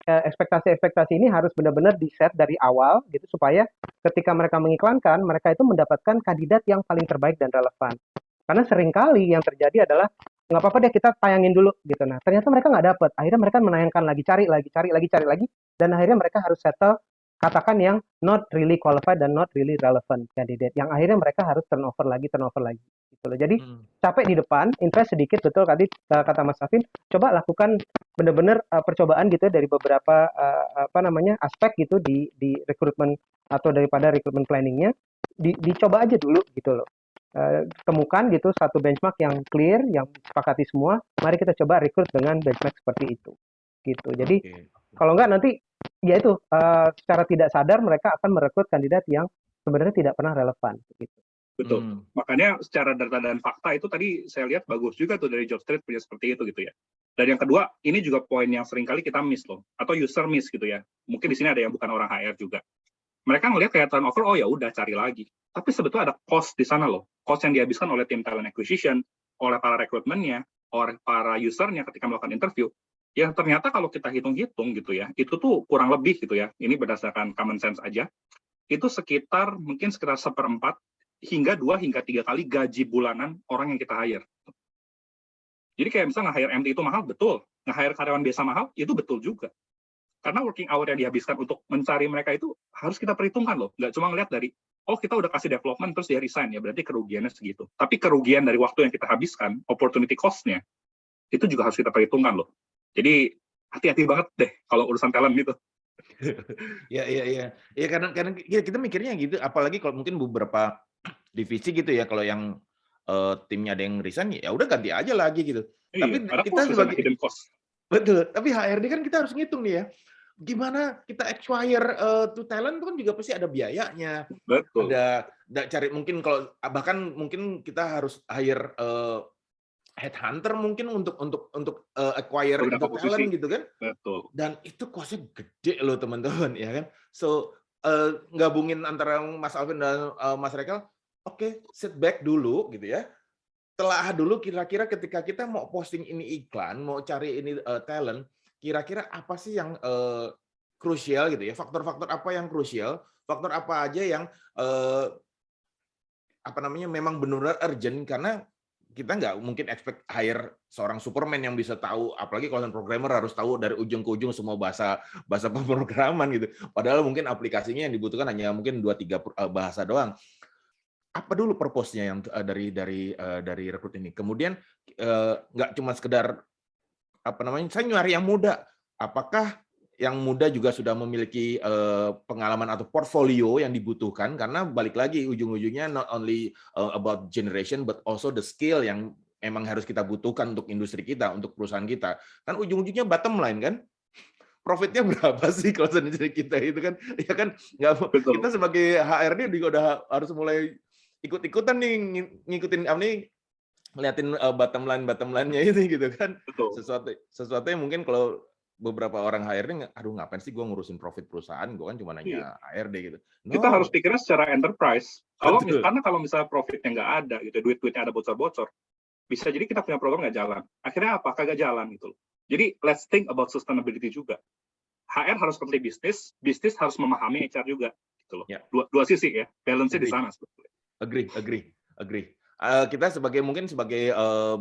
ekspektasi-ekspektasi ini harus benar-benar di-set dari awal, gitu, supaya ketika mereka mengiklankan, mereka itu mendapatkan kandidat yang paling terbaik dan relevan. Karena seringkali yang terjadi adalah nggak apa-apa deh kita tayangin dulu gitu. Nah ternyata mereka nggak dapet. Akhirnya mereka menayangkan lagi, cari lagi, dan akhirnya mereka harus settle katakan yang not really qualified dan not really relevant candidate. Yang akhirnya mereka harus turnover lagi gitu loh. Jadi capek di depan, invest sedikit, betul tadi kata Mas Safin. Coba lakukan benar-benar percobaan gitu ya dari beberapa aspek gitu di rekrutmen atau daripada rekrutmen planningnya. Dicoba aja dulu gitu loh. Temukan gitu satu benchmark yang clear, yang disepakati semua. Mari kita coba rekrut dengan benchmark seperti itu. Gitu. Jadi kalau enggak nanti ya itu secara tidak sadar mereka akan merekrut kandidat yang sebenarnya tidak pernah relevan. Gitu. Betul. Makanya secara data dan fakta itu tadi saya lihat bagus juga tuh dari Jobstreet punya seperti itu gitu ya. Dan yang kedua, ini juga poin yang seringkali kita miss loh, atau user miss gitu ya. Mungkin di sini ada yang bukan orang HR juga. Mereka ngelihat kayak turnover, oh ya udah cari lagi. Tapi sebetulnya ada cost di sana loh. Cost yang dihabiskan oleh tim talent acquisition, oleh para rekrutmennya, oleh para usernya ketika melakukan interview. Yang ternyata kalau kita hitung-hitung gitu ya, itu tuh kurang lebih gitu ya. Ini berdasarkan common sense aja. Itu mungkin sekitar 1/4 hingga 2 hingga 3 kali gaji bulanan orang yang kita hire. Jadi kayak misalnya nge-hire MT itu mahal, betul. Nge-hire karyawan biasa mahal, itu betul juga. Karena working hour yang dihabiskan untuk mencari mereka itu harus kita perhitungkan loh. Nggak cuma ngeliat dari, oh kita udah kasih development terus dia resign, ya berarti kerugiannya segitu. Tapi kerugian dari waktu yang kita habiskan, opportunity cost-nya, itu juga harus kita perhitungkan loh. Jadi hati-hati banget deh kalau urusan talent gitu. Ya karena kita mikirnya gitu, apalagi kalau mungkin beberapa divisi gitu ya, kalau yang timnya ada yang resign, ya udah ganti aja lagi gitu. Tapi Ada kita cost, sebagai hidden cost. betul, tapi HRD kan kita harus ngitung nih ya. Gimana kita acquire to talent itu kan juga pasti ada biayanya. Betul. Ada cari mungkin kalau bahkan mungkin kita harus hire headhunter mungkin untuk acquire itu talent gitu kan. Betul. Dan itu cost-nya gede loh teman-teman ya kan. So gabungin antara Mas Alvin dan Mas Rekel, oke, sit back dulu gitu ya. Telah dulu kira-kira ketika kita mau posting ini iklan, mau cari ini talent, kira-kira apa sih yang krusial gitu ya? Faktor-faktor apa yang krusial? Faktor apa aja yang memang benar-benar urgent? Karena kita nggak mungkin expect hire seorang Superman yang bisa tahu, apalagi kalau programmer harus tahu dari ujung ke ujung semua bahasa pemrograman gitu. Padahal mungkin aplikasinya yang dibutuhkan hanya mungkin 2-3 bahasa doang. Apa dulu purpose-nya yang dari rekrut ini? Kemudian nggak cuma sekedar saya nyari yang muda. Apakah yang muda juga sudah memiliki pengalaman atau portfolio yang dibutuhkan? Karena balik lagi ujung-ujungnya not only about generation but also the skill yang memang harus kita butuhkan untuk industri kita, untuk perusahaan kita. Kan ujung-ujungnya bottom line kan? Profitnya berapa sih kalau sendiri kita itu kan? Ya kan kita sebagai HRD juga udah harus mulai ikut-ikutan nih ngikutin ngeliatin bottom line-nya itu gitu kan. Sesuatu yang mungkin kalau beberapa orang HRD, aduh ngapain sih gue ngurusin profit perusahaan, gue kan cuma nanya HRD gitu. Kita harus pikirnya secara enterprise. Karena kalau misalnya profitnya nggak ada, gitu, duit-duitnya ada bocor-bocor, bisa jadi kita punya program nggak jalan. Akhirnya apa? Kagak jalan gitu. Jadi let's think about sustainability juga. HR harus ngerti bisnis harus memahami HR juga. Gitu loh. Dua sisi ya, balance-nya di sana sebetulnya. Agree. Kita sebagai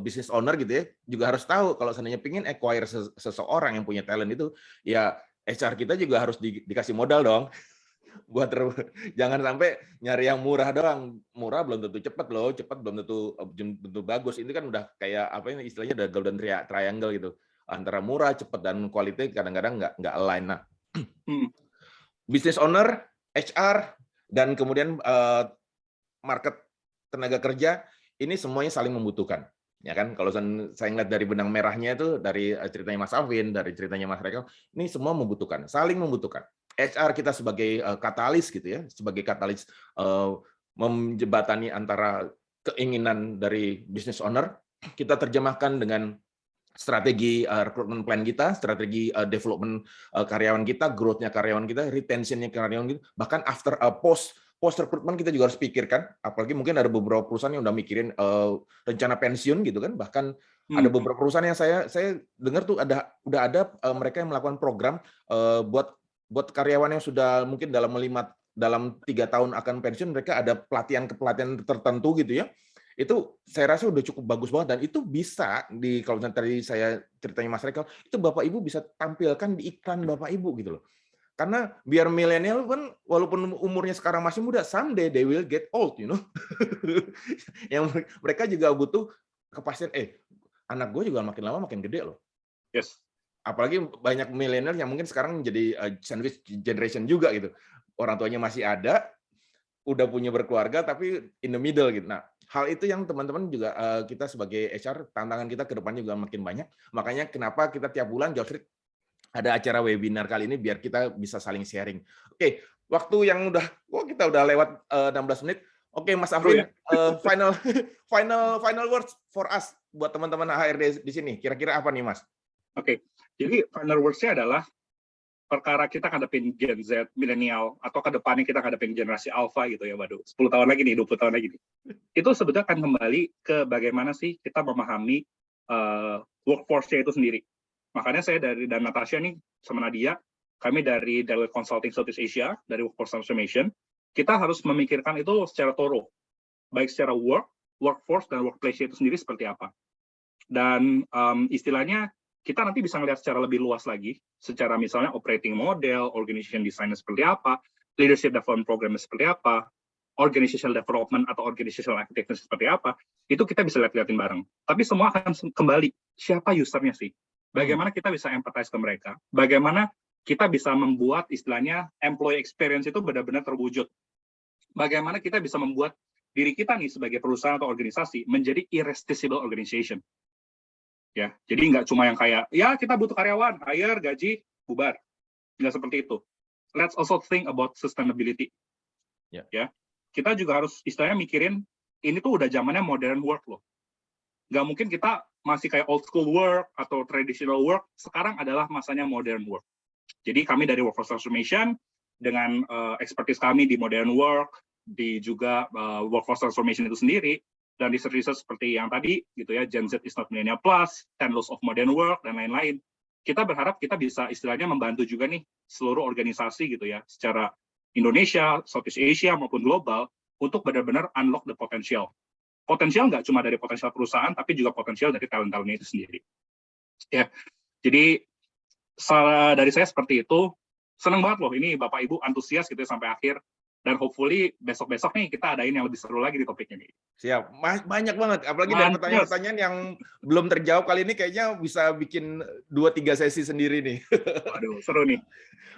business owner gitu ya, juga harus tahu kalau seandainya pingin acquire seseorang yang punya talent itu, ya HR kita juga harus dikasih modal dong. Jangan sampai nyari yang murah doang. Murah belum tentu cepat loh, cepat belum tentu bagus. Ini kan udah kayak istilahnya udah golden triangle gitu. antara murah, cepat dan quality kadang-kadang nggak align. Nah, Hmm. business owner, HR, dan kemudian market tenaga kerja ini semuanya saling membutuhkan. Ya kan, kalau saya ngeliat dari benang merahnya itu dari ceritanya Mas Alvin, dari ceritanya Mas Rekel, ini semua membutuhkan, saling membutuhkan. HR kita sebagai katalis gitu ya, sebagai katalis menjembatani antara keinginan dari business owner, kita terjemahkan dengan strategi recruitment plan kita, strategi development karyawan kita, growth-nya karyawan kita, retention-nya karyawan kita, bahkan after post recruitment kita juga harus pikirkan, apalagi mungkin ada beberapa perusahaan yang udah mikirin rencana pensiun gitu kan, bahkan ada beberapa perusahaan yang saya dengar tuh udah ada mereka yang melakukan program buat karyawan yang sudah mungkin dalam 3 tahun akan pensiun, mereka ada pelatihan tertentu gitu ya. Itu saya rasa udah cukup bagus banget, dan itu bisa kalau tadi saya ceritanya Mas Rekel, itu Bapak Ibu bisa tampilkan di iklan Bapak Ibu gitu loh. Karena biar milenial kan walaupun umurnya sekarang masih muda, someday they will get old, you know. Yang mereka juga butuh kepastian, anak gue juga makin lama makin gede loh. Yes. Apalagi banyak milenial yang mungkin sekarang menjadi sandwich generation juga gitu. Orang tuanya masih ada, udah punya berkeluarga, tapi in the middle gitu. Nah, hal itu yang teman-teman juga kita sebagai HR, tantangan kita ke depan juga makin banyak. Makanya kenapa kita tiap bulan Jobstreet ada acara webinar kali ini biar kita bisa saling sharing. Oke, waktu yang kita udah lewat 16 menit. Oke, Mas Afrin, final words for us buat teman-teman HRD di sini. Kira-kira apa nih, Mas? Oke, jadi final words-nya adalah perkara kita ngadepin Gen Z, milenial, atau ke depannya kita ngadepin generasi alpha gitu ya, waduh, 10 tahun lagi nih, 20 tahun lagi nih. Itu sebetulnya akan kembali ke bagaimana sih kita memahami workforce-nya itu sendiri. Makanya saya dan Natasha nih, sama Nadia, kami dari Deloitte Consulting Southeast Asia, dari Workforce Transformation, kita harus memikirkan itu secara thorough, baik secara workforce, dan workplace itu sendiri seperti apa. Dan istilahnya, kita nanti bisa melihat secara lebih luas lagi, secara misalnya operating model, organization design seperti apa, leadership development program seperti apa, organizational development atau organizational activities seperti apa, itu kita bisa lihat-lihatin bareng. Tapi semua akan kembali, siapa usernya sih? Bagaimana kita bisa empathize ke mereka? Bagaimana kita bisa membuat istilahnya employee experience itu benar-benar terwujud? Bagaimana kita bisa membuat diri kita nih sebagai perusahaan atau organisasi menjadi irreplaceable organization? Ya, jadi nggak cuma yang kayak, ya kita butuh karyawan, hire, gaji, bubar. Nggak seperti itu. Let's also think about sustainability. Ya, kita juga harus istilahnya mikirin, ini tuh udah zamannya modern work loh. Nggak mungkin kita masih kayak old school work atau traditional work, sekarang adalah masanya modern work. Jadi kami dari Workforce Transformation, dengan expertise kami di modern work, di juga Workforce Transformation itu sendiri, dan research seperti yang tadi, gitu ya, Gen Z is not millennial plus, 10 laws of modern work, dan lain-lain. Kita berharap kita bisa istilahnya membantu juga nih seluruh organisasi gitu ya, secara Indonesia, Southeast Asia maupun global, untuk benar-benar unlock the potential. Potensial nggak cuma dari potensial perusahaan, tapi juga potensial dari talent-talentnya itu sendiri. Ya, jadi dari saya seperti itu. Senang banget loh, ini Bapak Ibu antusias gitu ya sampai akhir. Dan hopefully besok-besok nih kita adain yang lebih seru lagi di topik ini. Siap, banyak banget. Apalagi dari pertanyaan-pertanyaan yang belum terjawab kali ini kayaknya bisa bikin 2-3 sesi sendiri nih. Waduh, seru nih.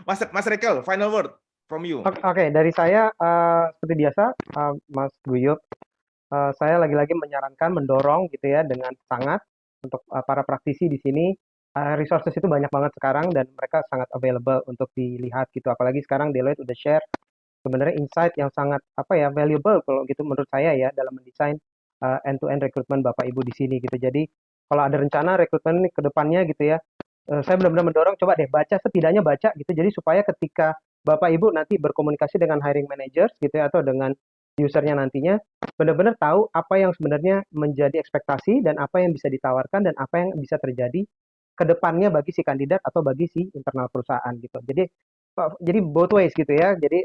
Mas Rekel, final word from you. Oke, dari saya seperti biasa, Mas Guyup, saya lagi-lagi menyarankan, mendorong gitu ya dengan sangat untuk para praktisi di sini. Resources itu banyak banget sekarang dan mereka sangat available untuk dilihat gitu. Apalagi sekarang Deloitte udah share sebenarnya insight yang sangat valuable kalau gitu menurut saya ya dalam mendesain end-to-end rekrutmen Bapak Ibu di sini gitu. Jadi kalau ada rencana rekrutmen ke depannya gitu ya, saya benar-benar mendorong coba deh setidaknya baca gitu. Jadi supaya ketika Bapak Ibu nanti berkomunikasi dengan hiring managers gitu ya atau dengan usernya nantinya benar-benar tahu apa yang sebenarnya menjadi ekspektasi dan apa yang bisa ditawarkan dan apa yang bisa terjadi ke depannya bagi si kandidat atau bagi si internal perusahaan gitu. Jadi both ways gitu ya. Jadi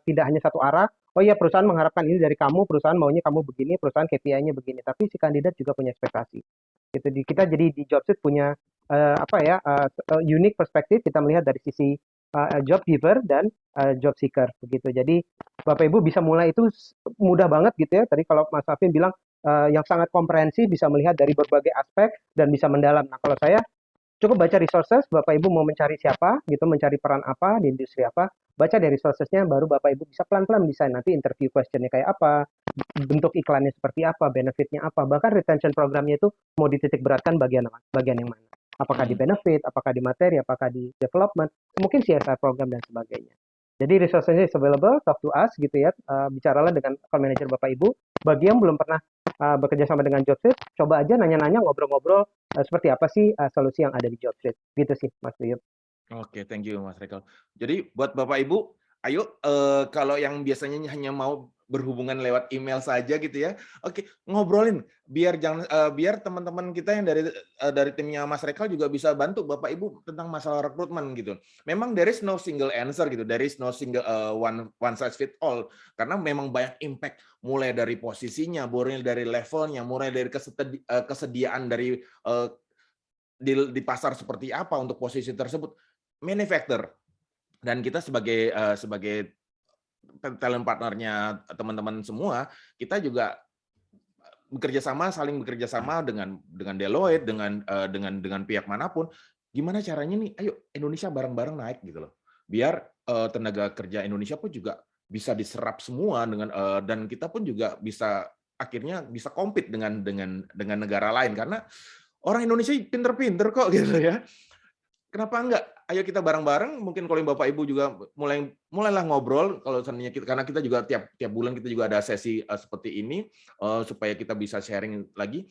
tidak hanya satu arah. Oh iya perusahaan mengharapkan ini dari kamu, perusahaan maunya kamu begini, perusahaan KPI-nya begini. Tapi si kandidat juga punya ekspektasi. Gitu. Kita jadi di Jobstreet punya unique perspektif. Kita melihat dari sisi job giver dan job seeker begitu. Jadi Bapak Ibu bisa mulai itu mudah banget gitu ya. Tadi kalau Mas Afin bilang yang sangat komprehensif bisa melihat dari berbagai aspek dan bisa mendalam. Nah kalau saya cukup baca resources, Bapak Ibu mau mencari siapa, gitu, mencari peran apa di industri apa, baca dari resourcesnya, baru Bapak Ibu bisa pelan-pelan desain nanti interview questionnya kayak apa, bentuk iklannya seperti apa, benefitnya apa, bahkan retention programnya itu mau dititik beratkan bagian yang mana. Apakah di benefit, apakah di materi, apakah di development, mungkin CSR program dan sebagainya. Jadi resources is available, talk to us gitu ya, bicaralah dengan account manager Bapak Ibu. Bagi yang belum pernah bekerja sama dengan JobStreet, coba aja nanya-nanya, ngobrol-ngobrol seperti apa sih solusi yang ada di JobStreet. Gitu sih, Mas Tuyup. Oke, thank you Mas Rekel. Jadi buat Bapak Ibu, ayo kalau yang biasanya hanya mau berhubungan lewat email saja gitu ya, oke ngobrolin biar biar teman-teman kita yang dari timnya Mas Rekel juga bisa bantu Bapak Ibu tentang masalah rekrutmen gitu. Memang there is no single answer gitu, there is no single one size fit all karena memang banyak impact mulai dari posisinya, mulai dari levelnya, mulai dari kesediaan dari di pasar seperti apa untuk posisi tersebut. Many factor, dan kita sebagai talent partnernya teman-teman semua, kita juga saling bekerja sama dengan Deloitte, dengan pihak manapun. Gimana caranya nih? Ayo Indonesia bareng-bareng naik gitu loh. Biar tenaga kerja Indonesia pun juga bisa diserap semua dan kita pun juga akhirnya bisa compete dengan negara lain karena orang Indonesia pinter-pinter kok gitu ya. Kenapa enggak? Ayo kita bareng-bareng. Mungkin kalau Bapak Ibu juga mulailah ngobrol kalau seandainya karena kita juga tiap bulan kita juga ada sesi seperti ini supaya kita bisa sharing lagi.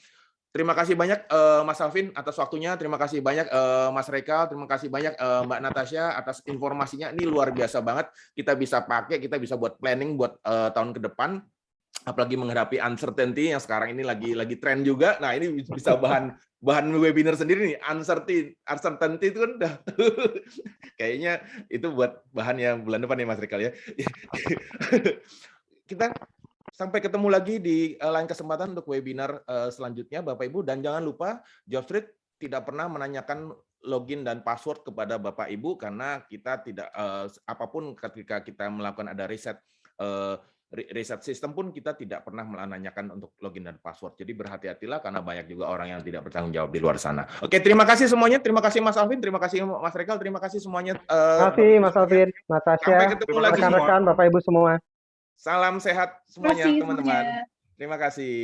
Terima kasih banyak Mas Alvin atas waktunya. Terima kasih banyak Mas Reka. Terima kasih banyak Mbak Natasha atas informasinya. Ini luar biasa banget. Kita bisa pakai, kita bisa buat planning buat tahun ke depan. Apalagi menghadapi uncertainty yang sekarang ini lagi tren juga. Nah, ini bisa bahan webinar sendiri nih. Uncertainty itu kan udah kayaknya itu buat bahan yang bulan depan ya Mas Rikal ya. Kita sampai ketemu lagi di lain kesempatan untuk webinar selanjutnya Bapak Ibu, dan jangan lupa JobStreet tidak pernah menanyakan login dan password kepada Bapak Ibu karena kita tidak apapun ketika kita melakukan ada riset sistem pun kita tidak pernah menanyakan untuk login dan password. Jadi berhati-hatilah karena banyak juga orang yang tidak bertanggung jawab di luar sana. Oke, terima kasih semuanya. Terima kasih Mas Alvin, terima kasih Mas Rekal, terima kasih semuanya. Terima kasih Mas Alvin, Natasha, Sampai ketemu lagi rekan-rekan Bapak Ibu semua. Salam sehat semuanya Terima kasih teman-teman. semuanya. Terima kasih.